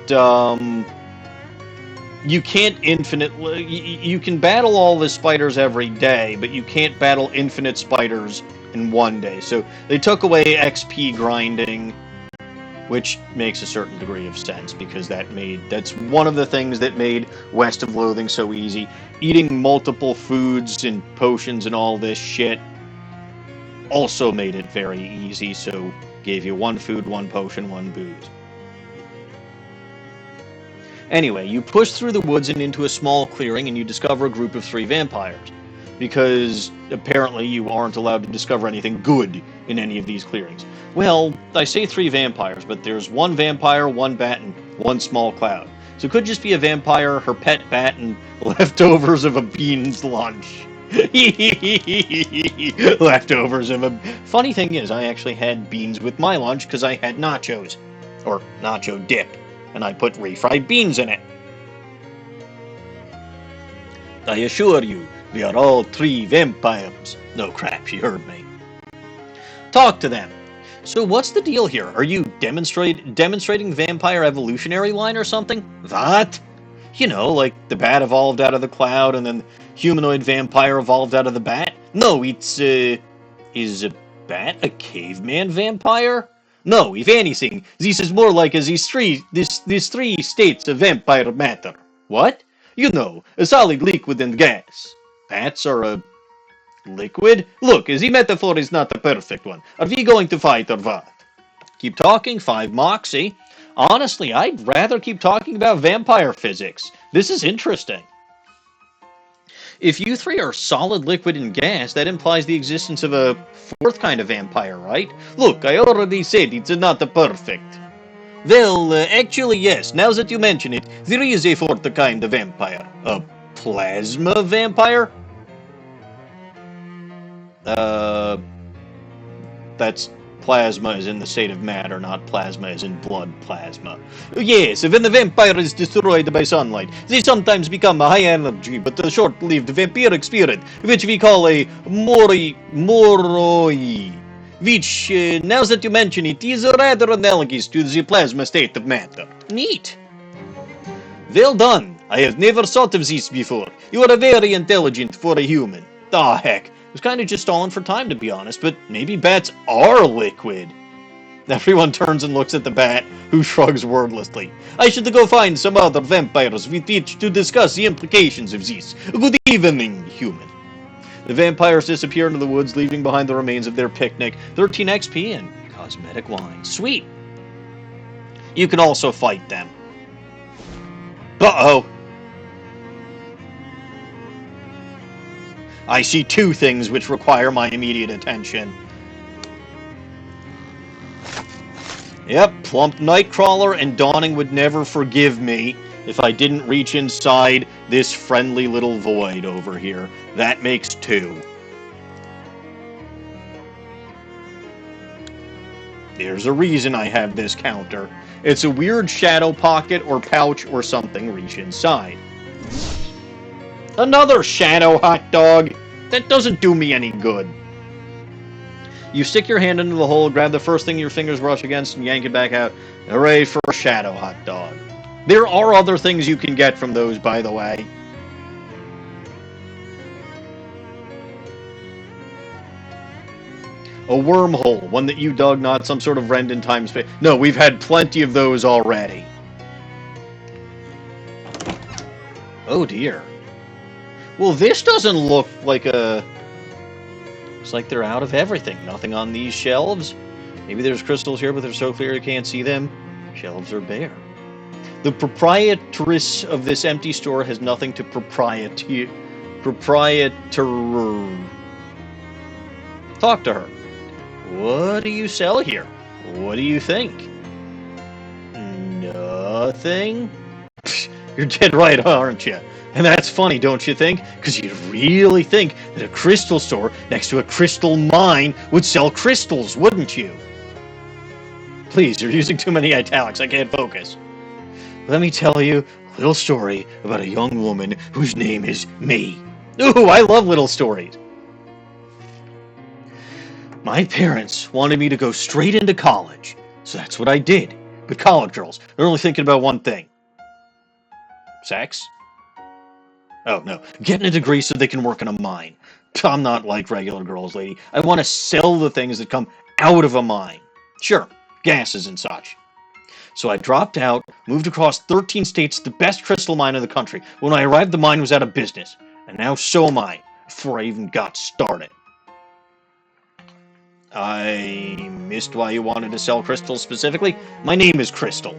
you can't infinitely... You can battle all the spiders every day, but you can't battle infinite spiders in one day. So they took away XP grinding, which makes a certain degree of sense, because that's one of the things that made West of Loathing so easy. Eating multiple foods and potions and all this shit. also made it very easy, so gave you 1 food, 1 potion, 1 booze. Anyway, you push through the woods and into a small clearing, and you discover a group of 3 vampires. Because apparently you aren't allowed to discover anything good in any of these clearings. Well, I say 3 vampires, but there's 1 vampire, 1 bat, and 1 small cloud. So it could just be a vampire, her pet bat, and leftovers of a bean's lunch. Leftovers of a... Funny thing is, I actually had beans with my lunch because I had nachos. Or nacho dip. And I put refried beans in it. I assure you, we are all 3 vampires. No crap, you heard me. Talk to them. So what's the deal here? Are you demonstrating vampire evolutionary line or something? What? You know, like the bat evolved out of the cloud and then humanoid vampire evolved out of the bat? No, it's, is a bat a caveman vampire? No, if anything, this is more like these 3 states of vampire matter. What? You know, a solid liquid and gas. Bats are a liquid? Look, the metaphor is not the perfect one. Are we going to fight or what? Keep talking, 5 moxie. Honestly, I'd rather keep talking about vampire physics. This is interesting. If you 3 are solid, liquid, and gas, that implies the existence of a 4th kind of vampire, right? Look, I already said it's not the perfect. Well, actually, yes. Now that you mention it, there is a 4th kind of vampire. A plasma vampire? That's plasma is in the state of matter, not plasma is in blood plasma. Yes, when the vampire is destroyed by sunlight, they sometimes become a high energy but a short-lived vampiric spirit, which we call a moroi, which, now that you mention it, is rather analogous to the plasma state of matter. Neat. Well done. I have never thought of this before. You are very intelligent for a human. Aw, heck. I was kind of just stalling for time, to be honest, but maybe bats are liquid. Everyone turns and looks at the bat, who shrugs wordlessly. I should go find some other vampires with which to discuss the implications of this. Good evening, human. The vampires disappear into the woods, leaving behind the remains of their picnic, 13 XP and cosmetic wine. Sweet. You can also fight them. Uh-oh. I see 2 things which require my immediate attention. Yep, plump Nightcrawler and Dawning would never forgive me if I didn't reach inside this friendly little void over here. That makes 2. There's a reason I have this counter. It's a weird shadow pocket or pouch or something. Reach inside. Another shadow hot dog! That doesn't do me any good. You stick your hand into the hole, grab the first thing your fingers brush against, and yank it back out. Hooray for a shadow hot dog. There are other things you can get from those, by the way. A wormhole, one that you dug, not some sort of rend in time space. No, we've had plenty of those already. Oh dear. Well, this doesn't look like a... It's like they're out of everything. Nothing on these shelves. Maybe there's crystals here, but they're so clear you can't see them. Shelves are bare. The proprietress of this empty store has nothing to proprietor. Talk to her. What do you sell here? What do you think? Nothing? You're dead right, aren't you? And that's funny, don't you think? Because you'd really think that a crystal store next to a crystal mine would sell crystals, wouldn't you? Please, you're using too many italics. I can't focus. Let me tell you a little story about a young woman whose name is me. Ooh, I love little stories. My parents wanted me to go straight into college, so that's what I did. But college girls, they're only thinking about one thing. Sex? Oh, no. Getting a degree so they can work in a mine. I'm not like regular girls, lady. I want to sell the things that come out of a mine. Sure, gases and such. So I dropped out, moved across 13 states to the best crystal mine in the country. When I arrived, the mine was out of business. And now so am I, before I even got started. I missed why you wanted to sell crystals specifically. My name is Crystal.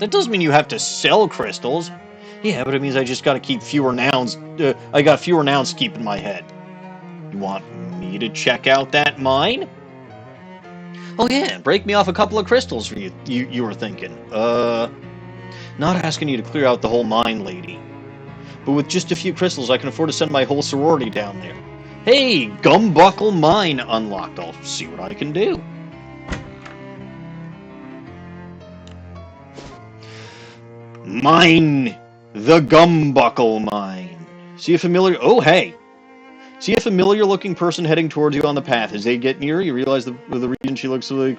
That doesn't mean you have to sell crystals. Yeah, but it means I just gotta keep fewer nouns. I got fewer nouns to keep in my head. You want me to check out that mine? Oh yeah, break me off a couple of crystals for you were thinking. Not asking you to clear out the whole mine, lady. But with just a few crystals, I can afford to send my whole sorority down there. Hey, Gumbuckle Mine unlocked. I'll see what I can do. Mine, the Gumbuckle Mine. See a familiar... Oh, hey. See a familiar-looking person heading towards you on the path. As they get near, you realize the reason she looks so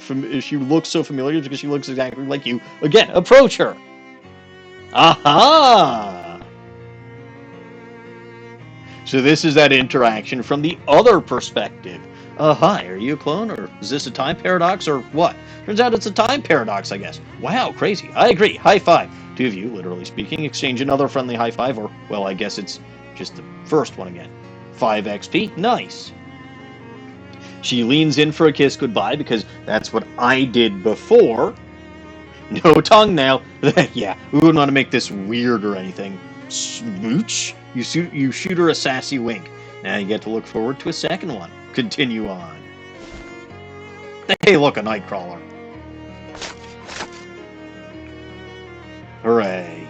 familiar is because she looks exactly like you. Again, approach her. Aha! So this is that interaction from the other perspective. Hi, are you a clone, or is this a time paradox, or what? Turns out it's a time paradox, I guess. Wow, crazy. I agree. High five. Two of you, literally speaking, exchange another friendly high five, or, well, I guess it's just the first one again. 5 XP. Nice. She leans in for a kiss goodbye, because that's what I did before. No tongue now. Yeah, we wouldn't want to make this weird or anything. Smooch? You shoot her a sassy wink. Now you get to look forward to a second one. Continue on. Hey, look, a Nightcrawler. Hooray.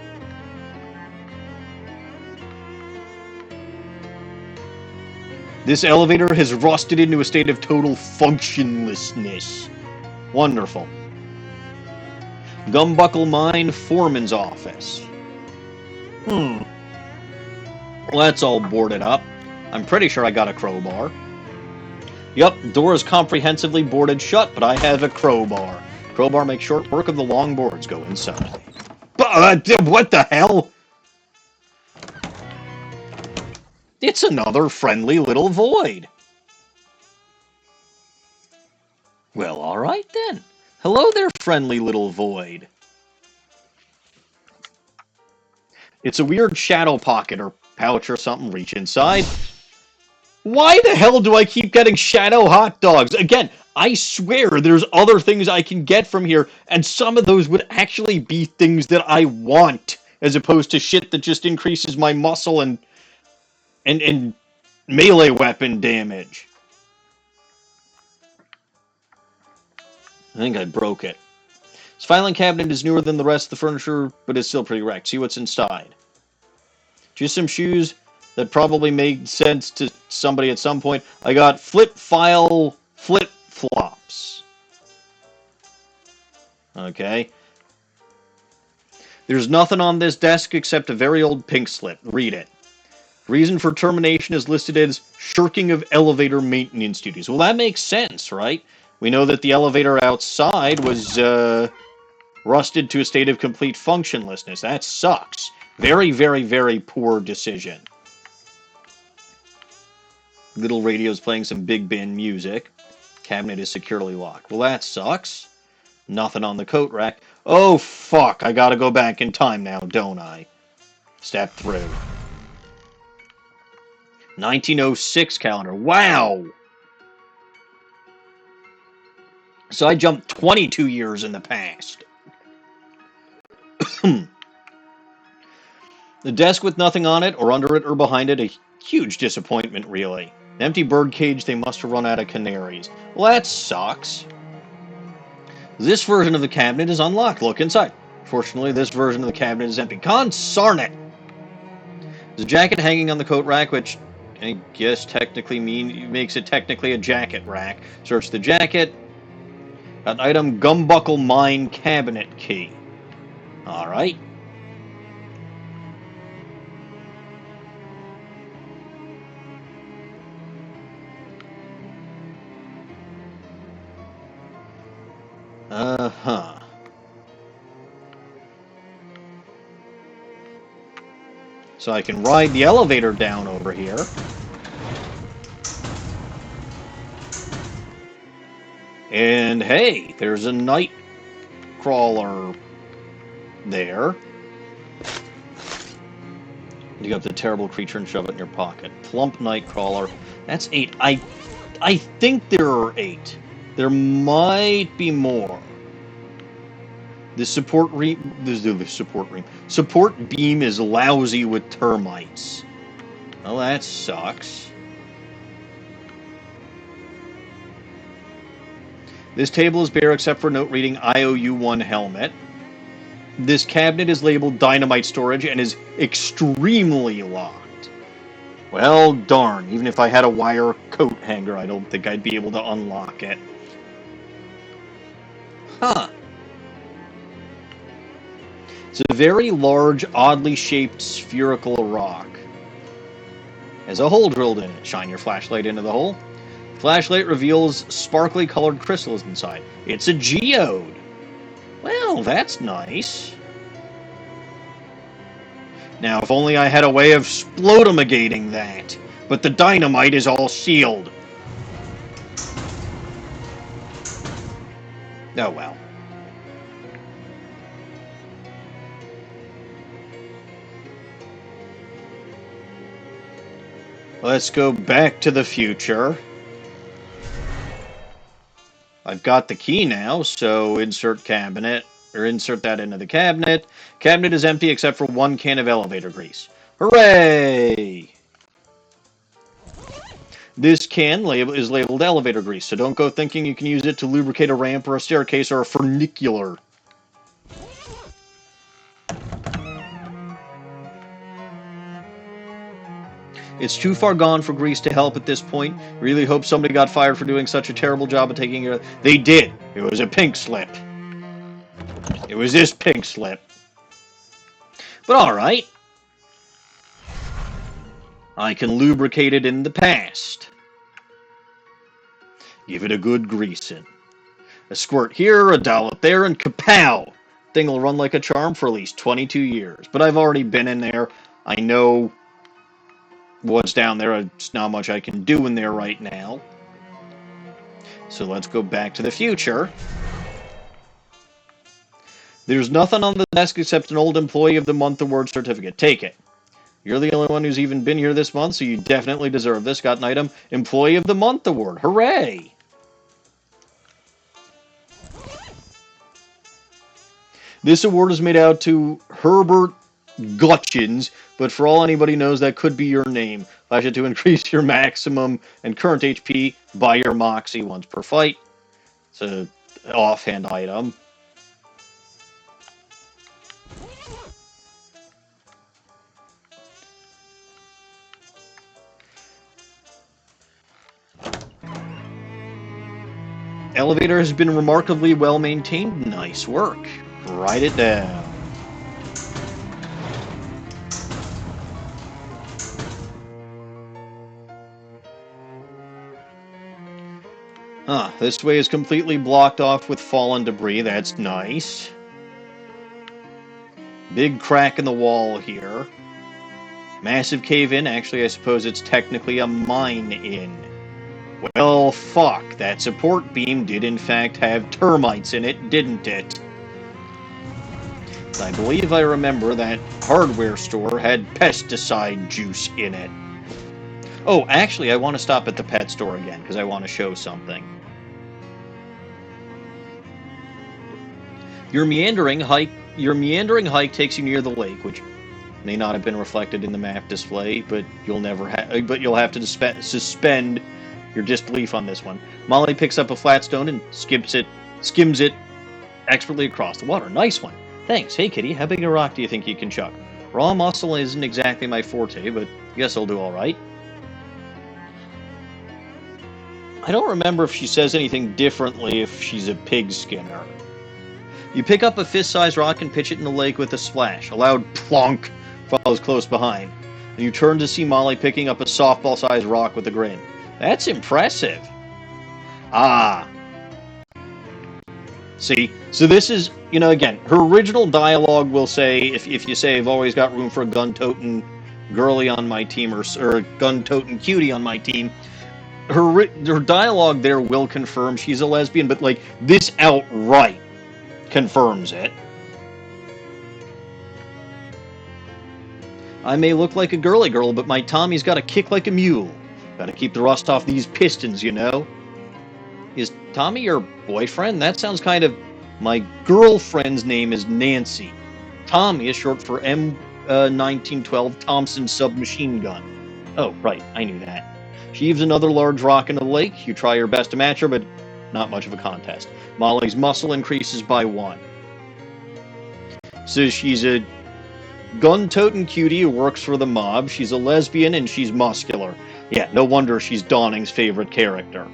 This elevator has rusted into a state of total functionlessness. Wonderful. Gumbuckle Mine Foreman's office. Well, that's all boarded up. I'm pretty sure I got a crowbar. Yup, door is comprehensively boarded shut, but I have a crowbar. Crowbar makes short work of the long boards. Go inside. What the hell? It's another friendly little void. Well, alright then. Hello there, friendly little void. It's a weird shadow pocket or pouch or something. Reach inside. Why the hell do I keep getting shadow hot dogs? Again, I swear there's other things I can get from here, and some of those would actually be things that I want, as opposed to shit that just increases my muscle and melee weapon damage. I think I broke it. This filing cabinet is newer than the rest of the furniture, but it's still pretty wrecked. See what's inside. Just some shoes that probably made sense to somebody at some point. I got flip-file flip-flops. Okay. There's nothing on this desk except a very old pink slip. Read it. Reason for termination is listed as shirking of elevator maintenance duties. Well, that makes sense, right? We know that the elevator outside was rusted to a state of complete functionlessness. That sucks. Very, very, very poor decision. Little radio's playing some big band music. Cabinet is securely locked. Well, that sucks. Nothing on the coat rack. Oh, fuck. I gotta go back in time now, don't I? Step through. 1906 calendar. Wow! So I jumped 22 years in the past. The desk with nothing on it, or under it, or behind it, a huge disappointment, really. An empty bird cage, they must have run out of canaries. Well, that sucks. This version of the cabinet is unlocked. Look inside. Fortunately, this version of the cabinet is empty. Consarn it! There's a jacket hanging on the coat rack, which I guess technically makes it technically a jacket rack. Search the jacket. Got an item, Gumbuckle Mine cabinet key. Alright. Uh-huh. So I can ride the elevator down over here. And hey, there's a night crawler there. Dig up the terrible creature and shove it in your pocket. Plump night crawler. That's 8. I think there are 8. There might be more. The support beam is lousy with termites. Well, that sucks. This table is bare except for note reading IOU1 helmet. This cabinet is labeled dynamite storage and is extremely locked. Well, darn. Even if I had a wire coat hanger, I don't think I'd be able to unlock it. Huh. It's a very large, oddly shaped spherical rock. Has a hole drilled in it. Shine your flashlight into the hole. Flashlight reveals sparkly colored crystals inside. It's a geode. Well, that's nice. Now, if only I had a way of splodimigating that. But the dynamite is all sealed. Oh well. Let's go back to the future. I've got the key now, so insert cabinet, or insert that into the cabinet. Cabinet is empty except for one can of elevator grease. Hooray! This can is labeled elevator grease, so don't go thinking you can use it to lubricate a ramp or a staircase or a funicular. It's too far gone for grease to help at this point. Really hope somebody got fired for doing such a terrible job of taking it. They did. It was a pink slip. It was this pink slip. But alright. I can lubricate it in the past. Give it a good greasing. A squirt here, a dollop there, and kapow! Thing will run like a charm for at least 22 years. But I've already been in there. I know what's down there. There's not much I can do in there right now. So let's go back to the future. There's nothing on the desk except an old Employee of the Month award certificate. Take it. You're the only one who's even been here this month, so you definitely deserve this. Got an item. Employee of the Month award. Hooray! This award is made out to Herbert Gutchins, but for all anybody knows, that could be your name. Flash it to increase your maximum and current HP by your Moxie once per fight. It's an offhand item. Elevator has been remarkably well maintained. Nice work. Write it down. This way is completely blocked off with fallen debris. That's nice. Big crack in the wall here. Massive cave-in. Actually, I suppose it's technically a mine-in. Well, fuck. That support beam did in fact have termites in it, didn't it? I believe I remember that hardware store had pesticide juice in it. Oh, actually, I want to stop at the pet store again, because I want to show something. Your meandering hike takes you near the lake, which may not have been reflected in the map display, but you'll have to suspend your disbelief on this one. Molly picks up a flat stone and skims it expertly across the water. Nice one. Thanks. Hey, kitty, how big a rock do you think you can chuck? Raw muscle isn't exactly my forte, but I guess I'll do all right. I don't remember if she says anything differently if she's a pig skinner. You pick up a fist-sized rock and pitch it in the lake with a splash. A loud plonk follows close behind. And you turn to see Molly picking up a softball-sized rock with a grin. That's impressive. Ah. See? So this is, you know, again, her original dialogue will say, if you say, I've always got room for a gun-toting girly on my team, or a gun-toting cutie on my team, her dialogue there will confirm she's a lesbian, but, like, this outright confirms it. I may look like a girly girl, but my Tommy's got a kick like a mule. Gotta keep the rust off these pistons, you know? His Tommy your boyfriend? That sounds kind of... My girlfriend's name is Nancy. Tommy is short for M1912 Thompson submachine gun. Oh, right, I knew that. She heaves another large rock into the lake. You try your best to match her, but not much of a contest. Molly's muscle increases by 1. So she's a gun-toting cutie who works for the mob. She's a lesbian and she's muscular. Yeah, no wonder she's Dawning's favorite character.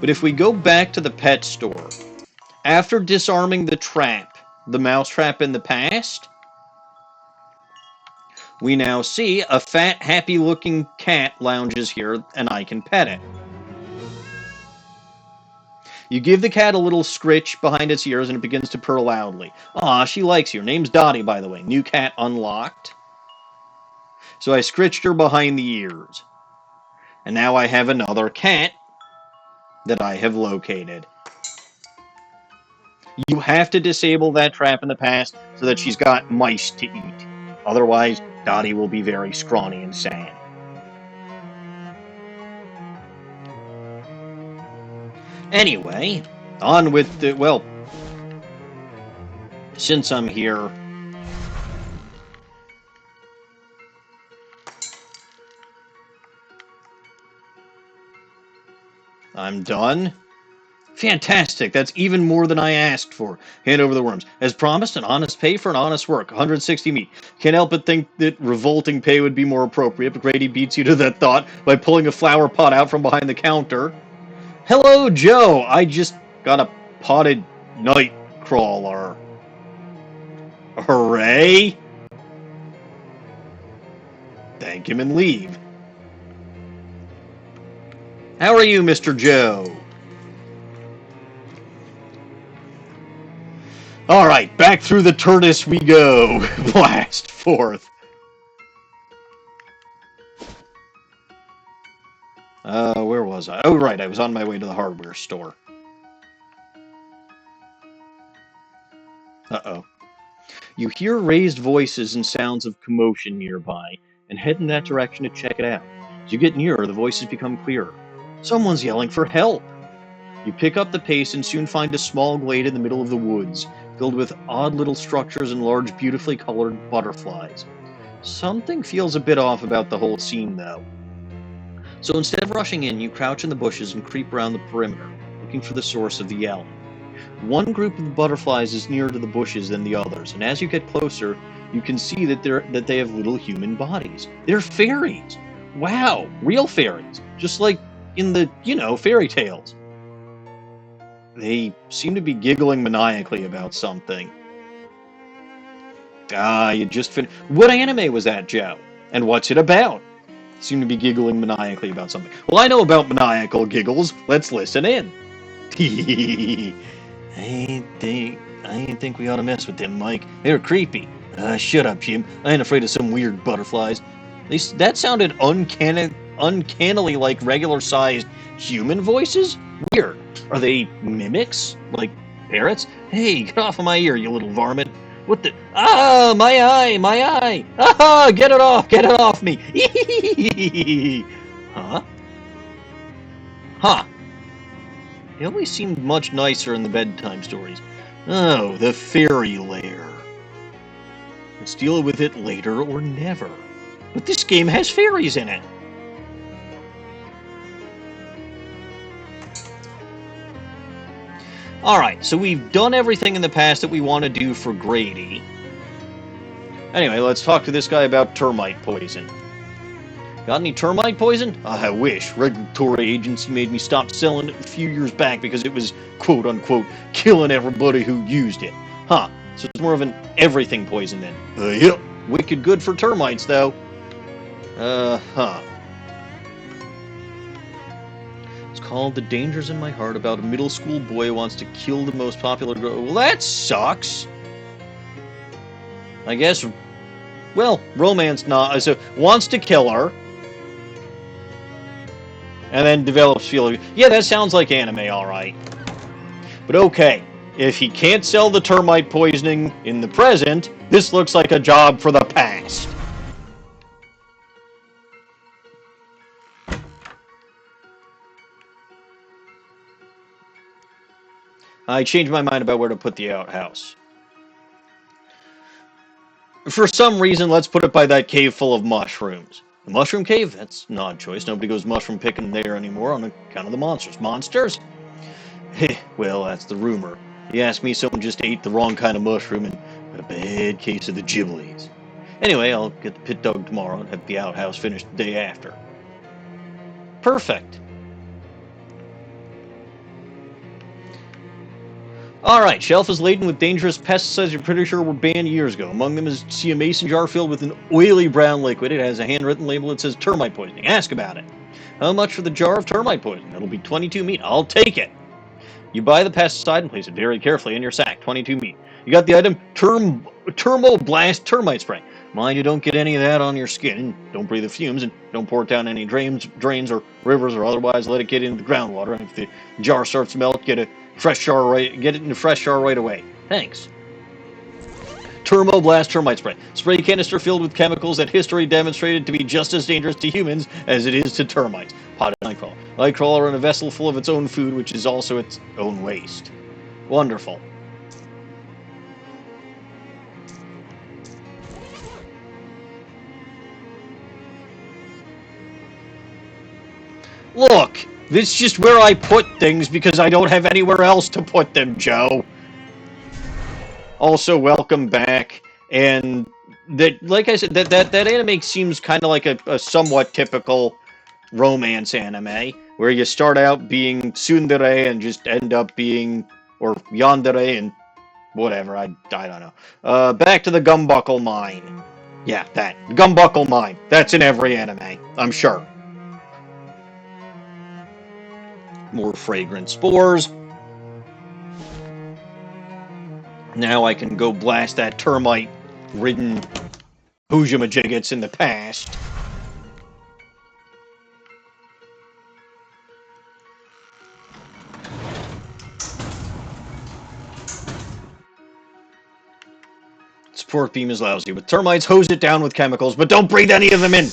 But if we go back to the pet store, after disarming the trap, the mousetrap in the past, we now see a fat, happy-looking cat lounges here, and I can pet it. You give the cat a little scritch behind its ears, and it begins to purr loudly. Aw, she likes you. Her name's Dottie, by the way. New cat unlocked. So I scritched her behind the ears. And now I have another cat that I have located. You have to disable that trap in the past so that she's got mice to eat. Otherwise, Dottie will be very scrawny and sad. Anyway, on with the... Well, since I'm here... I'm done. Fantastic. That's even more than I asked for. Hand over the worms. As promised, an honest pay for an honest work. 160 meat. Can't help but think that revolting pay would be more appropriate, but Grady beats you to that thought by pulling a flower pot out from behind the counter. Hello, Joe. I just got a potted night crawler. Hooray! Thank him and leave. How are you, Mr. Joe? Alright, back through the TURDIS we go. Blast forth. Where was I? Oh, right, I was on my way to the hardware store. Uh-oh. You hear raised voices and sounds of commotion nearby, and head in that direction to check it out. As you get nearer, the voices become clearer. Someone's yelling for help! You pick up the pace and soon find a small glade in the middle of the woods, filled with odd little structures and large, beautifully colored butterflies. Something feels a bit off about the whole scene, though. So instead of rushing in, you crouch in the bushes and creep around the perimeter, looking for the source of the yell. One group of the butterflies is nearer to the bushes than the others, and as you get closer, you can see that they have little human bodies. They're fairies! Wow! Real fairies! Just like in the, fairy tales. They seem to be giggling maniacally about something. Ah, you just finished. What anime was that, Joe? And what's it about? Seem to be giggling maniacally about something. Well, I know about maniacal giggles. Let's listen in. I didn't think we ought to mess with them, Mike. They're creepy. Shut up, Jim. I ain't afraid of some weird butterflies. At least that sounded uncannily like regular-sized human voices? Weird. Are they mimics? Like parrots? Hey, get off of my ear, you little varmint. What the... Ah, my eye, my eye! Ah, get it off me! Huh? Huh. They always seemed much nicer in the bedtime stories. Oh, the fairy lair. Let's deal with it later or never. But this game has fairies in it. Alright, so we've done everything in the past that we want to do for Grady. Anyway, let's talk to this guy about termite poison. Got any termite poison? I wish. Regulatory agency made me stop selling it a few years back because it was, quote-unquote, killing everybody who used it. Huh, so it's more of an everything poison then. Yep. Wicked good for termites, though. Huh. It's called The Dangers in My Heart, about a middle school boy who wants to kill the most popular girl. Well, that sucks. I guess, well, romance not, so wants to kill her. And then develops feeling. Yeah, that sounds like anime, alright. But okay, if he can't sell the termite poisoning in the present, this looks like a job for the past. I changed my mind about where to put the outhouse. For some reason, let's put it by that cave full of mushrooms. The mushroom cave? That's an odd choice. Nobody goes mushroom picking there anymore on account of the monsters. Monsters? Heh, well, that's the rumor. You ask me, someone just ate the wrong kind of mushroom and had a bad case of the giblies. Anyway, I'll get the pit dug tomorrow and have the outhouse finished the day after. Perfect. Alright, shelf is laden with dangerous pesticides you're pretty sure were banned years ago. Among them is see a mason jar filled with an oily brown liquid. It has a handwritten label that says termite poisoning. Ask about it. How much for the jar of termite poisoning? It'll be 22 meat. I'll take it. You buy the pesticide and place it very carefully in your sack. 22 meat. You got the item Thermoblast termite spray. Mind you don't get any of that on your skin. Don't breathe the fumes and don't pour it down any drains or rivers or otherwise let it get into the groundwater. And if the jar starts to melt, get it in a fresh jar right away. Thanks. Thermoblast termite spray. Spray canister filled with chemicals that history demonstrated to be just as dangerous to humans as it is to termites. Potted nightcrawler. Nightcrawler in a vessel full of its own food, which is also its own waste. Wonderful. Look, this is just where I put things because I don't have anywhere else to put them, Joe. Also, welcome back. And that, like I said, that anime seems kind of like a somewhat typical romance anime, where you start out being tsundere and just end up being, or yandere and whatever, I don't know. Back to the Gumbuckle Mine. Yeah, that. Gumbuckle Mine. That's in every anime, I'm sure. More fragrant spores. Now I can go blast that termite-ridden Hoojamajiggets in the past. Support beam is lousy. With termites, hose it down with chemicals, but don't breathe any of them in!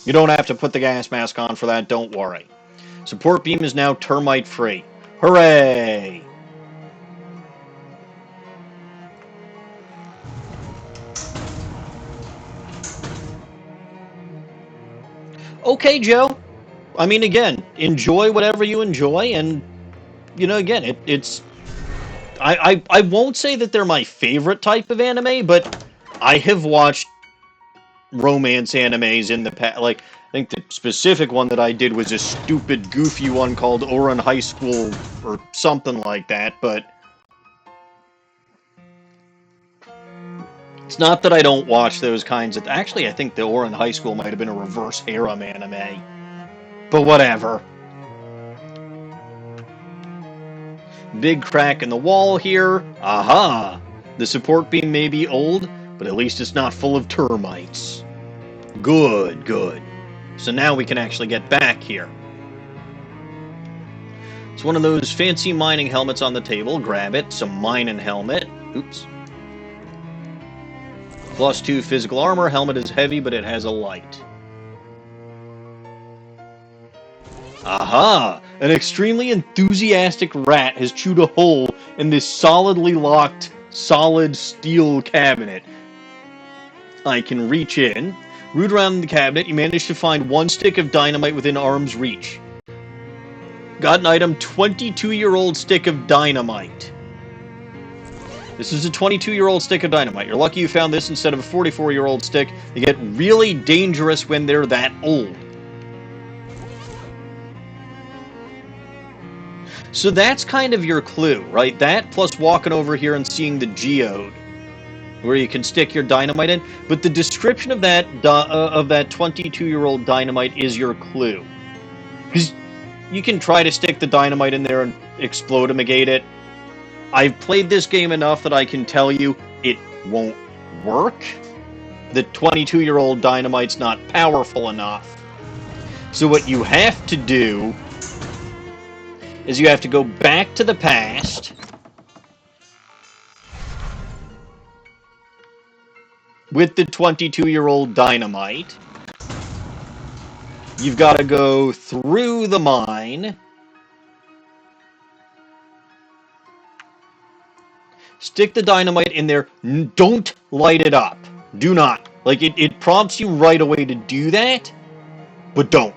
You don't have to put the gas mask on for that, don't worry. Support beam is now termite-free. Hooray! Okay, Joe. I mean, again, enjoy whatever you enjoy, and, you know, again, it's... I won't say that they're my favorite type of anime, but I have watched romance animes in the past. Like, I think the specific one that I did was a stupid, goofy one called Ouran High School or something like that, but it's not that I don't watch those kinds of... Actually, I think the Ouran High School might have been a reverse harem anime. But whatever. Big crack in the wall here. Aha! The support beam may be old, but at least it's not full of termites. Good, good. So now we can actually get back here. It's one of those fancy mining helmets on the table. Grab it. Some mining helmet. Oops. +2 physical armor. Helmet is heavy, but it has a light. Aha! An extremely enthusiastic rat has chewed a hole in this solidly locked, solid steel cabinet. I can reach in. Root around the cabinet, you manage to find one stick of dynamite within arm's reach. Got an item, 22-year-old stick of dynamite. This is a 22-year-old stick of dynamite. You're lucky you found this instead of a 44-year-old stick. They get really dangerous when they're that old. So that's kind of your clue, right? That plus walking over here and seeing the geode, where you can stick your dynamite in. But the description of that 22-year-old dynamite is your clue. Because you can try to stick the dynamite in there and explodimigate it. I've played this game enough that I can tell you it won't work. The 22-year-old dynamite's not powerful enough. So what you have to do is you have to go back to the past, with the 22-year-old dynamite. You've got to go through the mine, Stick the dynamite in there. Don't light it up. Do not. Like, it prompts you right away to do that, but don't.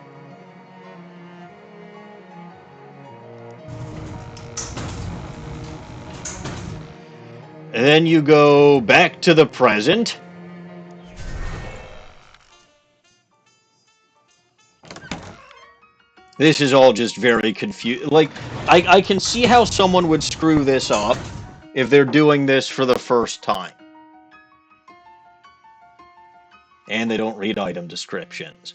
And then you go back to the present. This is all just very confused. Like, I can see how someone would screw this up if they're doing this for the first time. And they don't read item descriptions.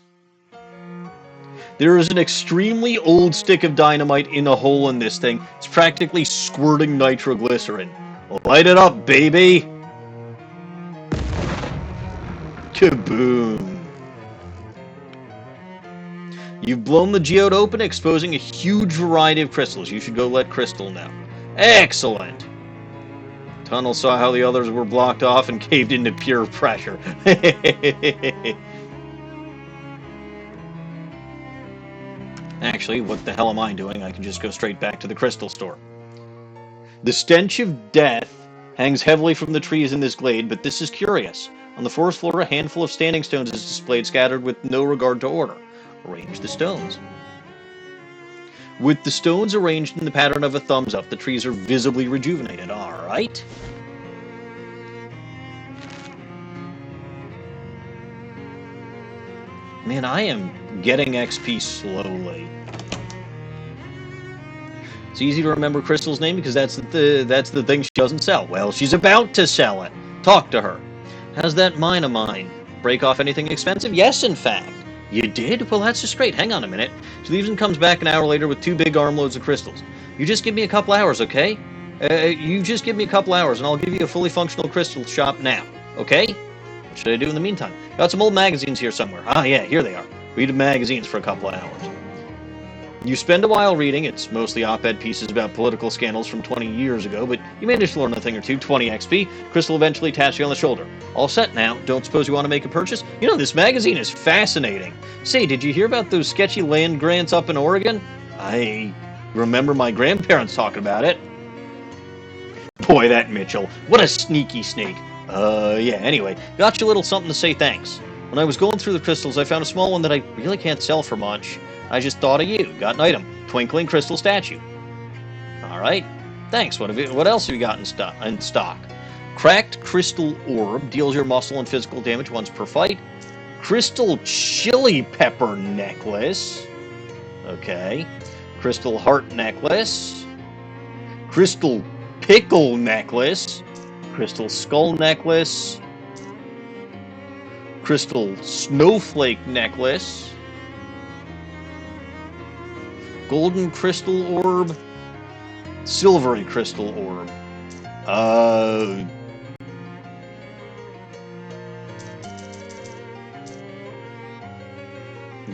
There is an extremely old stick of dynamite in a hole in this thing. It's practically squirting nitroglycerin. Light it up, baby! Kaboom! You've blown the geode open, exposing a huge variety of crystals. You should go let Crystal know. Excellent! Tunnel saw how the others were blocked off and caved into pure pressure. Actually, what the hell am I doing? I can just go straight back to the crystal store. The stench of death hangs heavily from the trees in this glade, but this is curious. On the fourth floor, a handful of standing stones is displayed, scattered with no regard to order. Arrange the stones. With the stones arranged in the pattern of a thumbs up, the trees are visibly rejuvenated. Alright. Man, I am getting XP slowly. It's easy to remember Crystal's name because that's the thing she doesn't sell. Well, she's about to sell it. Talk to her. How's that mine of mine? Break off anything expensive? Yes, in fact. You did? Well, that's just great. Hang on a minute. She leaves and comes back an hour later with 2 big armloads of crystals. You just give me a couple hours, okay? You just give me a couple hours, and I'll give you a fully functional crystal shop now, okay? What should I do in the meantime? Got some old magazines here somewhere. Ah, yeah, here they are. Read the magazines for a couple of hours. You spend a while reading. It's mostly op-ed pieces about political scandals from 20 years ago, but you manage to learn a thing or two. 20 XP. Crystal eventually taps you on the shoulder. All set now. Don't suppose you want to make a purchase? You know, this magazine is fascinating. Say, did you hear about those sketchy land grants up in Oregon? I remember my grandparents talking about it. Boy, that Mitchell. What a sneaky snake. Yeah, anyway. Got you a little something to say thanks. When I was going through the crystals, I found a small one that I really can't sell for much. I just thought of you. Got an item. Twinkling crystal statue. Alright. Thanks. What else have you got in stock? Cracked crystal orb. Deals your muscle and physical damage once per fight. Crystal chili pepper necklace. Okay. Crystal heart necklace. Crystal pickle necklace. Crystal skull necklace. Crystal snowflake necklace. Golden crystal orb. Silvery crystal orb.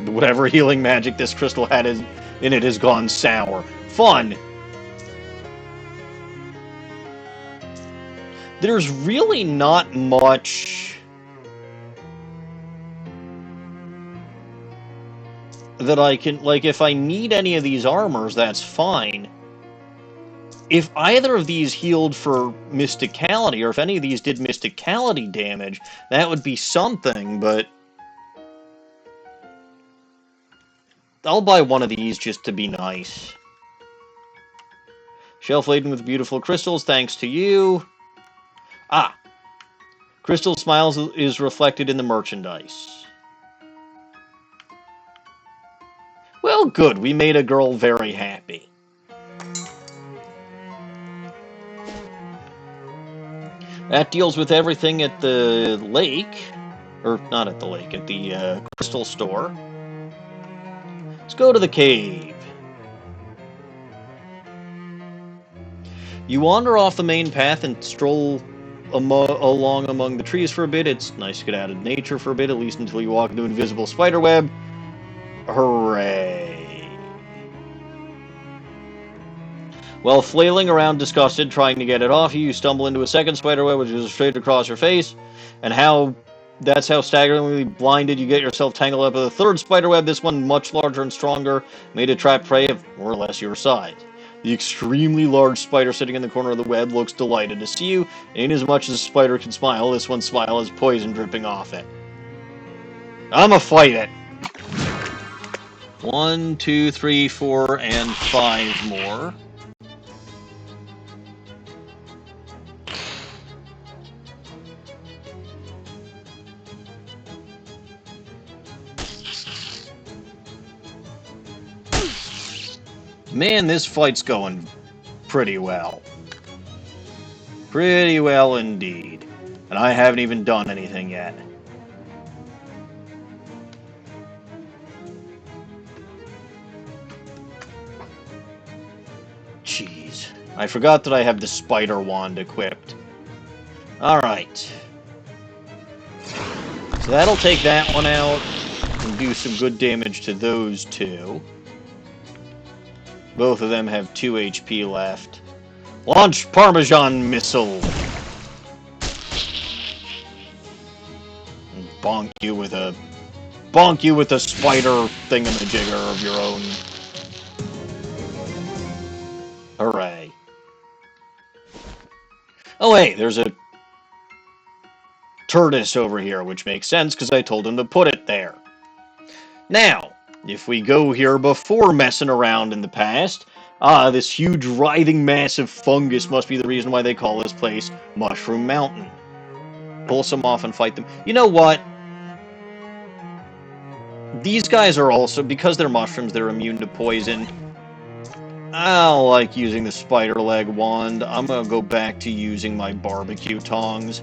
Whatever healing magic this crystal had in it has gone sour. Fun! There's really not much that I can... Like, if I need any of these armors, that's fine. If either of these healed for mysticality, or if any of these did mysticality damage, that would be something, but... I'll buy one of these just to be nice. Shelf laden with beautiful crystals, thanks to you. Ah. Crystal Smiles is reflected in the merchandise. Well, good. We made a girl very happy. That deals with everything at the lake. Or, not at the lake, at the crystal store. Let's go to the cave. You wander off the main path and stroll along among the trees for a bit. It's nice to get out of nature for a bit, at least until you walk into an invisible spiderweb. Hooray. While flailing around disgusted, trying to get it off you stumble into a second spiderweb, which is straight across your face. And that's how staggeringly blinded you get yourself tangled up with a third spiderweb, this one much larger and stronger, made a trap prey of more or less your size. The extremely large spider sitting in the corner of the web looks delighted to see you, and inasmuch as a spider can smile, this one's smile has poison dripping off it. I'ma fight it! 1, 2, 3, 4, and 5 more. Man, this fight's going pretty well. Pretty well indeed. And I haven't even done anything yet. Jeez. I forgot that I have the spider wand equipped. Alright. So that'll take that one out and do some good damage to those two. Both of them have 2 HP left. Launch Parmesan Missile! And bonk you with a spider thingamajigger of your own. Hooray. Oh hey, there's a TURDIS over here, which makes sense because I told him to put it there. Now, if we go here before messing around in the past, this huge writhing mass of fungus must be the reason why they call this place Mushroom Mountain. Pull some off and fight them. You know what? These guys are also, because they're mushrooms, they're immune to poison. I don't like using the spider leg wand. I'm gonna go back to using my barbecue tongs.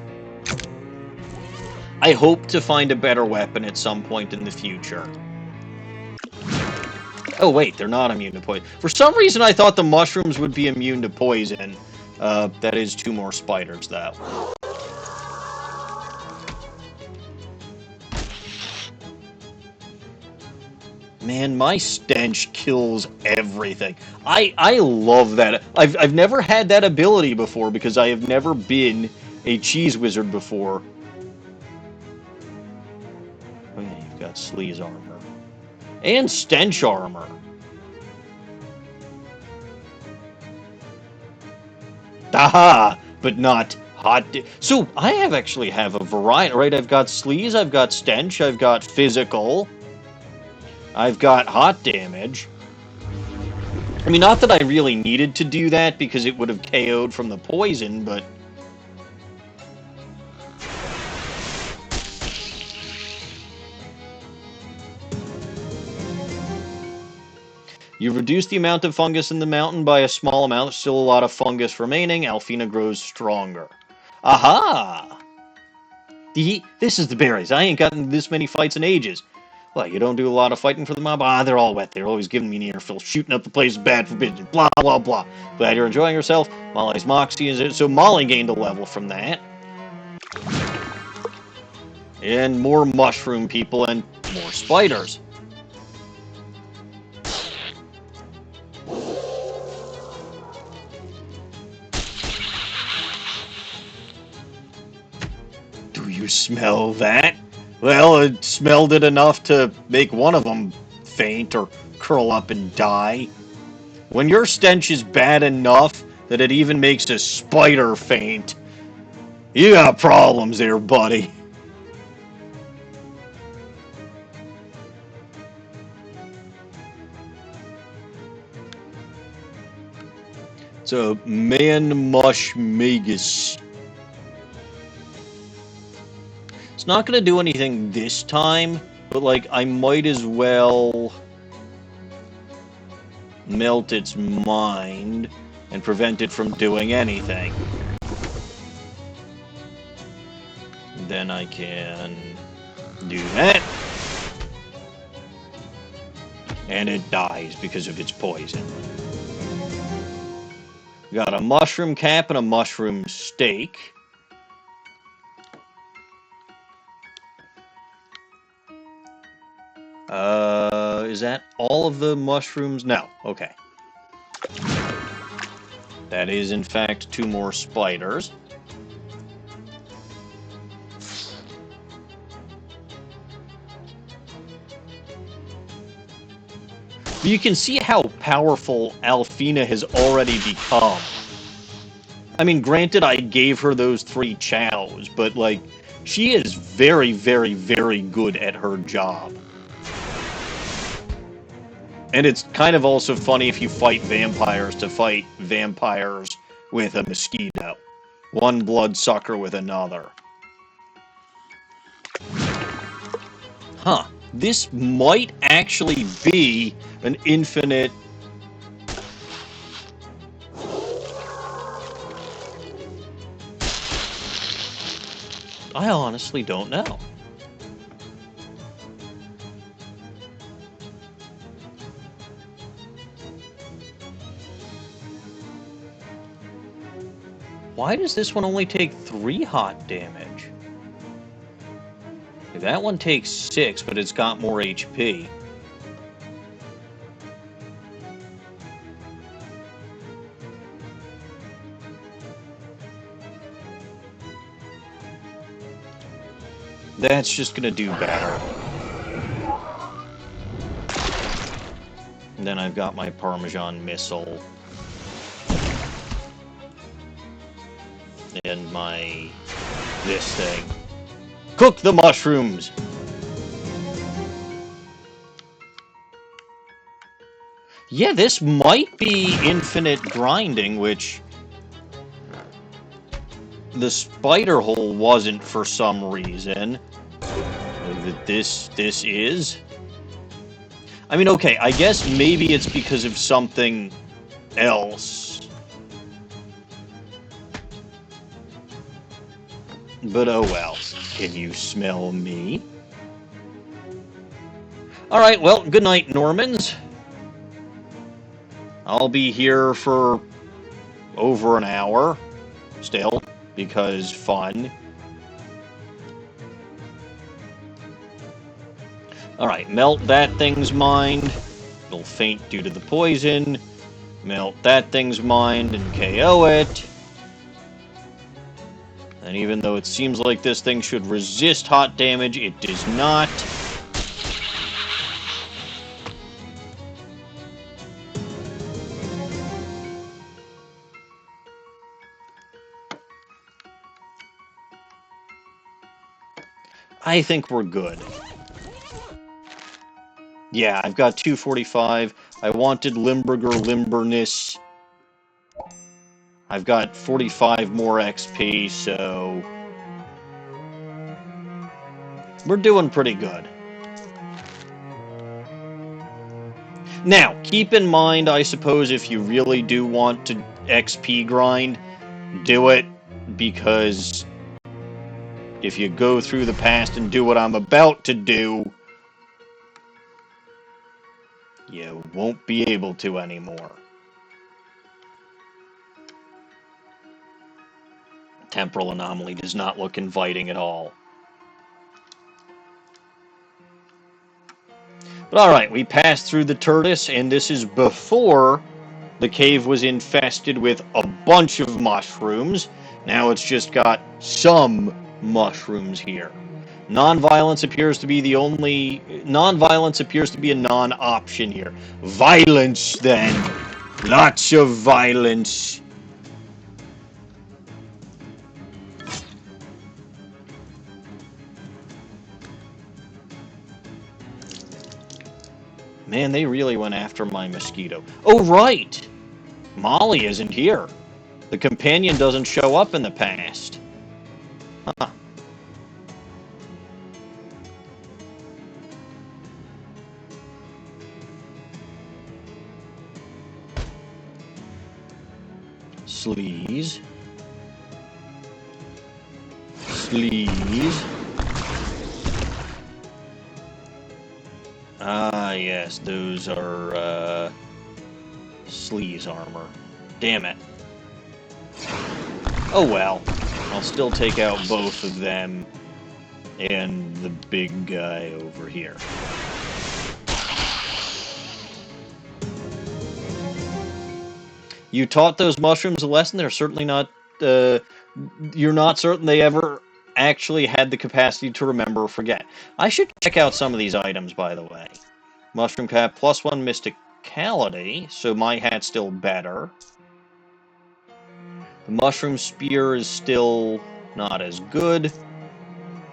I hope to find a better weapon at some point in the future. Oh wait, they're not immune to poison. For some reason I thought the mushrooms would be immune to poison. That is 2 more spiders, though. Man, my stench kills everything. I love that. I've never had that ability before because I have never been a cheese wizard before. Oh yeah, you've got sleaze armor. And stench armor. Aha! But not hot. So I actually have a variety, right? I've got sleaze, I've got stench, I've got physical. I've got hot damage. I mean, not that I really needed to do that because it would have KO'd from the poison, but... You reduce the amount of fungus in the mountain by a small amount. There's still a lot of fungus remaining. Alfina grows stronger. Aha! This is the berries. I ain't gotten this many fights in ages. Well, you don't do a lot of fighting for the mob? Ah, they're all wet. They're always giving me an earful. Shooting up the place is bad for business. Blah, blah, blah. Glad you're enjoying yourself. Molly's Moxie is it. So Molly gained a level from that. And more mushroom people and more spiders. Do you smell that? Well, it smelled it enough to make one of them faint or curl up and die. When your stench is bad enough that it even makes a spider faint, you got problems there, buddy. It's a man-mush magus. It's not going to do anything this time, but, like, I might as well melt its mind and prevent it from doing anything. Then I can do that. And it dies because of its poison. Got a mushroom cap and a mushroom steak. Is that all of the mushrooms? No. Okay. That is, in fact, 2 more spiders. You can see how powerful Alfina has already become. I mean, granted, I gave her those 3 chows, but, like, she is very, very, very good at her job. And it's kind of also funny if you fight vampires to fight vampires with a mosquito. One bloodsucker with another. Huh. This might actually be an infinite... I honestly don't know. Why does this one only take 3 hot damage? That one takes 6, but it's got more HP. That's just gonna do better. And then I've got my Parmesan missile. And my... this thing. Cook the mushrooms! Yeah, this might be infinite grinding, which... the spider hole wasn't for some reason. This is? I mean, okay, I guess maybe it's because of something else. But oh well. Can you smell me? Alright, well, good night, Normans. I'll be here for over an hour, still, because fun. Alright, melt that thing's mind. It'll faint due to the poison. Melt that thing's mind and KO it. And even though it seems like this thing should resist hot damage, it does not. I think we're good. Yeah, I've got 245. I wanted Limburger Limberness. I've got 45 more XP, so... we're doing pretty good. Now, keep in mind, I suppose, if you really do want to XP grind, do it, because if you go through the past and do what I'm about to do, you won't be able to anymore. Temporal anomaly does not look inviting at all. But alright, we passed through the TURDIS, and this is before the cave was infested with a bunch of mushrooms. Now it's just got some mushrooms here. Non-violence appears to be the only... non-violence appears to be a non-option here. Violence, then! Lots of violence! Man, they really went after my mosquito. Oh, right! Molly isn't here. The companion doesn't show up in the past. Huh. Sleaze. Sleaze. Ah, yes, those are, Sleaze armor. Damn it. Oh well. I'll still take out both of them and the big guy over here. You taught those mushrooms a lesson. They're certainly not, you're not certain they ever actually had the capacity to remember or forget. I should check out some of these items, by the way. Mushroom cap, +1 mystic physicality, so my hat's still better. The mushroom spear is still not as good.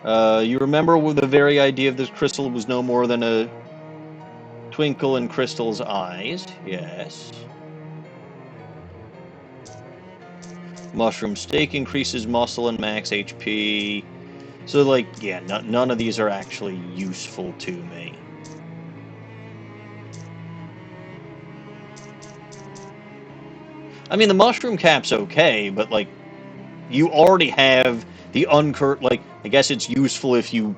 You remember the very idea of this crystal was no more than a twinkle in Crystal's eyes? Yes. Mushroom steak increases muscle and max HP. So, like, yeah, none of these are actually useful to me. I mean, the mushroom cap's okay, but, like, you already have the uncurse. Like, I guess it's useful if you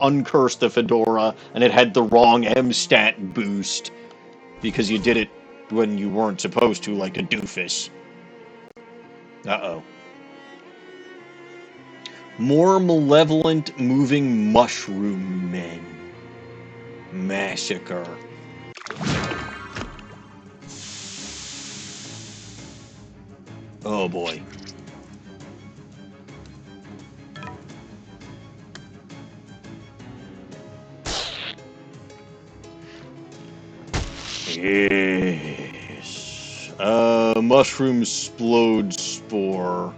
uncurse the fedora and it had the wrong M-stat boost because you did it when you weren't supposed to, like a doofus. Uh-oh. More malevolent moving mushroom men. Massacre. Oh boy. Yes. Mushroom explode spore.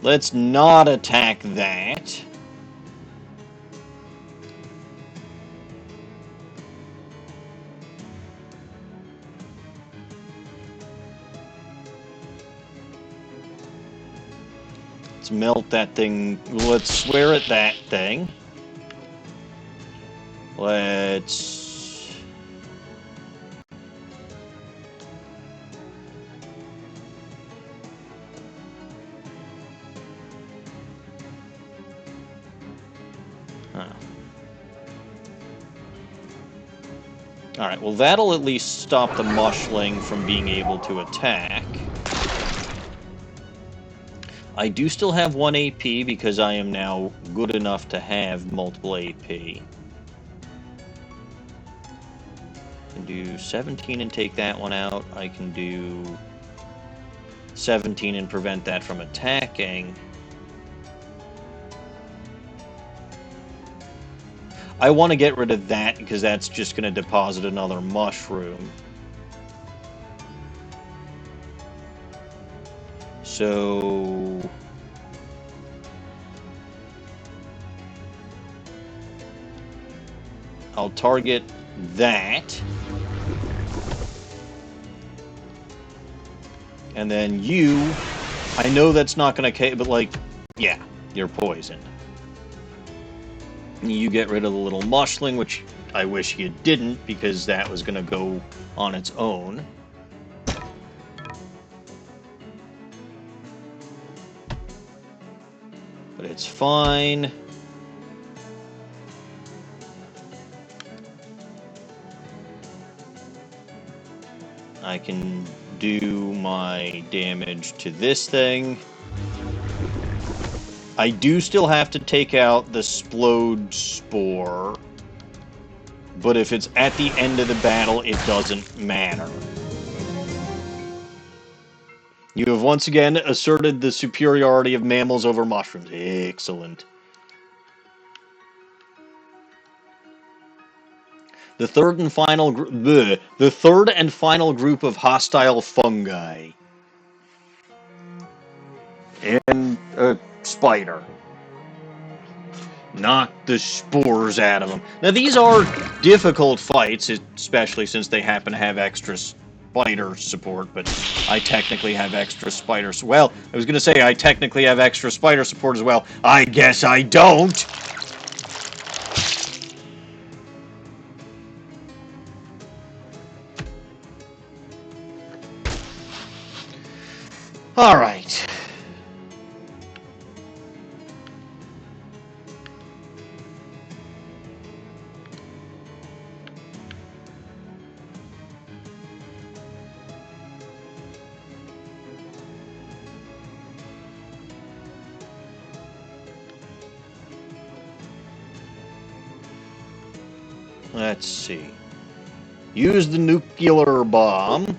Let's not attack that. Let's melt that thing. Let's swear at that thing. Let's... Huh. Alright, well that'll at least stop the mushling from being able to attack. I do still have 1 AP because I am now good enough to have multiple AP. I can do 17 and take that one out. I can do 17 and prevent that from attacking. I want to get rid of that because that's just going to deposit another mushroom. So... I'll target that. And then you... I know that's not going to... But, like, yeah, you're poisoned. You get rid of the little mushling, which I wish you didn't, because that was going to go on its own. But it's fine. I can do my damage to this thing. I do still have to take out the Splode Spore, but if it's at the end of the battle, it doesn't matter. You have once again asserted the superiority of mammals over mushrooms. Excellent. The third and final group of hostile fungi. And a spider. Knock the spores out of them. Now, these are difficult fights, especially since they happen to have extra spider support, but I technically have extra spider... Well, I was going to say I technically have extra spider support as well. I guess I don't! Alright. Let's see. Use the nuclear bomb.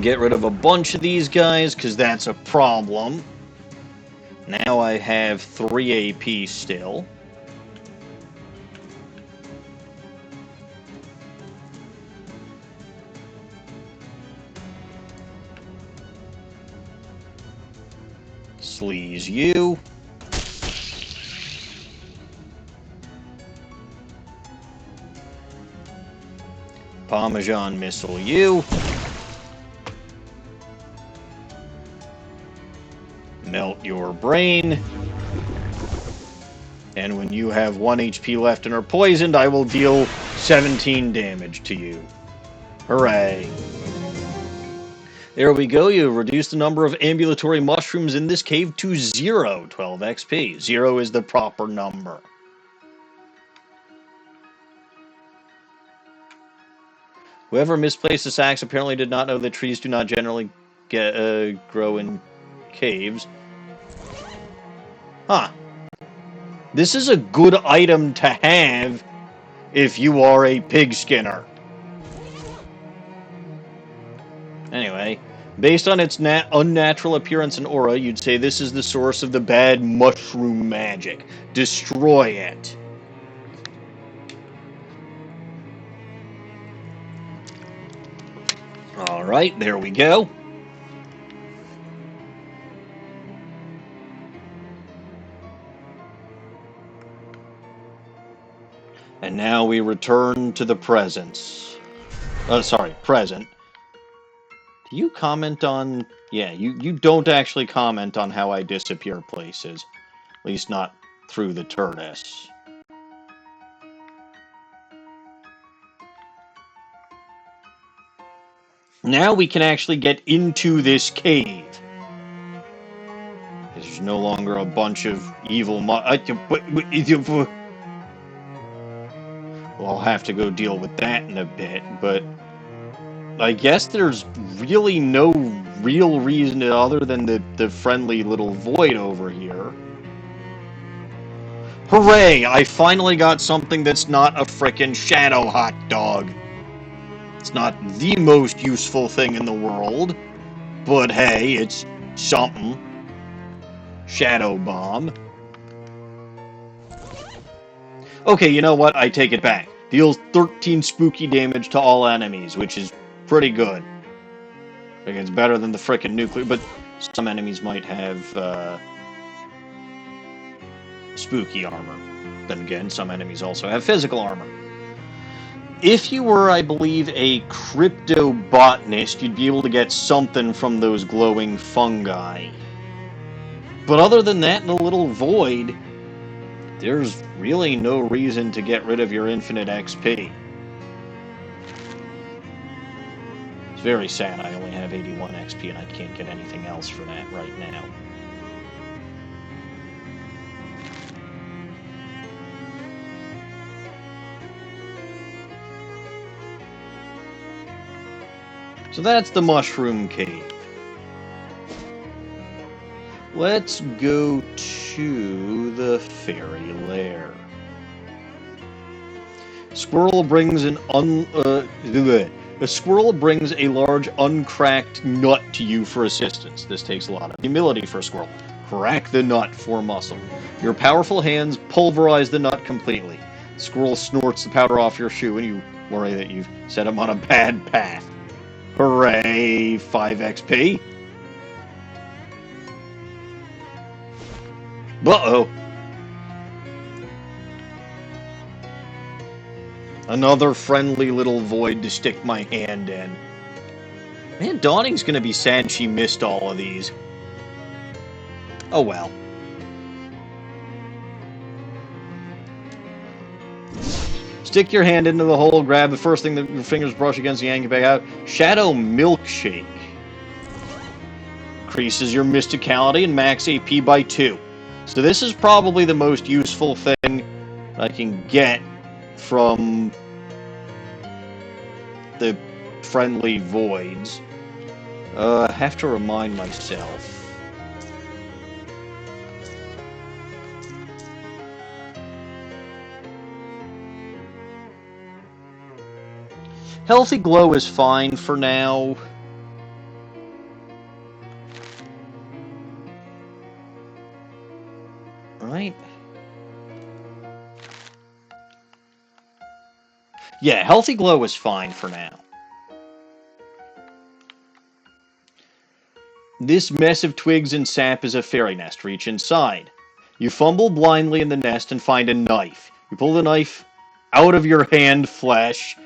Get rid of a bunch of these guys, because that's a problem. Now I have 3 AP still. Sleaze you. Parmesan missile you. Melt your brain. And when you have 1 HP left and are poisoned, I will deal 17 damage to you. Hooray. There we go. You reduce the number of ambulatory mushrooms in this cave to 0. 12 XP. 0 is the proper number. Whoever misplaced the sacks apparently did not know that trees do not generally grow in caves. Huh. This is a good item to have if you are a pig skinner. Anyway, based on its unnatural appearance and aura, you'd say this is the source of the bad mushroom magic. Destroy it. Alright, there we go. And now we return to the present. Present. Do you comment on... Yeah, you don't actually comment on how I disappear places. At least not through the TURDIS. Now we can actually get into this cave. There's no longer a bunch of evil We'll have to go deal with that in a bit, but I guess there's really no real reason other than the friendly little void over here. Hooray! I finally got something that's not a frickin' shadow hot dog. It's not the most useful thing in the world, but hey, it's something. Shadow Bomb. Okay, you know what? I take it back. Deals 13 spooky damage to all enemies, which is pretty good. I think it's better than the frickin' nuclear, but some enemies might have spooky armor. Then again, some enemies also have physical armor. If you were, I believe, a crypto-botanist, you'd be able to get something from those glowing fungi. But other than that, in a little void, there's really no reason to get rid of your infinite XP. It's very sad I only have 81 XP and I can't get anything else for that right now. So that's the Mushroom Cave. Let's go to the fairy lair. Squirrel brings a squirrel brings a large uncracked nut to you for assistance. This takes a lot of humility for a squirrel. Crack the nut for muscle. Your powerful hands pulverize the nut completely. The squirrel snorts the powder off your shoe and you worry that you've set him on a bad path. Hooray, 5 XP. Uh-oh. Another friendly little void to stick my hand in. Man, Dawning's gonna be sad she missed all of these. Oh well. Stick your hand into the hole, grab the first thing that your fingers brush against and yank it back out. Shadow Milkshake. Increases your mysticality and max AP by 2. So this is probably the most useful thing I can get from the friendly voids. I have to remind myself. Healthy Glow is fine for now. Right? Yeah, Healthy Glow is fine for now. This mess of twigs and sap is a fairy nest. Reach inside. You fumble blindly in the nest and find a knife. You pull the knife out of your hand flesh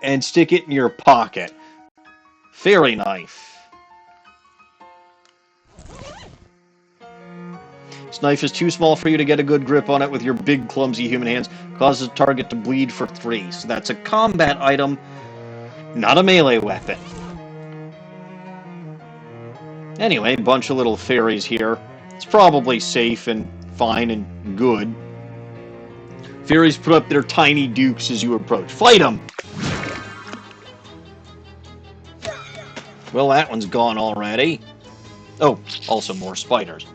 and stick it in your pocket. Fairy knife. This knife is too small for you to get a good grip on it with your big, clumsy human hands. Causes the target to bleed for 3. So that's a combat item, not a melee weapon. Anyway, bunch of little fairies here. It's probably safe and fine and good. Fairies put up their tiny dukes as you approach. Fight them! Well, that one's gone already. Oh, also more spiders.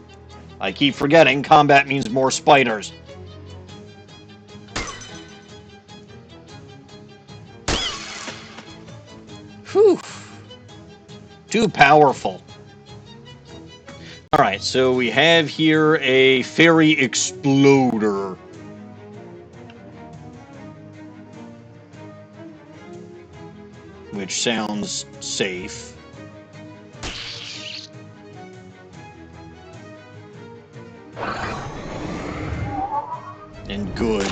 I keep forgetting combat means more spiders. Whew. Too powerful. Alright, so we have here a fairy exploder. Which sounds safe. And good.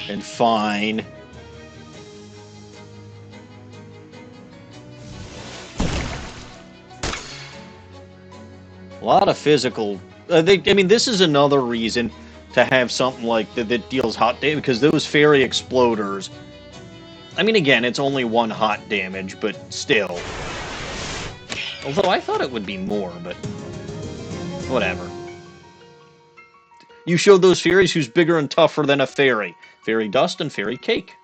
And fine. A lot of physical... I mean, this is another reason to have something like that deals hot damage, because those fairy exploders... I mean, again, it's only 1 hot damage, but still. Although I thought it would be more, but... whatever. You showed those fairies who's bigger and tougher than a fairy. Fairy dust and fairy cake.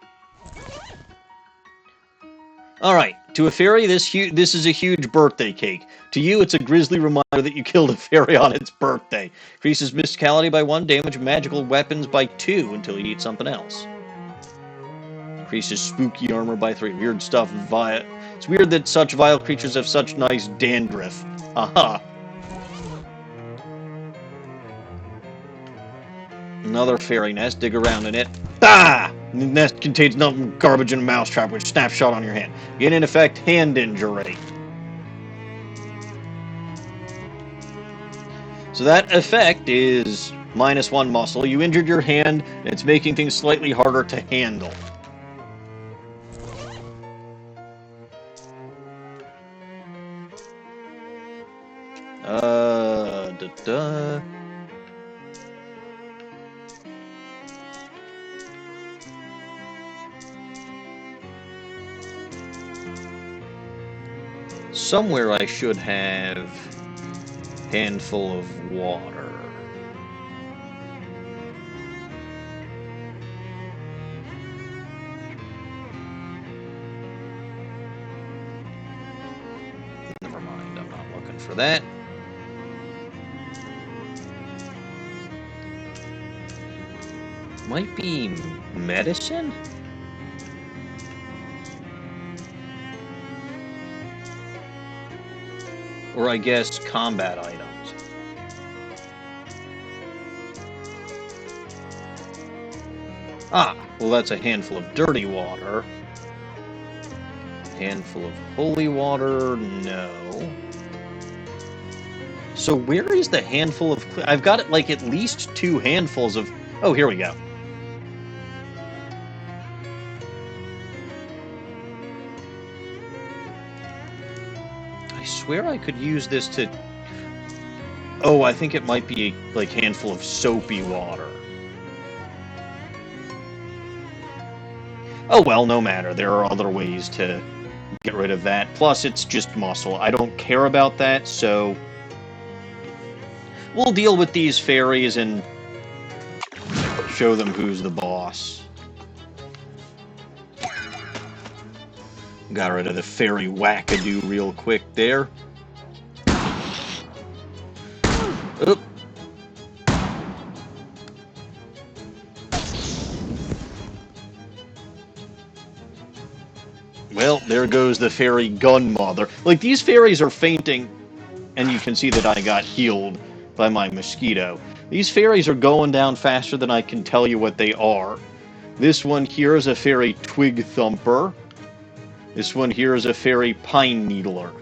Alright, to a fairy, this is a huge birthday cake. To you, it's a grisly reminder that you killed a fairy on its birthday. Increases mysticality by 1, damage magical weapons by 2 until you eat something else. Increases spooky armor by 3. Weird stuff. It's weird that such vile creatures have such nice dandruff. Aha. Another fairy nest. Dig around in it. Ah! The nest contains nothing but garbage and a mousetrap which snapshot on your hand. Get in effect hand injury. So that effect is -1 muscle. You injured your hand, and it's making things slightly harder to handle. Somewhere I should have handful of water. Never mind, I'm not looking for that. Might be medicine? Or I guess combat items. Ah, well that's a handful of dirty water. Handful of holy water, no. So where is the handful of... I've got like at least 2 handfuls of... Oh, here we go. I swear I could use this to... Oh, I think it might be a like handful of soapy water. Oh well, no matter. There are other ways to get rid of that. Plus, it's just muscle. I don't care about that, so... We'll deal with these fairies and show them who's the boss. Got rid of the fairy wackadoo real quick there. Oop. Well, there goes the fairy gunmother. Like, these fairies are fainting, and you can see that I got healed by my mosquito. These fairies are going down faster than I can tell you what they are. This one here is a fairy twig thumper. This one here is a fairy pine needler.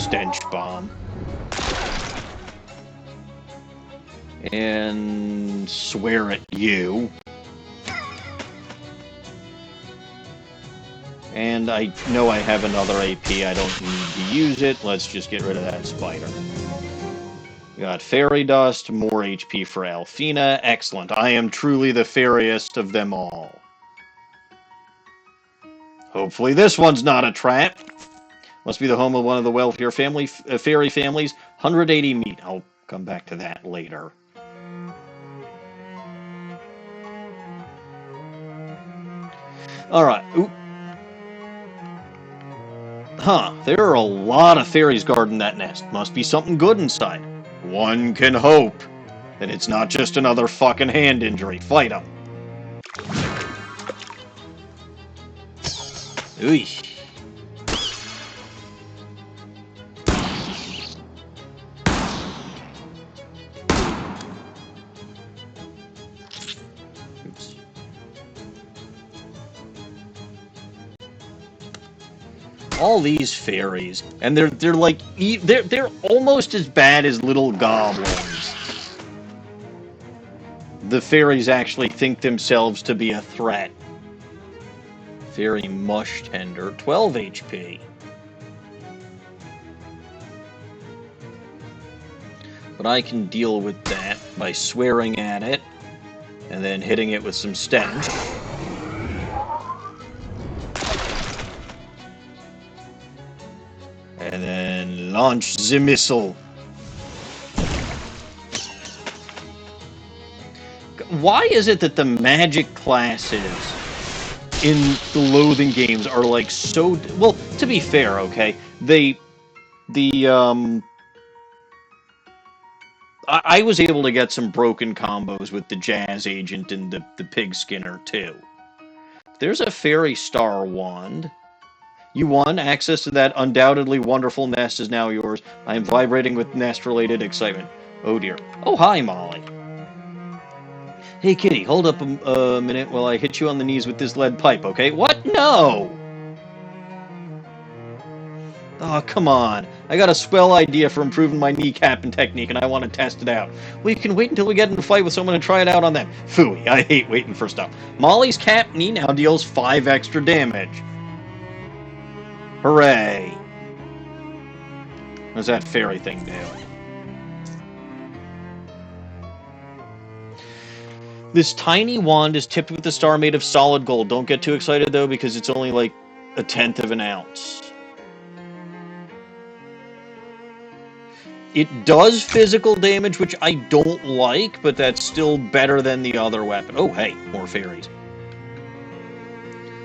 stench bomb. And swear at you. And I know I have another AP. I don't need to use it. Let's just get rid of that spider. We got fairy dust, more HP for Alfina. Excellent. I am truly the fairiest of them all. Hopefully this one's not a trap. Must be the home of one of the wealthier fairy families. 180 meat. I'll come back to that later. Alright. Oop. Huh. There are a lot of fairies guarding that nest. Must be something good inside. One can hope that it's not just another fucking hand injury. Fight them. Ooh. Oops. All these fairies, and they're like they're almost as bad as little goblins. The fairies actually think themselves to be a threat. Fairy mush tender, 12 HP. But I can deal with that by swearing at it and then hitting it with some stench. And then launch the missile. Why is it that the magic classes in the Loathing games are like so... Well, to be fair, okay, I was able to get some broken combos with the Jazz Agent and the Pig Skinner, too. There's a Fairy Star Wand. You won. Access to that undoubtedly wonderful nest is now yours. I am vibrating with nest-related excitement. Oh, dear. Oh, hi, Molly. Hey, kitty, hold up a minute while I hit you on the knees with this lead pipe, okay? What? No! Oh, come on. I got a swell idea for improving my kneecapping technique, and I want to test it out. Well, you can wait until we get in a fight with someone and try it out on them. Phooey, I hate waiting for stuff. Molly's cap knee now deals 5 extra damage. Hooray. What does that fairy thing do? This tiny wand is tipped with a star made of solid gold. Don't get too excited, though, because it's only like 1/10 of an ounce. It does physical damage, which I don't like, but that's still better than the other weapon. Oh, hey, more fairies.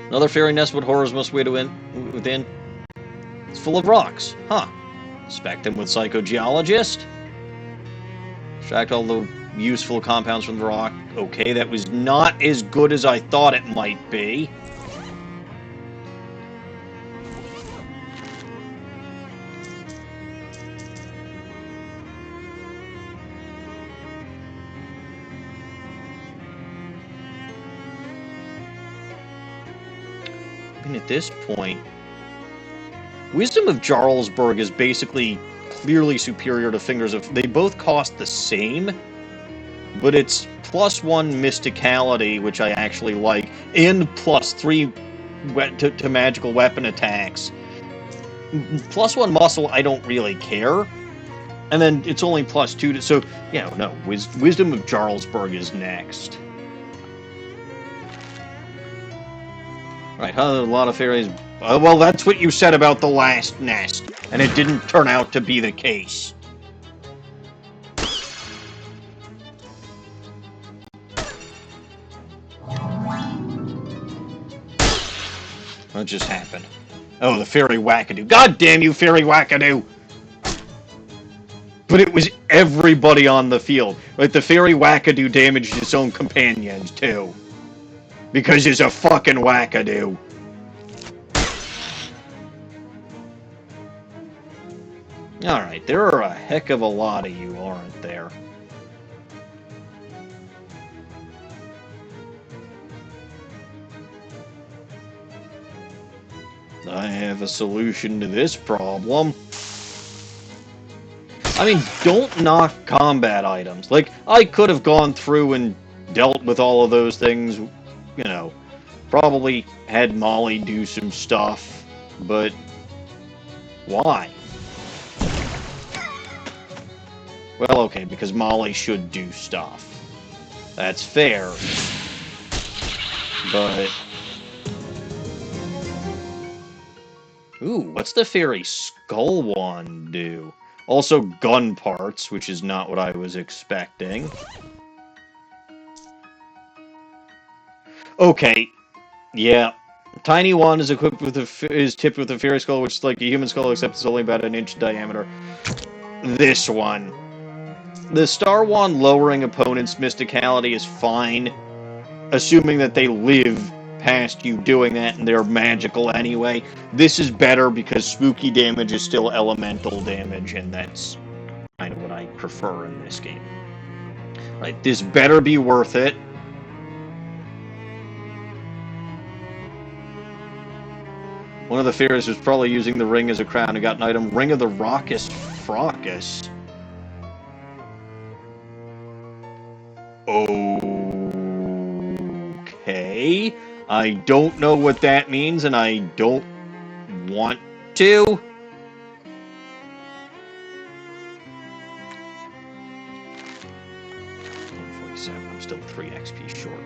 Another fairy nest, what horrors must wait within? It's full of rocks. Huh. Inspect them with Psychogeologist. Extract all the useful compounds from the rock. Okay, that was not as good as I thought it might be. I mean, at this point, Wisdom of Jarlsberg is basically clearly superior to Fingers of... They both cost the same, but it's +1 Mysticality, which I actually like, and +3 to magical weapon attacks. +1 Muscle, I don't really care. And then it's only +2 to... So, yeah, no, Wisdom of Jarlsberg is next. Right, huh? A lot of fairies... well, that's what you said about the last nest, and it didn't turn out to be the case. What just happened? Oh, the fairy wackadoo. God damn you, fairy wackadoo! But it was everybody on the field. Right, the fairy wackadoo damaged its own companions, too. Because he's a fucking wackadoo. Alright, there are a heck of a lot of you, aren't there? I have a solution to this problem. I mean, don't knock combat items. Like, I could have gone through and dealt with all of those things, you know, probably had Molly do some stuff, but why? Well, okay, because Molly should do stuff. That's fair. But... Ooh, what's the fairy skull wand do? Also gun parts, which is not what I was expecting. Okay, yeah. Tiny wand is equipped with tipped with a fairy skull, which is like a human skull, except it's only about an inch in diameter. This one. The Star Wand lowering opponents' mysticality is fine, assuming that they live past you doing that and they're magical anyway. This is better because spooky damage is still elemental damage, and that's kind of what I prefer in this game. Right, this better be worth it. One of the fairies was probably using the ring as a crown and got an item, Ring of the Raucous Fracas. Okay. I don't know what that means, and I don't want to. 147. I'm still 3 XP short.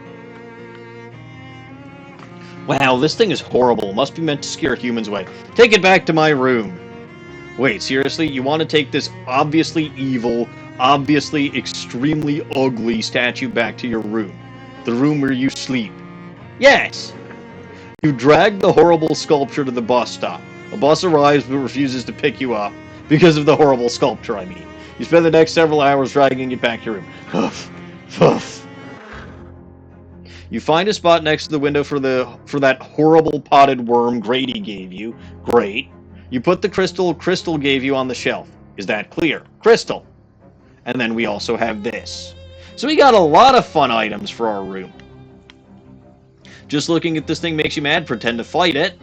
Wow, this thing is horrible. Must be meant to scare humans away. Take it back to my room. Wait, seriously? You want to take this obviously evil, obviously extremely ugly statue back to your room? The room where you sleep? Yes! You drag the horrible sculpture to the bus stop. A bus arrives but refuses to pick you up. Because of the horrible sculpture, I mean. You spend the next several hours dragging it back to your room. Huff. Huff. You find a spot next to the window for that horrible potted worm Grady gave you. Great. You put the crystal gave you on the shelf. Is that clear? Crystal. And then we also have this. So we got a lot of fun items for our room. Just looking at this thing makes you mad. Pretend to fight it.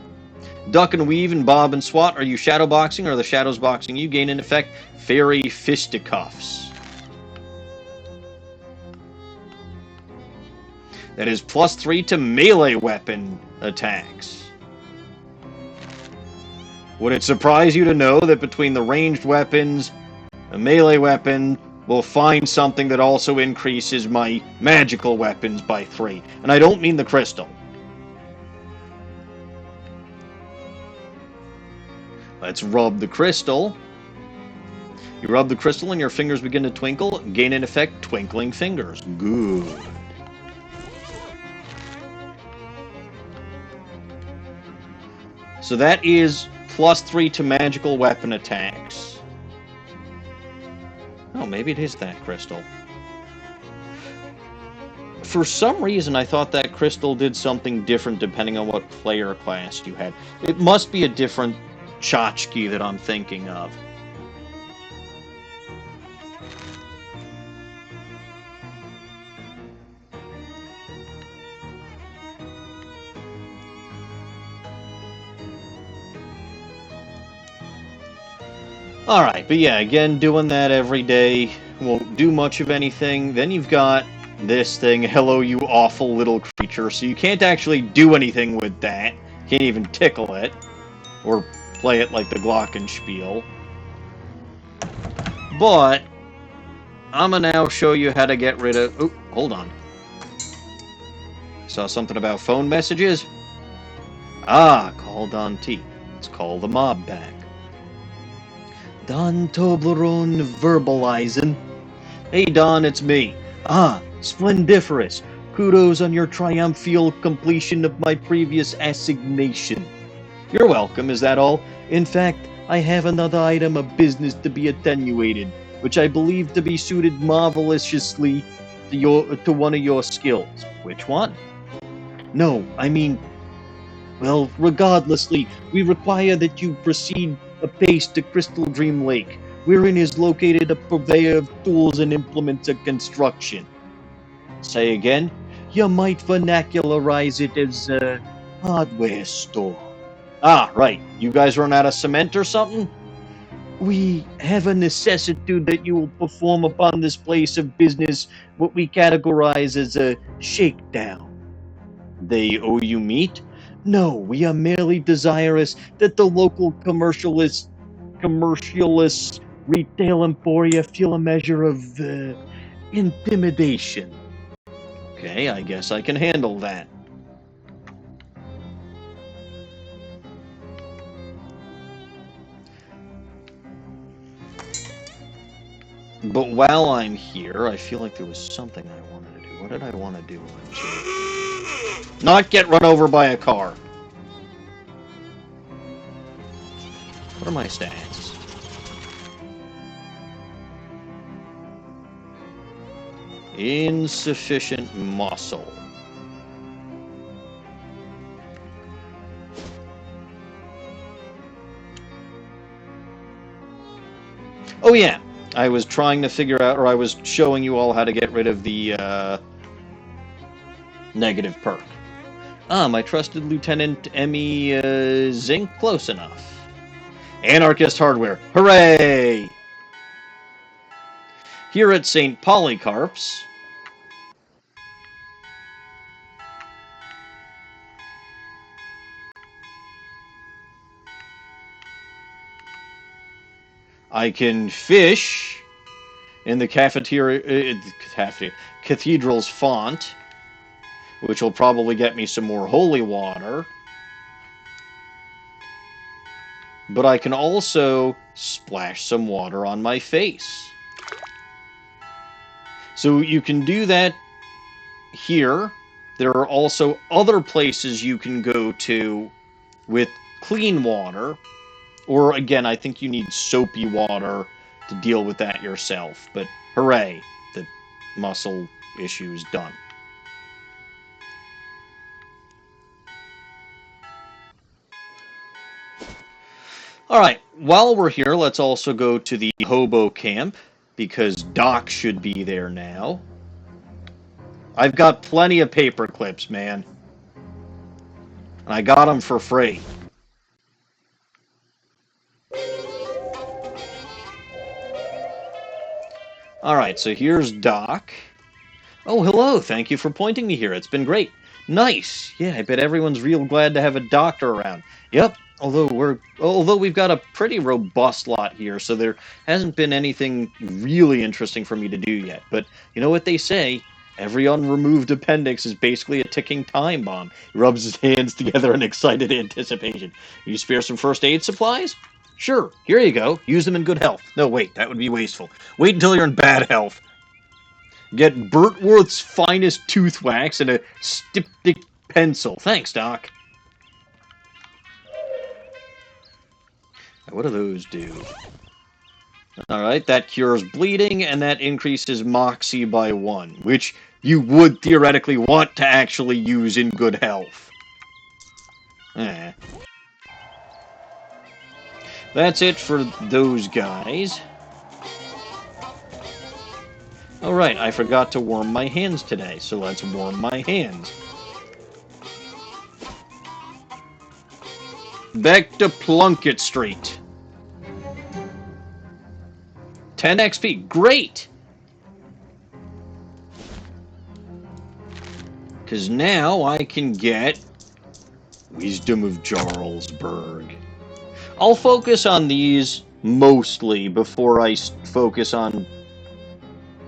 Duck and weave and bob and swat. Are you shadow boxing or are the shadows boxing you? Gain in effect fairy fisticuffs. That is +3 to melee weapon attacks. Would it surprise you to know that between the ranged weapons, a melee weapon will find something that also increases my magical weapons by 3? And I don't mean the crystal. Let's rub the crystal. You rub the crystal and your fingers begin to twinkle. Gain in effect twinkling fingers. Good. So that is +3 to magical weapon attacks. Oh, maybe it is that crystal. For some reason, I thought that crystal did something different depending on what player class you had. It must be a different tchotchke that I'm thinking of. Alright, but yeah, again, doing that every day won't do much of anything. Then you've got this thing, hello you awful little creature, so you can't actually do anything with that. Can't even tickle it, or play it like the Glockenspiel. But, I'm gonna now show you how to get rid of... Oh, hold on. Saw something about phone messages? Ah, call Don T. Let's call the mob back. Don Toblerone verbalizing. Hey Don, it's me. Ah, splendiferous. Kudos on your triumphal completion of my previous assignation. You're welcome, is that all? In fact, I have another item of business to be attenuated, which I believe to be suited marvelously to one of your skills. Which one? No, I mean... Well, regardlessly, we require that you proceed apace to Crystaldream Lake, wherein is located a purveyor of tools and implements of construction. Say again? You might vernacularize it as a hardware store. Ah, right. You guys run out of cement or something? We have a necessitude that you will perform upon this place of business, what we categorize as a shakedown. They owe you meat? No, we are merely desirous that the local commercialists, retail emporia feel a measure of intimidation. Okay, I guess I can handle that. But while I'm here, I feel like there was something I wanted to do. What did I want to do? Not get run over by a car. What are my stats? Insufficient muscle. Oh yeah, I was trying to figure out, or I was showing you all how to get rid of the negative perk. Ah, my trusted Lieutenant Emmy Zink, close enough. Anarchist hardware, hooray! Here at St. Polycarp's, I can fish in the cathedral's font, which will probably get me some more holy water. But I can also splash some water on my face. So you can do that here. There are also other places you can go to with clean water. Or, again, I think you need soapy water to deal with that yourself. But hooray, the muscle issue is done. Alright, while we're here, let's also go to the hobo camp, because Doc should be there now. I've got plenty of paper clips, man. And I got them for free. Alright, so here's Doc. Oh, hello, thank you for pointing me here. It's been great. Nice. Yeah, I bet everyone's real glad to have a doctor around. Yep, although we've got a pretty robust lot here, so there hasn't been anything really interesting for me to do yet. But you know what they say? Every unremoved appendix is basically a ticking time bomb. He rubs his hands together in excited anticipation. You spare some first aid supplies? Sure, here you go. Use them in good health. No, wait, that would be wasteful. Wait until you're in bad health. Get Bertworth's finest tooth wax and a styptic pencil. Thanks, Doc. What do those do? Alright, that cures bleeding, and that increases Moxie by 1, which you would theoretically want to actually use in good health. That's it for those guys. Alright, I forgot to warm my hands today, so let's warm my hands. Back to Plunkett Street. 10 XP, great! Because now I can get Wisdom of Jarlsberg. I'll focus on these mostly before I focus on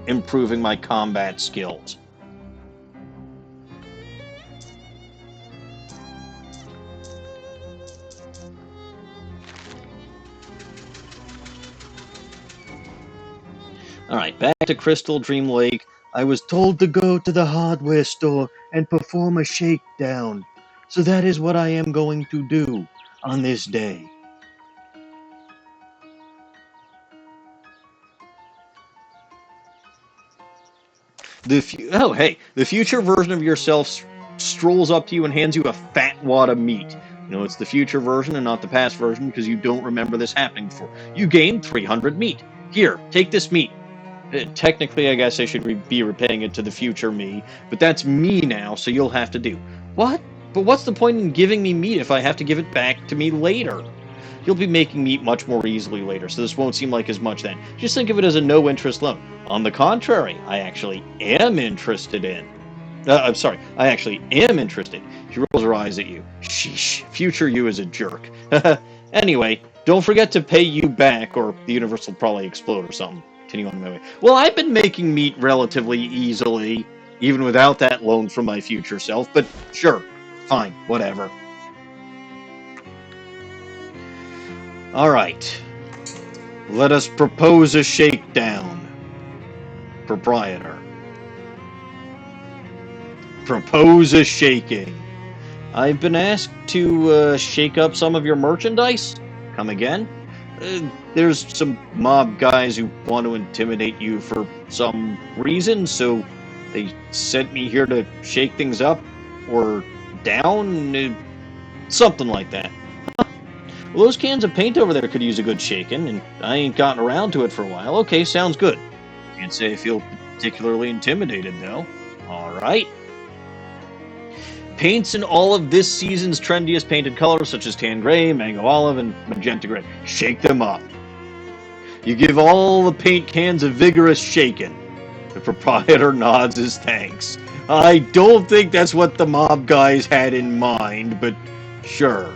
improving my combat skills. Alright, back to Crystaldream Lake. I was told to go to the hardware store and perform a shakedown. So that is what I am going to do on this day. The future version of yourself strolls up to you and hands you a fat wad of meat. You know, it's the future version and not the past version because you don't remember this happening before. You gained 300 meat. Here, take this meat. Technically, I guess I should be repaying it to the future me, but that's me now, so you'll have to do. What? But what's the point in giving me meat if I have to give it back to me later? You'll be making meat much more easily later, so this won't seem like as much then. Just think of it as a no-interest loan. On the contrary, I actually am interested in. I'm sorry, I actually am interested. She rolls her eyes at you. Sheesh, future you is a jerk. Anyway, don't forget to pay you back, or the universe will probably explode or something. Continue on my way. Well, I've been making meat relatively easily, even without that loan from my future self, but sure, fine, whatever. Alright. Let us propose a shakedown. Proprietor. Propose a shaking. I've been asked to shake up some of your merchandise. Come again? There's some mob guys who want to intimidate you for some reason, so they sent me here to shake things up or down, something like that. Well, those cans of paint over there could use a good shaking, and I ain't gotten around to it for a while. Okay, sounds good. Can't say I feel particularly intimidated, though. Alright. Paints in all of this season's trendiest painted colors, such as tan gray, mango olive, and magenta gray. Shake them up. You give all the paint cans a vigorous shaking. The proprietor nods his thanks. I don't think that's what the mob guys had in mind, but sure.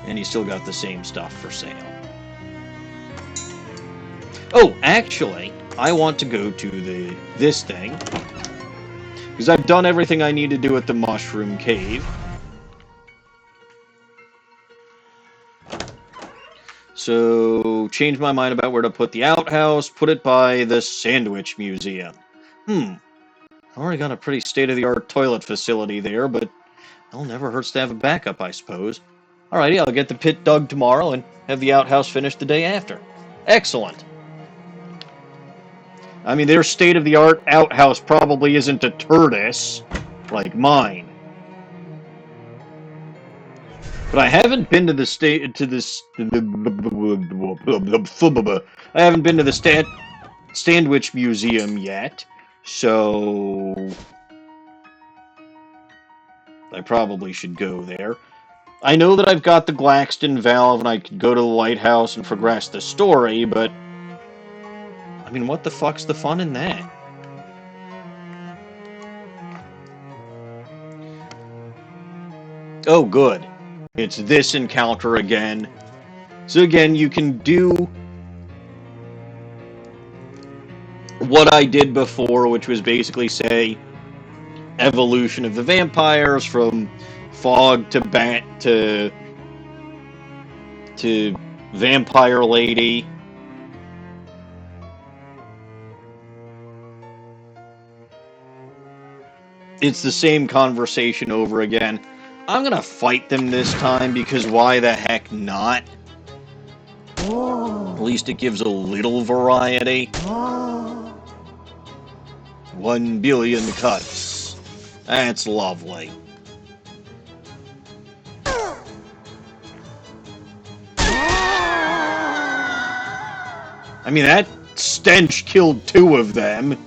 And you still got the same stuff for sale. Oh, actually, I want to go to this thing, because I've done everything I need to do at the Mushroom Cave. So, change my mind about where to put the outhouse, put it by the Sandwich Museum. I've already got a pretty state-of-the-art toilet facility there, but it never hurts to have a backup, I suppose. Alrighty, I'll get the pit dug tomorrow and have the outhouse finished the day after. Excellent. I mean, their state-of-the-art outhouse probably isn't a TURDIS like mine. But I haven't been to the I haven't been to the Sandwich Museum yet, so I probably should go there. I know that I've got the Glaxton Valve and I could go to the lighthouse and progress the story, but I mean, what the fuck's the fun in that? Oh, good. It's this encounter again. So again, you can do what I did before, which was basically say evolution of the vampires from fog to bat to vampire lady. It's the same conversation over again. I'm gonna fight them this time because why the heck not? At least it gives a little variety. 1 billion cuts. That's lovely. I mean, that stench killed 2 of them.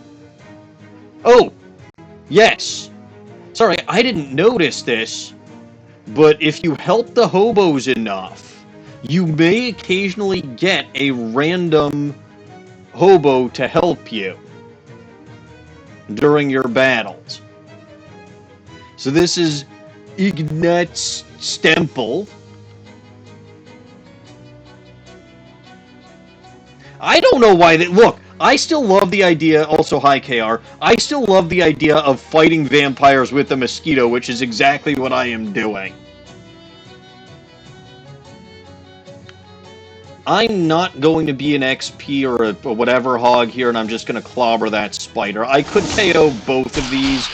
Oh! Yes! Sorry, I didn't notice this, but if you help the hobos enough, you may occasionally get a random hobo to help you during your battles. So this is Ignatz Stempel. I don't know why they... Look, I still love the idea... Also, hi, KR. I still love the idea of fighting vampires with a mosquito, which is exactly what I am doing. I'm not going to be an XP or a whatever hog here, and I'm just going to clobber that spider. I could KO both of these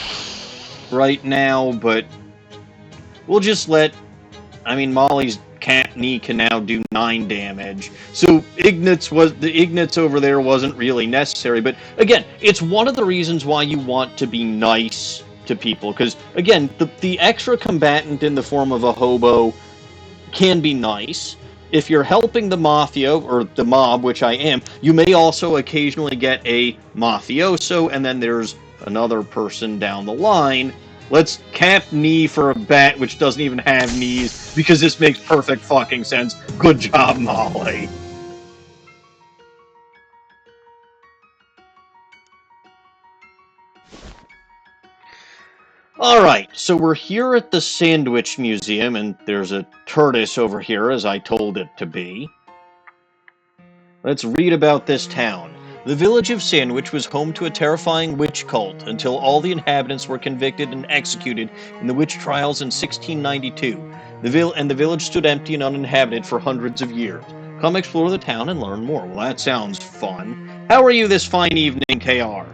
right now, but we'll just let... I mean, Molly's cat knee can now do 9 damage. So the Ignatz over there wasn't really necessary, but again, it's one of the reasons why you want to be nice to people, because again, the extra combatant in the form of a hobo can be nice. If you're helping the mafia, or the mob, which I am, you may also occasionally get a mafioso, and then there's another person down the line Let's cap knee for a bat which doesn't even have knees, because this makes perfect fucking sense. Good job, Molly. Alright, so we're here at the Sandwich Museum, and there's a TURDIS over here, as I told it to be. Let's read about this town. The village of Sandwich was home to a terrifying witch cult until all the inhabitants were convicted and executed in the witch trials in 1692. The village stood empty and uninhabited for hundreds of years. Come explore the town and learn more. Well, that sounds fun. How are you this fine evening, KR?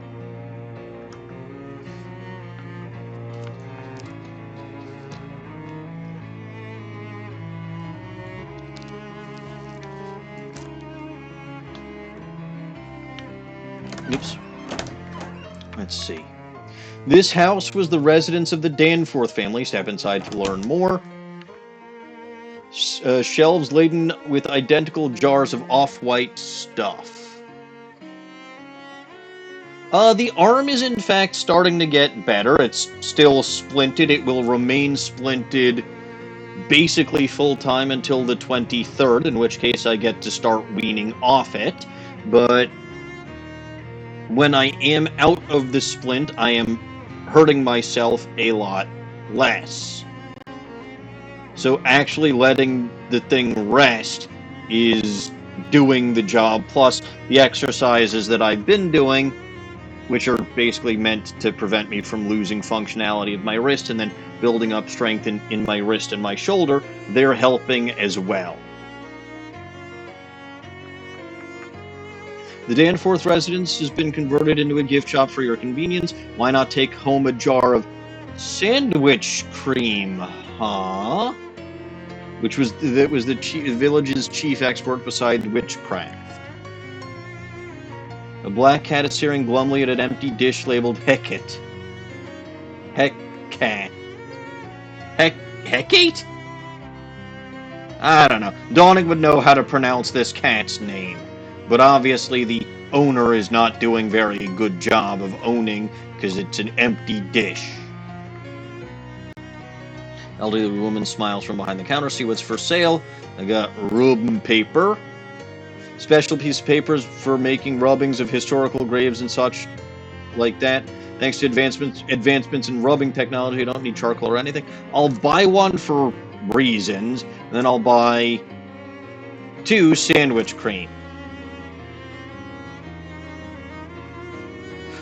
Oops. Let's see. This house was the residence of the Danforth family. Step inside to learn more. Shelves laden with identical jars of off-white stuff. The arm is in fact starting to get better. It's still splinted. It will remain splinted basically full-time until the 23rd, in which case I get to start weaning off it. But when I am out of the splint, I am hurting myself a lot less. So actually letting the thing rest is doing the job, plus the exercises that I've been doing, which are basically meant to prevent me from losing functionality of my wrist and then building up strength in my wrist and my shoulder, they're helping as well. The Danforth residence has been converted into a gift shop for your convenience. Why not take home a jar of sandwich cream, huh? Which was the village's chief export beside witchcraft. A black cat is staring glumly at an empty dish labeled Hecate. Hecate. Hecate? I don't know. Dawning would know how to pronounce this cat's name. But obviously the owner is not doing a very good job of owning, because it's an empty dish. Elderly woman smiles from behind the counter. See what's for sale. I got rubbing paper. Special piece of papers for making rubbings of historical graves and such like that. Thanks to advancements in rubbing technology, I don't need charcoal or anything. I'll buy one for reasons, and then I'll buy 2 sandwich cream.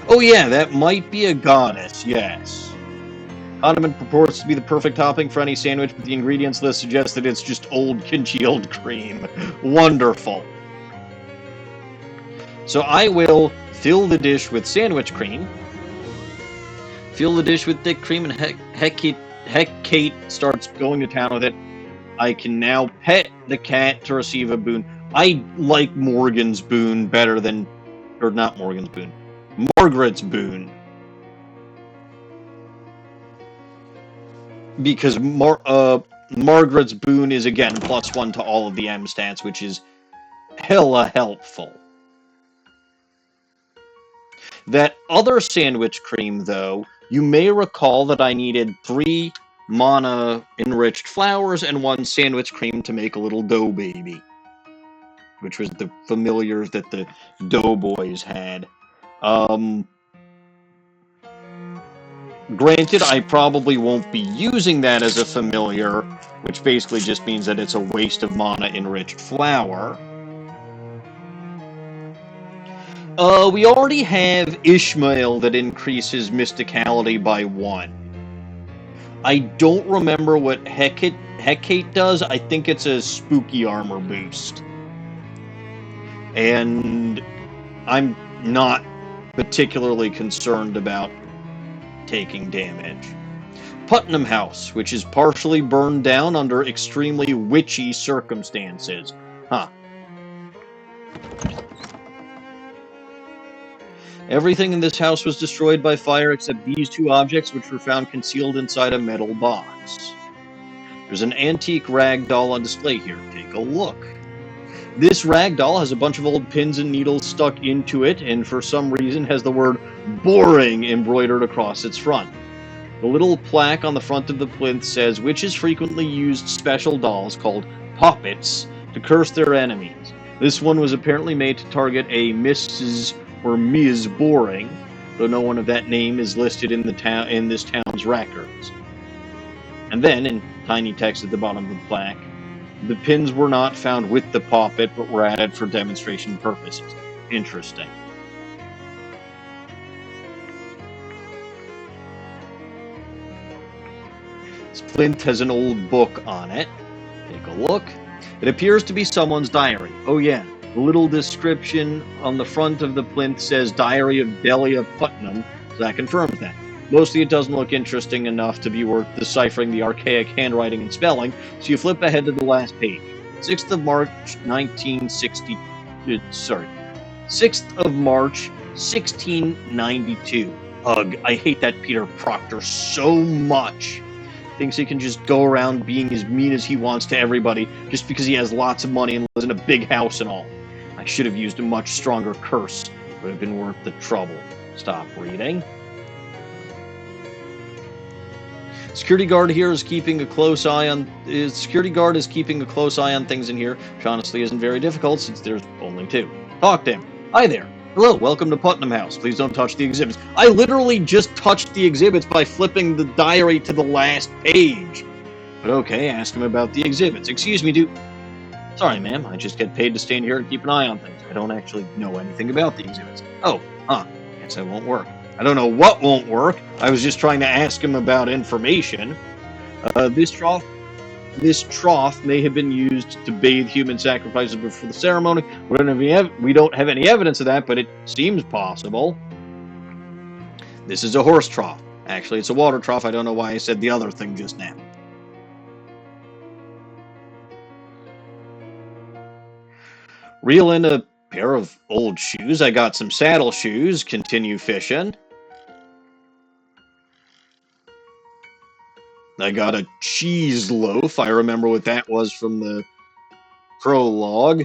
Oh yeah, that might be a goddess, yes. Condiment purports to be the perfect topping for any sandwich, but the ingredients list suggests that it's just old congealed cream. Wonderful. So I will fill the dish with sandwich cream, fill the dish with thick cream, and Hecate starts going to town with it. I can now pet the cat to receive a boon. I like Morgan's boon better than... or not Morgan's boon. Margaret's boon. Because Margaret's boon is, again, +1 to all of the M stats, which is hella helpful. That other sandwich cream, though, you may recall that I needed 3 mana-enriched flowers and 1 sandwich cream to make a little dough baby, which was the familiars that the doughboys had. Granted, I probably won't be using that as a familiar, which basically just means that it's a waste of mana-enriched flower. We already have Ishmael that increases mysticality by 1. I don't remember what Hecate does. I think it's a spooky armor boost. And I'm not particularly concerned about taking damage. Putnam House, which is partially burned down under extremely witchy circumstances. Huh. Everything in this house was destroyed by fire except these 2 objects, which were found concealed inside a metal box. There's an antique rag doll on display here. Take a look. This rag doll has a bunch of old pins and needles stuck into it, and for some reason has the word boring embroidered across its front. The little plaque on the front of the plinth says, witches frequently used special dolls called poppets to curse their enemies. This one was apparently made to target a Mrs. or Ms. Boring, though no one of that name is listed in this town's records. And then, in tiny text at the bottom of the plaque, the pins were not found with the poppet, but were added for demonstration purposes. Interesting. This plinth has an old book on it. Take a look. It appears to be someone's diary. Oh yeah, the little description on the front of the plinth says Diary of Delia Putnam, so that confirms that. Mostly it doesn't look interesting enough to be worth deciphering the archaic handwriting and spelling, so you flip ahead to the last page. 6th of March, 1692. Ugh, I hate that Peter Proctor so much. Thinks he can just go around being as mean as he wants to everybody just because he has lots of money and lives in a big house and all. I should have used a much stronger curse. It would have been worth the trouble. Stop reading. Security guard here is keeping a close eye on. Security guard is keeping a close eye on things in here, which honestly isn't very difficult since there's only 2. Talk to him. Hi there. Hello, welcome to Putnam House. Please don't touch the exhibits. I literally just touched the exhibits by flipping the diary to the last page. But okay, ask him about the exhibits. Excuse me, dude. Sorry, ma'am. I just get paid to stand here and keep an eye on things. I don't actually know anything about the exhibits. Oh, guess that won't work. I don't know what won't work. I was just trying to ask him about information. This trough may have been used to bathe human sacrifices before the ceremony. We don't have any evidence of that, but it seems possible. This is a horse trough. Actually, it's a water trough. I don't know why I said the other thing just now. Reel in a pair of old shoes. I got some saddle shoes. Continue fishing. I got a cheese loaf. I remember what that was from the prologue.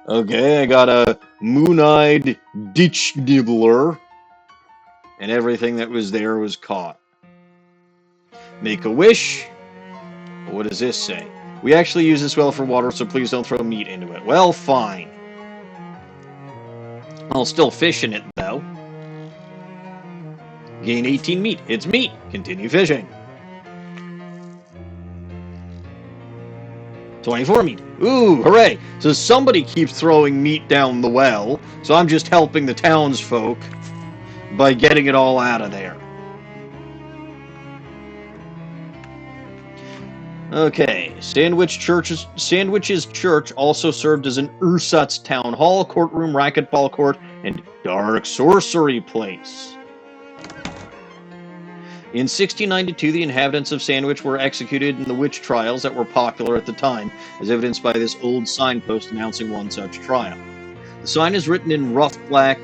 Okay, I got a moon-eyed ditch nibbler. And everything that was there was caught. Make a wish. What does this say? We actually use this well for water, so please don't throw meat into it. Well, fine. I'll still fish in it, though. Gain 18 meat. It's meat. Continue fishing. 24 meat. Ooh, hooray. So somebody keeps throwing meat down the well, so I'm just helping the townsfolk by getting it all out of there. Okay, Sandwich's Church also served as an ersatz town hall, courtroom, racquetball court, and dark sorcery place. In 1692, the inhabitants of Sandwich were executed in the witch trials that were popular at the time, as evidenced by this old signpost announcing one such trial. The sign is written in rough black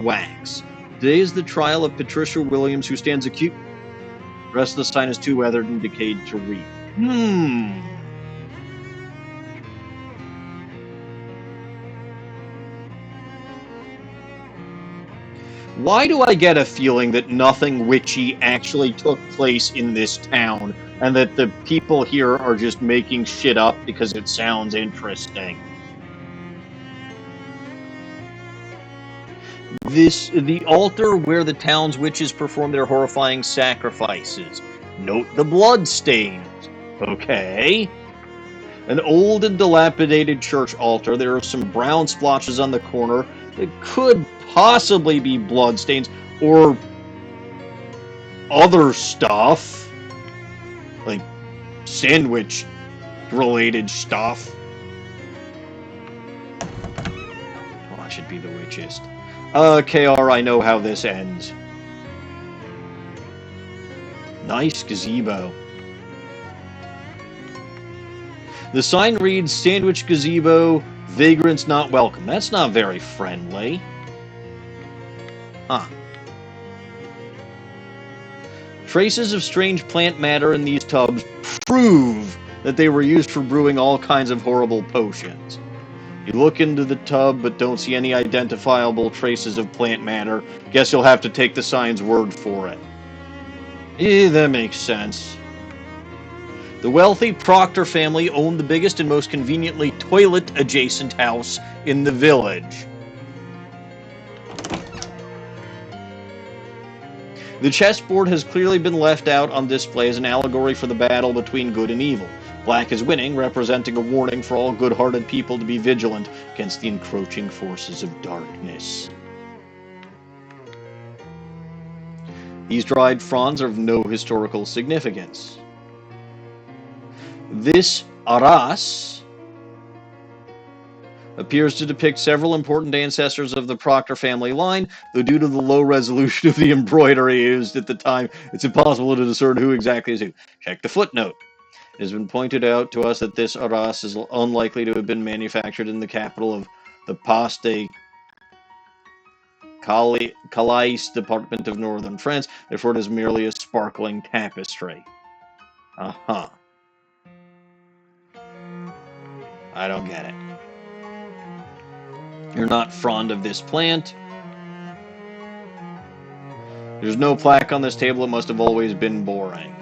wax. Today is the trial of Patricia Williams, who stands accused. The rest of the sign is too weathered and decayed to read. Why do I get a feeling that nothing witchy actually took place in this town, and that the people here are just making shit up because it sounds interesting? The altar where the town's witches perform their horrifying sacrifices. Note the blood stains. Okay. An old and dilapidated church altar. There are some brown splotches on the corner that could possibly be bloodstains or other stuff. Like sandwich-related stuff. Oh, I should be the witchist. KR, I know how this ends. Nice gazebo. The sign reads, Sandwich Gazebo, vagrants not welcome. That's not very friendly. Huh. Traces of strange plant matter in these tubs prove that they were used for brewing all kinds of horrible potions. You look into the tub, but don't see any identifiable traces of plant matter. Guess you'll have to take the sign's word for it. Yeah, that makes sense. The wealthy Proctor family owned the biggest and most conveniently toilet-adjacent house in the village. The chessboard has clearly been left out on display as an allegory for the battle between good and evil. Black is winning, representing a warning for all good-hearted people to be vigilant against the encroaching forces of darkness. These dried fronds are of no historical significance. This Aras appears to depict several important ancestors of the Proctor family line, though due to the low resolution of the embroidery used at the time, it's impossible to discern who exactly is who. Check the footnote. It has been pointed out to us that this Aras is unlikely to have been manufactured in the capital of the Pas-de Calais department of northern France, therefore it is merely a sparkling tapestry. Uh-huh. I don't get it. You're not fond of this plant. There's no plaque on this table. It must have always been boring.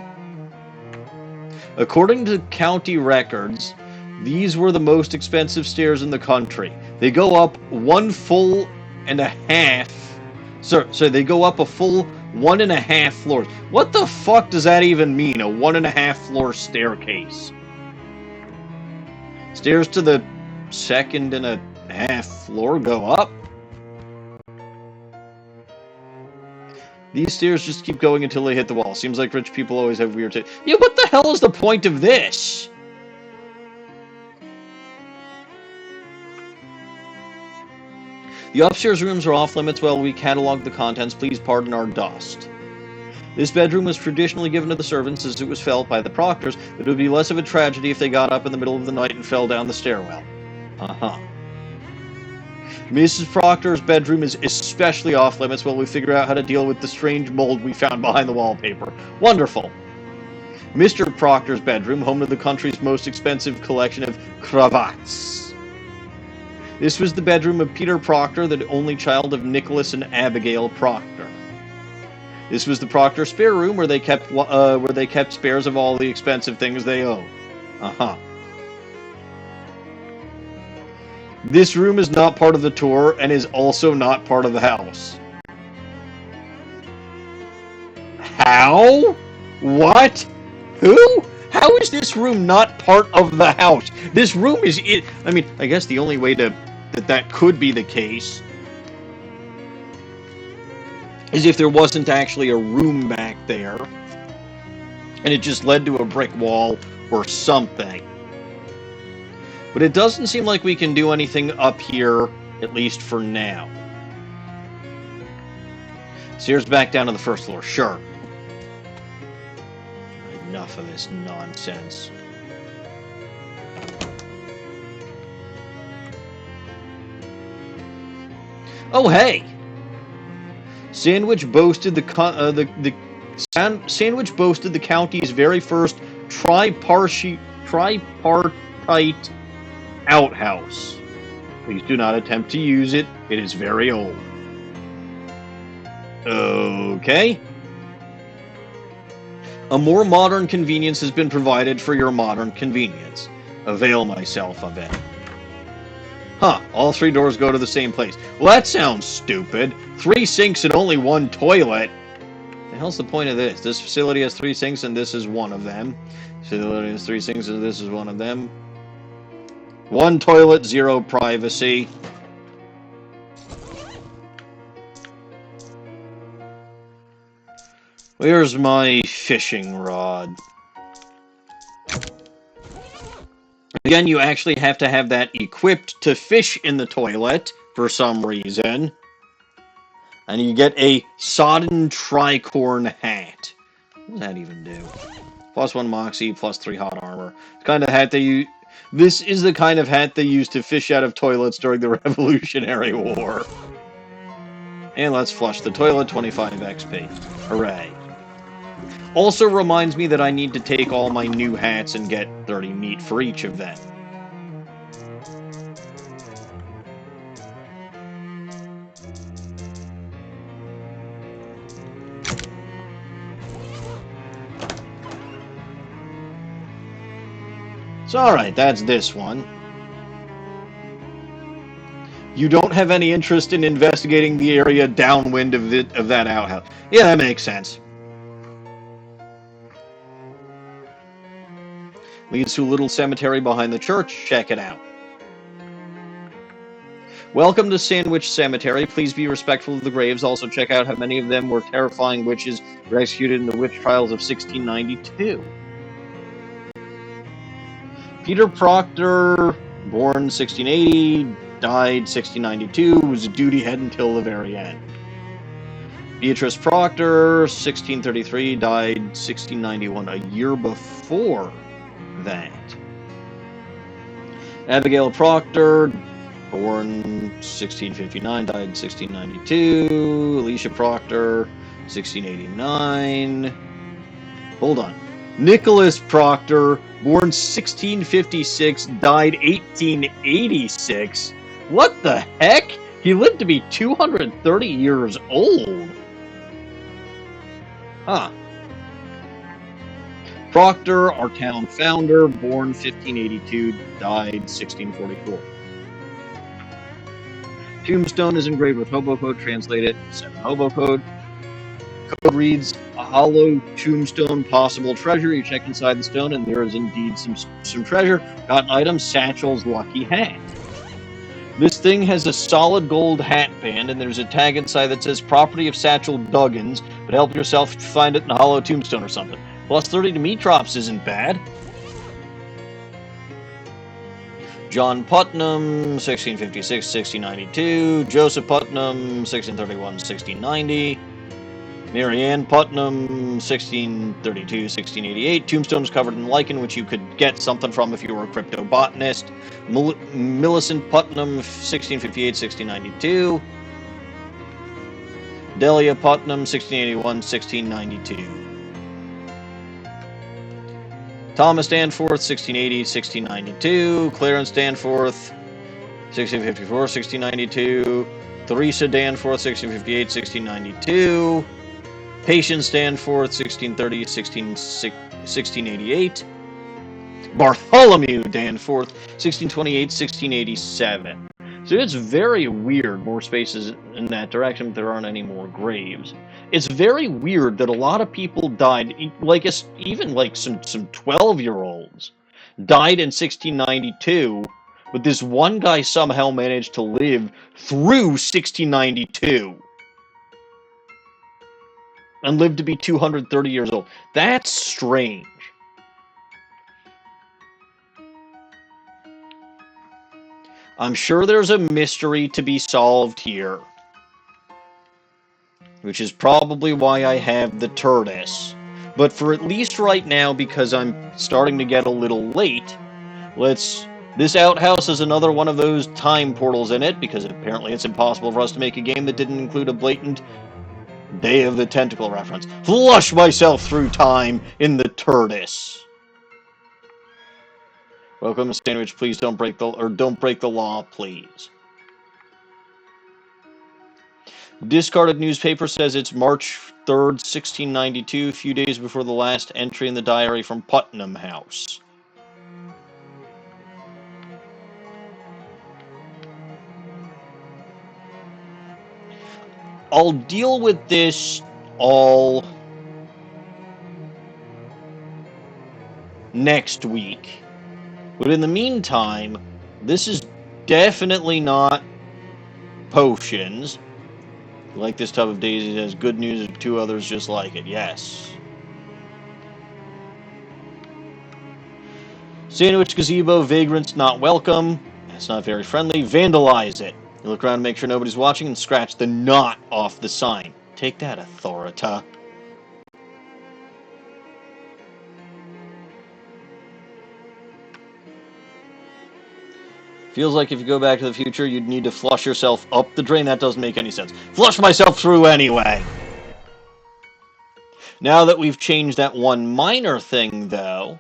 According to county records, these were the most expensive stairs in the country. They go up 1.5 So they go up a full 1.5 floors. What the fuck does that even mean? A 1.5 floor staircase. Stairs to the 2.5 floor go up. These stairs just keep going until they hit the wall. Seems like rich people always have weird taste. Yeah, what the hell is the point of this? The upstairs rooms are off limits while we catalog the contents. Please pardon our dust. This bedroom was traditionally given to the servants as it was felt by the Proctors that it would be less of a tragedy if they got up in the middle of the night and fell down the stairwell. Uh-huh. Mrs. Proctor's bedroom is especially off limits while we figure out how to deal with the strange mold we found behind the wallpaper. Wonderful. Mr. Proctor's bedroom, home to the country's most expensive collection of cravats. This was the bedroom of Peter Proctor, the only child of Nicholas and Abigail Proctor. This was the Proctor spare room where they kept spares of all the expensive things they owned. Uh-huh. This room is not part of the tour and is also not part of the house. How? What? Who? How is this room not part of the house? This room is it. I mean, I guess the only way that could be the case is if there wasn't actually a room back there and it just led to a brick wall or something. But it doesn't seem like we can do anything up here, at least for now. Stairs back down to the first floor, sure. Enough of this nonsense. Oh, hey! Sandwich boasted the county's very first tripartite outhouse. Please do not attempt to use it. It is very old. Okay. A more modern convenience has been provided for your modern convenience. Avail myself of it. Huh, all 3 doors go to the same place. Well, that sounds stupid. 3 sinks and only 1 toilet. The hell's the point of this? This facility has 3 sinks and this is one of them. This facility has 3 sinks and this is one of them. 1 toilet, 0 privacy. Where's my fishing rod? Again, you actually have to have that equipped to fish in the toilet for some reason. And you get a sodden tricorn hat. What does that even do? +1 moxie, +3 hot armor. It's kind of hat that you... This is the kind of hat they used to fish out of toilets during the Revolutionary War. And let's flush the toilet, 25 XP. Hooray. Also reminds me that I need to take all my new hats and get 30 meat for each of them. So, alright, that's this one. You don't have any interest in investigating the area downwind of that outhouse. Yeah, that makes sense. Leads to a little cemetery behind the church. Check it out. Welcome to Sandwich Cemetery. Please be respectful of the graves. Also check out how many of them were terrifying witches who were executed in the witch trials of 1692. Peter Proctor, born 1680, died 1692, was a duty head until the very end. Beatrice Proctor, 1633, died 1691, a year before that. Abigail Proctor, born 1659, died 1692. Alicia Proctor, 1689. Hold on. Nicholas Proctor, born 1656, died 1886. What the heck? He lived to be 230 years old. Huh. Proctor, our town founder, born 1582, died 1644. Tombstone is engraved with hobo code. Translate it. 7 hobo code. Code reads, a hollow tombstone, possible treasure. You check inside the stone, and there is indeed some treasure. Got an item, satchel's lucky hat. This thing has a solid gold hat band, and there's a tag inside that says property of Satchel Duggins, but help yourself if you find it in a hollow tombstone or something. Plus 30 to meat drops isn't bad. John Putnam, 1656, 1692. Joseph Putnam, 1631, 1690. Mary Ann Putnam, 1632, 1688. Tombstones covered in lichen, which you could get something from if you were a cryptobotanist. Millicent Putnam, 1658, 1692. Delia Putnam, 1681, 1692. Thomas Danforth, 1680, 1692. Clarence Danforth, 1654, 1692. Theresa Danforth, 1658, 1692. Patience Danforth, 1630, 1688. Bartholomew Danforth, 1628, 1687. So it's very weird, more spaces in that direction, but there aren't any more graves. It's very weird that a lot of people died, like even like some 12-year-olds died in 1692, but this one guy somehow managed to live through 1692 and lived to be 230 years old. That's strange. I'm sure there's a mystery to be solved here, which is probably why I have the TURDIS. But for at least right now, because I'm starting to get a little late, this outhouse has another one of those time portals in it, because apparently it's impossible for us to make a game that didn't include a blatant Day of the Tentacle reference. Flush myself through time in the TURDIS. Welcome to Sandwich. Please don't break the law, please. Discarded newspaper says it's March 3rd, 1692, a few days before the last entry in the diary from Putnam House. I'll deal with this all next week. But in the meantime, this is definitely not potions. Like this tub of daisies has good news and 2 others just like it. Yes. Sandwich gazebo, vagrants not welcome. That's not very friendly. Vandalize it. You look around to make sure nobody's watching and scratch the knot off the sign. Take that, Authorita. Feels like if you go back to the future, you'd need to flush yourself up the drain. That doesn't make any sense. Flush myself through anyway! Now that we've changed that one minor thing, though,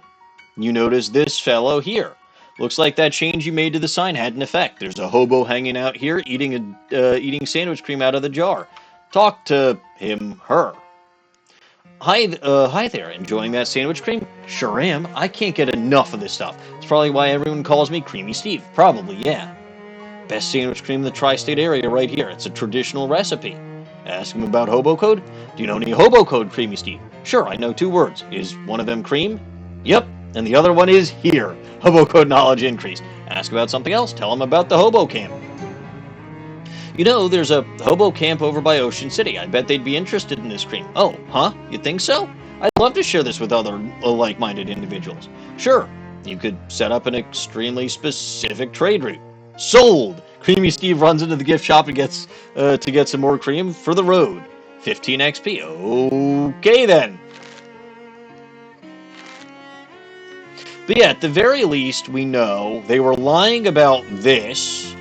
you notice this fellow here. Looks like that change you made to the sign had an effect. There's a hobo hanging out here eating sandwich cream out of the jar. Talk to him, her. Hi there. Enjoying that sandwich cream? Sure am. I can't get enough of this stuff. It's probably why everyone calls me Creamy Steve. Probably, yeah. Best sandwich cream in the tri-state area right here. It's a traditional recipe. Ask him about hobo code. Do you know any hobo code, Creamy Steve? Sure, I know 2 words. Is one of them cream? Yep. And the other one is here. Hobo code knowledge increased. Ask about something else. Tell him about the hobo camp. You know, there's a hobo camp over by Ocean City. I bet they'd be interested in this cream. Oh, huh? You think so? I'd love to share this with other like-minded individuals. Sure. You could set up an extremely specific trade route. Sold! Creamy Steve runs into the gift shop and gets to get some more cream for the road. 15 XP. Okay then. But yeah, at the very least, we know they were lying about this.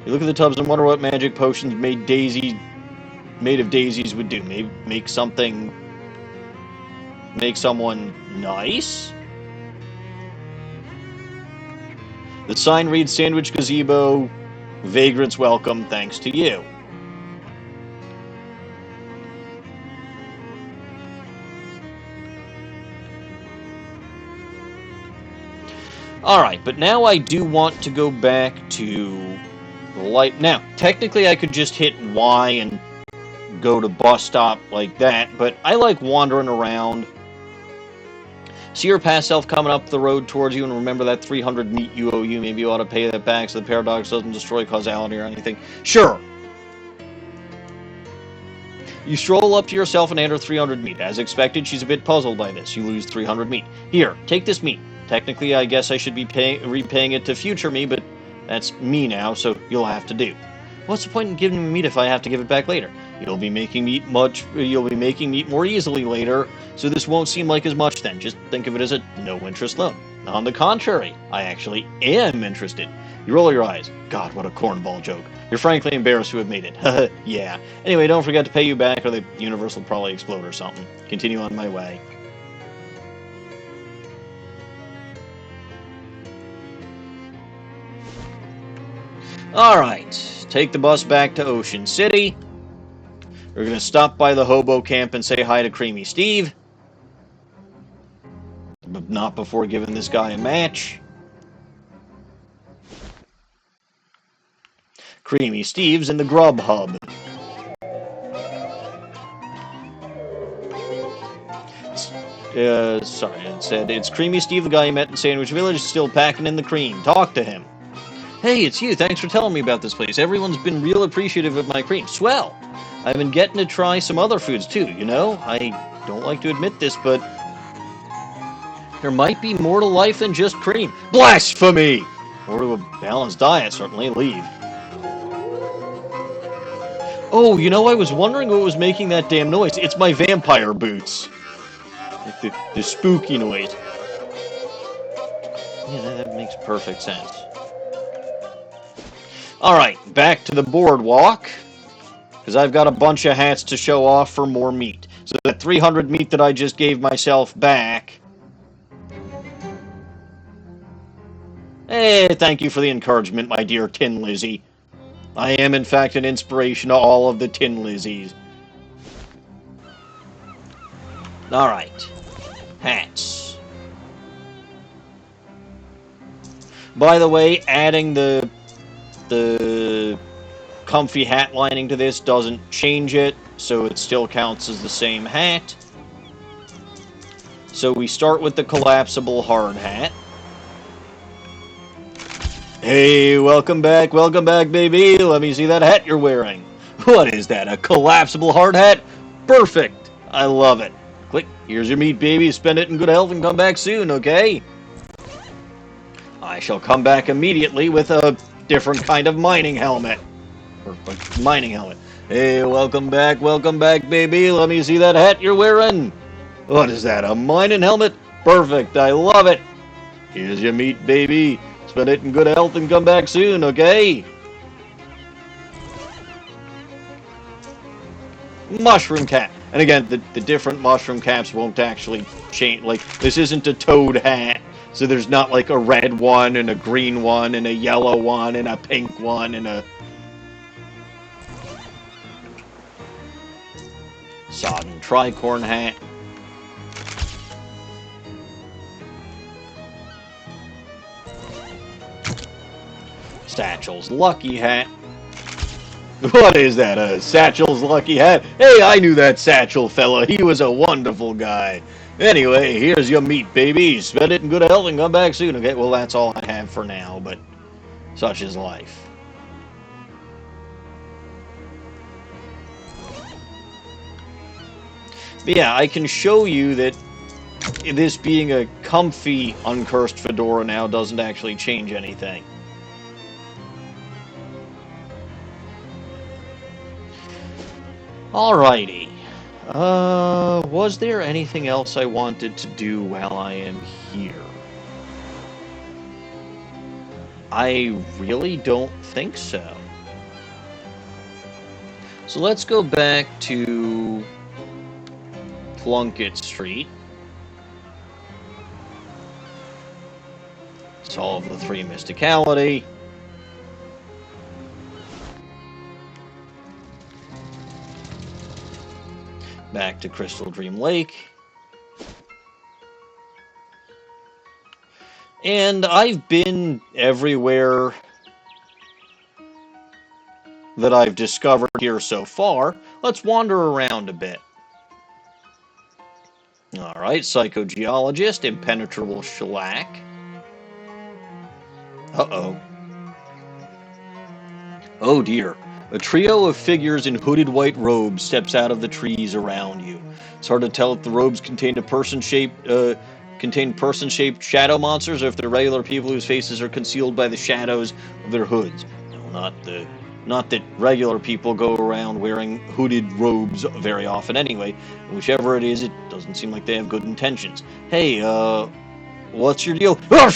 You look at the tubs and wonder what magic potions made of daisies would do. Maybe make someone nice? The sign reads Sandwich Gazebo, Vagrants Welcome, thanks to you. Alright, but now I do want to go back to the light. Now, technically I could just hit Y and go to bus stop like that, but I like wandering around. See your past self coming up the road towards you, and remember that 300 meat you owe you. Maybe you ought to pay that back so the paradox doesn't destroy causality or anything. Sure. You stroll up to yourself and hand her 300 meat. As expected, she's a bit puzzled by this. You lose 300 meat. Here, take this meat. Technically, I guess I should be repaying it to future me, but that's me now, so you'll have to do. What's the point in giving me meat if I have to give it back later? You'll be making meat more easily later, so this won't seem like as much then. Just think of it as a no-interest loan. On the contrary, I actually am interested. You roll your eyes. God, what a cornball joke. You're frankly embarrassed to have made it. Yeah. Anyway, don't forget to pay you back or the universe will probably explode or something. Continue on my way. Alright, take the bus back to Ocean City. We're going to stop by the hobo camp and say hi to Creamy Steve. But not before giving this guy a match. Creamy Steve's in the Grub Hub. Sorry, it said, it's Creamy Steve, the guy you met in Sandwich Village, still packing in the cream. Talk to him. Hey, it's you. Thanks for telling me about this place. Everyone's been real appreciative of my cream. Swell. I've been getting to try some other foods too, you know? I don't like to admit this, but there might be more to life than just cream. Blasphemy! Or to a balanced diet, certainly. Leave. Oh, you know, I was wondering what was making that damn noise. It's my vampire boots. Like the spooky noise. Yeah, that makes perfect sense. Alright, back to the boardwalk. Because I've got a bunch of hats to show off for more meat. So that 300 meat that I just gave myself back. Hey, thank you for the encouragement, my dear Tin Lizzie. I am, in fact, an inspiration to all of the Tin Lizzies. Alright. Hats. By the way, adding the comfy hat lining to this doesn't change it, so it still counts as the same hat. So we start with the collapsible hard hat. Hey, welcome back, baby. Let me see that hat you're wearing. What is that, a collapsible hard hat? Perfect. I love it. Click, here's your meat, baby. Spend it in good health and come back soon, okay? I shall come back immediately with a different kind of mining helmet. Or mining helmet. Hey, welcome back, baby. Let me see that hat you're wearing. What is that, a mining helmet? Perfect, I love it. Here's your meat, baby. Spend it in good health and come back soon, okay? Mushroom cap. And again, the different mushroom caps won't actually change. Like, this isn't a toad hat. So there's not like a red one and a green one and a yellow one and a pink one and a sodden tricorn hat. Satchel's lucky hat. What is that, a Satchel's lucky hat? Hey, I knew that Satchel fella. He was a wonderful guy. Anyway, here's your meat, baby. Spend it in good health and come back soon, okay? Well, that's all I have for now, but such is life. But yeah, I can show you that this being a comfy, uncursed fedora now doesn't actually change anything. Alrighty. Was there anything else I wanted to do while I am here? I really don't think so. So let's go back to Plunkett Street. Solve the 3 mysticality. Back to Crystaldream Lake. And I've been everywhere that I've discovered here so far. Let's wander around a bit. Alright, psychogeologist, impenetrable shellac. Uh-oh. Oh dear. A trio of figures in hooded white robes steps out of the trees around you. It's hard to tell if the robes contain person-shaped shadow monsters, or if they're regular people whose faces are concealed by the shadows of their hoods. No, not that regular people go around wearing hooded robes very often anyway. Whichever it is, it doesn't seem like they have good intentions. Hey, what's your deal? Well,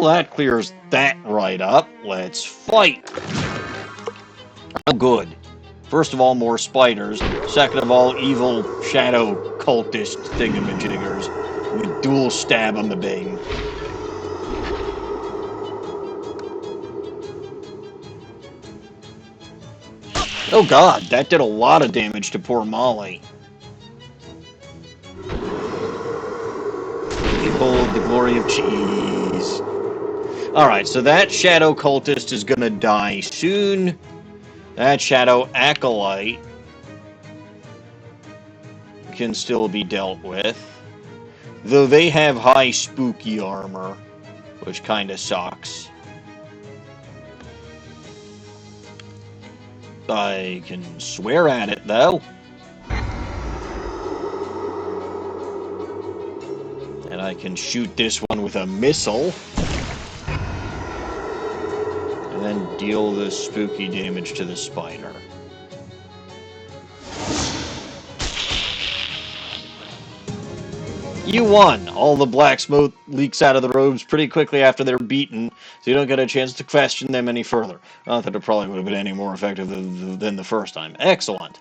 that clears that right up. Let's fight. Oh, good. First of all, more spiders. Second of all, evil shadow cultist thingamajiggers with dual stab on the bang. Oh god, that did a lot of damage to poor Molly. Behold the glory of cheese. Alright, so that shadow cultist is gonna die soon. That shadow acolyte can still be dealt with. Though they have high spooky armor, which kinda sucks. I can swear at it, though. And I can shoot this one with a missile. And then deal the spooky damage to the spider. You won! All the black smoke leaks out of the robes pretty quickly after they're beaten, so you don't get a chance to question them any further. Not that it probably would have been any more effective than the first time. Excellent.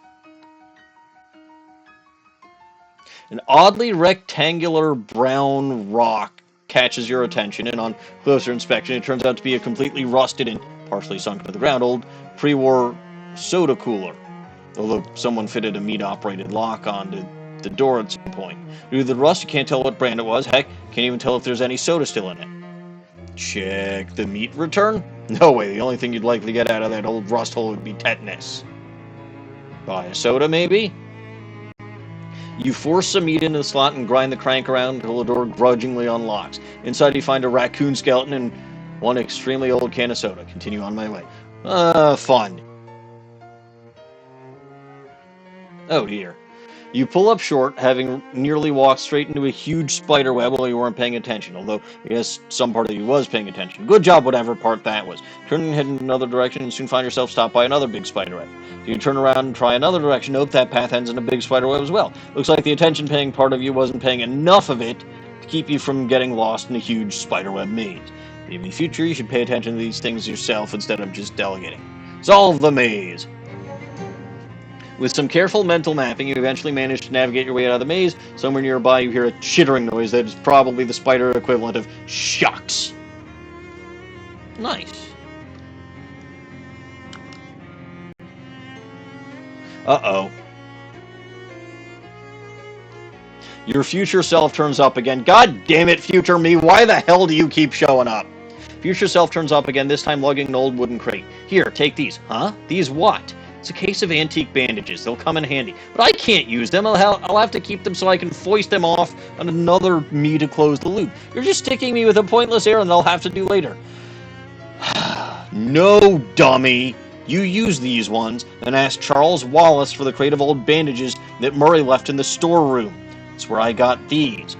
An oddly rectangular brown rock catches your attention, and on closer inspection it turns out to be a completely rusted and partially sunk into the ground old pre-war soda cooler. Although someone fitted a meat-operated lock onto the door at some point. Due to the rust, you can't tell what brand it was. Heck, can't even tell if there's any soda still in it. Check the meat return? No way, the only thing you'd likely get out of that old rust hole would be tetanus. Buy a soda, maybe? You force some meat into the slot and grind the crank around until the door grudgingly unlocks. Inside you find a raccoon skeleton and one extremely old can of soda. Continue on my way. Fun. Oh dear. You pull up short, having nearly walked straight into a huge spider web while you weren't paying attention, although I guess some part of you was paying attention. Good job, whatever part that was. Turn and head in another direction and soon find yourself stopped by another big spider web. You turn around and try another direction. Nope, that path ends in a big spider web as well. Looks like the attention-paying part of you wasn't paying enough of it to keep you from getting lost in a huge spider web maze. In the future, you should pay attention to these things yourself instead of just delegating. Solve the maze! With some careful mental mapping, you eventually manage to navigate your way out of the maze. Somewhere nearby, you hear a chittering noise that is probably the spider equivalent of shucks. Nice. Uh-oh. Your future self turns up again. God damn it, future me, why the hell do you keep showing up? Future self turns up again, this time lugging an old wooden crate. Here, take these. Huh? These what? It's a case of antique bandages. They'll come in handy. But I can't use them. I'll have to keep them so I can foist them off on another me to close the loop. You're just sticking me with a pointless errand that I'll have to do later. No, dummy. You use these ones, and ask Charles Wallace for the crate of old bandages that Murray left in the storeroom. That's where I got these.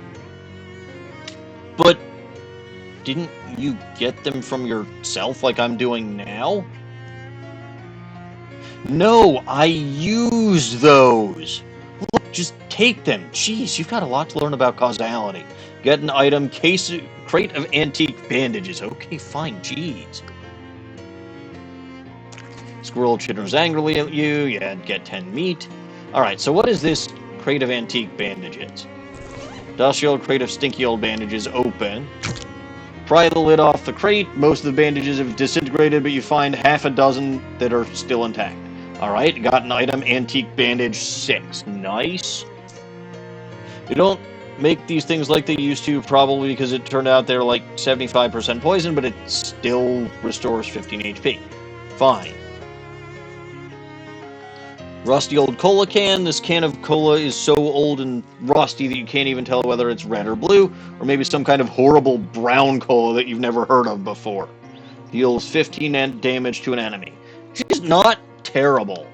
But didn't you get them from yourself like I'm doing now? No, I use those. Look, just take them. Jeez, you've got a lot to learn about causality. Get an item, crate of antique bandages. Okay, fine, jeez. Squirrel chitters angrily at you. Yeah, get 10 meat. Alright, so what is this crate of antique bandages? Dusty old crate of stinky old bandages open. Pry the lid off the crate. Most of the bandages have disintegrated, but you find half a dozen that are still intact. Alright, got an item, antique bandage 6. Nice. They don't make these things like they used to, probably because it turned out they're like 75% poison, but it still restores 15 HP. Fine. Rusty old cola can. This can of cola is so old and rusty that you can't even tell whether it's red or blue, or maybe some kind of horrible brown cola that you've never heard of before. Deals 15 damage to an enemy. She's not terrible.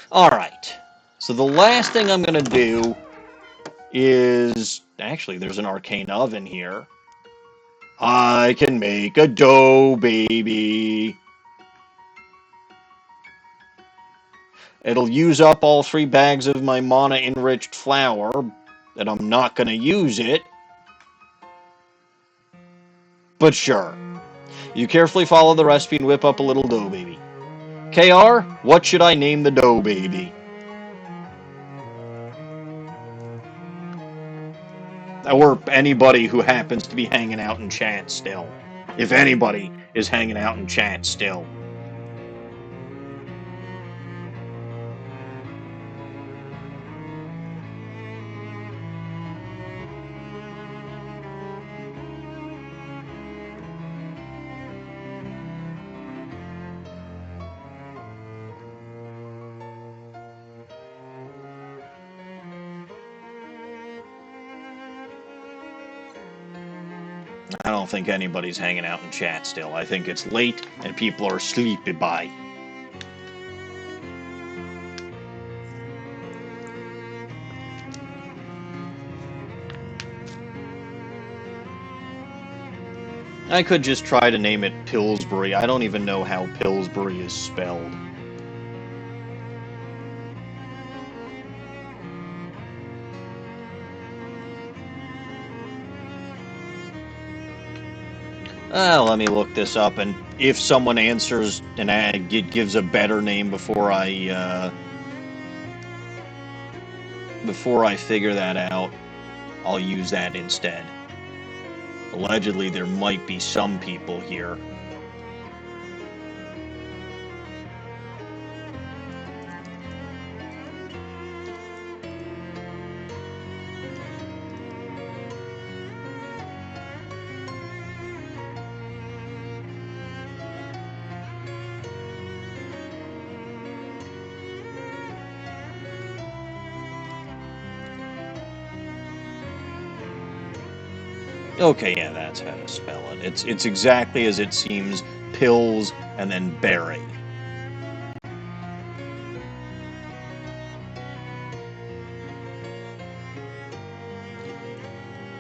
Alright. So the last thing I'm going to do is... Actually, there's an arcane oven here. I can make a dough, baby. It'll use up all 3 bags of my mana-enriched flour, and I'm not going to use it. But sure. You carefully follow the recipe and whip up a little dough baby. KR, what should I name the dough baby? Or anybody who happens to be hanging out in chat still. If anybody is hanging out in chat still. I don't think anybody's hanging out in chat still. I think it's late and people are sleepy by. I could just try to name it Pillsbury. I don't even know how Pillsbury is spelled. Let me look this up, and if someone answers and gives a better name before I figure that out, I'll use that instead. Allegedly, there might be some people here. Okay, yeah, that's how to spell it. It's exactly as it seems, pills and then berry.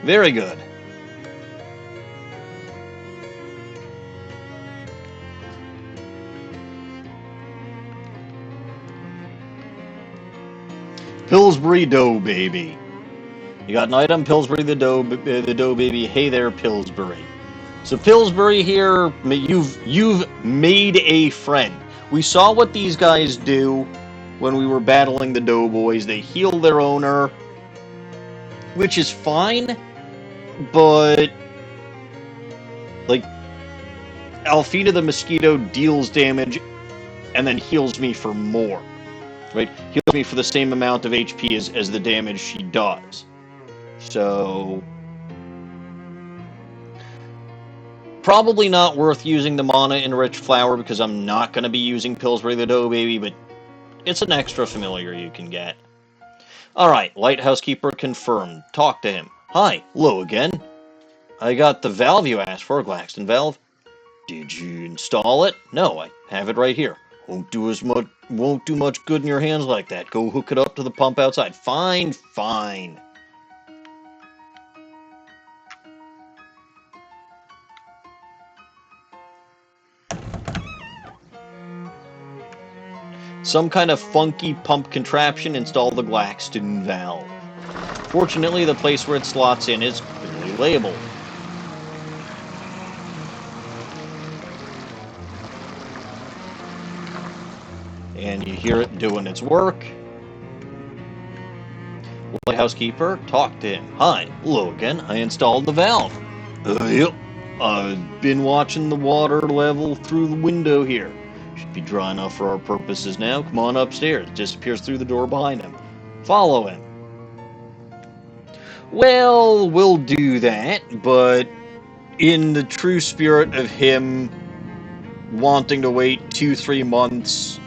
Very good. Pillsbury dough baby. You got an item, Pillsbury the dough baby. Hey there, Pillsbury. So Pillsbury here, you've made a friend. We saw what these guys do when we were battling the Doughboys. They heal their owner, which is fine, but like Alfina the mosquito deals damage and then heals me for more. Right? Heals me for the same amount of HP as the damage she does. So... probably not worth using the mana-enriched flower because I'm not going to be using Pillsbury the Dough Baby, but it's an extra familiar you can get. Alright, Lighthouse Keeper confirmed. Talk to him. Hi, Lo again. I got the valve you asked for, Glaxton valve. Did you install it? No, I have it right here. Won't do much good in your hands like that. Go hook it up to the pump outside. Fine, fine. Some kind of funky pump contraption installed the Glaxton valve. Fortunately, the place where it slots in is clearly labeled. And you hear it doing its work. Lighthouse Keeper, talk to him. Hi, hello again. I installed the valve. Yep. I've been watching the water level through the window here. Should be dry enough for our purposes now. Come on upstairs. Disappears through the door behind him. Follow him. Well, we'll do that, but in the true spirit of him wanting to wait 2-3 months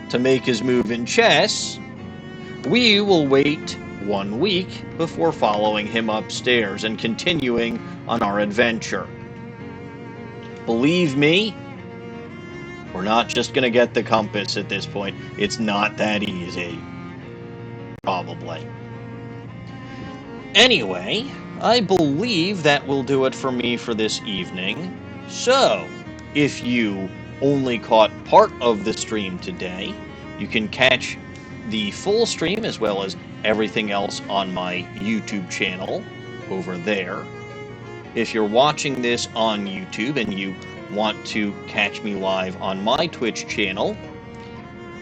to make his move in chess, we will wait 1 week before following him upstairs and continuing on our adventure. Believe me, we're not just going to get the compass at this point. It's not that easy. Probably. Anyway, I believe that will do it for me for this evening. So, if you only caught part of the stream today, you can catch the full stream as well as everything else on my YouTube channel over there. If you're watching this on YouTube and you want to catch me live on my Twitch channel,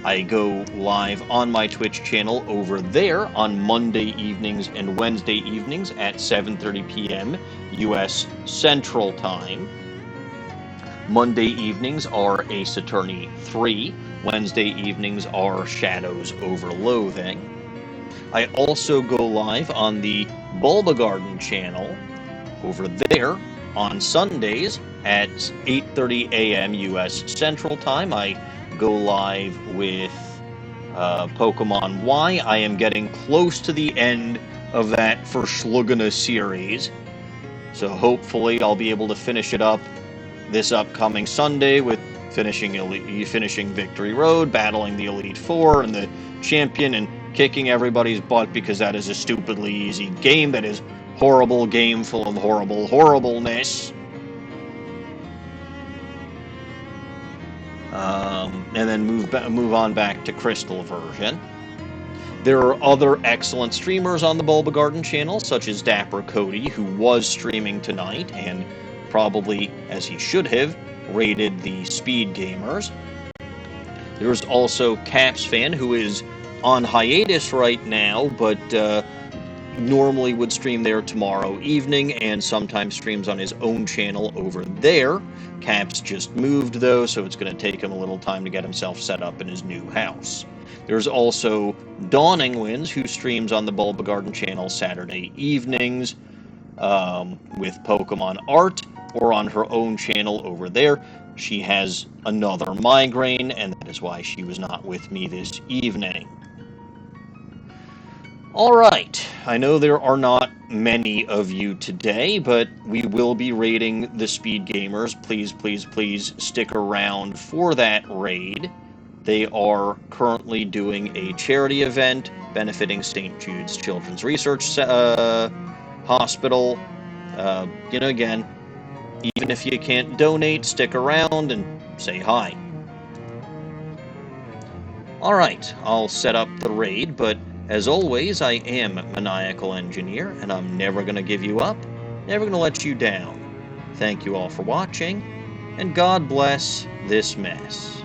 I go live on my Twitch channel over there on Monday evenings and Wednesday evenings at 7:30 p.m. U.S. Central Time. Monday evenings are Ace Attorney 3. Wednesday evenings are Shadows Over Loathing. I also go live on the Bulba Garden channel over there on Sundays at 8:30 a.m. U.S. Central Time. I go live with Pokemon Y. I am getting close to the end of that for Schlugana series, so hopefully I'll be able to finish it up this upcoming Sunday with finishing Victory Road, battling the Elite Four and the Champion, and kicking everybody's butt because that is a stupidly easy game that is horrible game full of horribleness. And then move on back to Crystal version. There are other excellent streamers on the Bulba Garden channel, such as Dapper Cody, who was streaming tonight and probably, as he should have, rated the Speed Gamers. There's also Caps Fan, who is on hiatus right now, but normally would stream there tomorrow evening and sometimes streams on his own channel over there. Caps just moved, though, so it's going to take him a little time to get himself set up in his new house. There's also Dawning Winds, who streams on the Bulba Garden channel Saturday evenings with Pokemon art, or on her own channel over there. She has another migraine, and that is why she was not with me this evening. Alright, I know there are not many of you today, but we will be raiding the Speed Gamers. Please, please, please stick around for that raid. They are currently doing a charity event benefiting St. Jude's Children's Research Hospital. Again, even if you can't donate, stick around and say hi. Alright, I'll set up the raid, but as always, I am Maniacal Engineer, and I'm never going to give you up, never going to let you down. Thank you all for watching, and God bless this mess.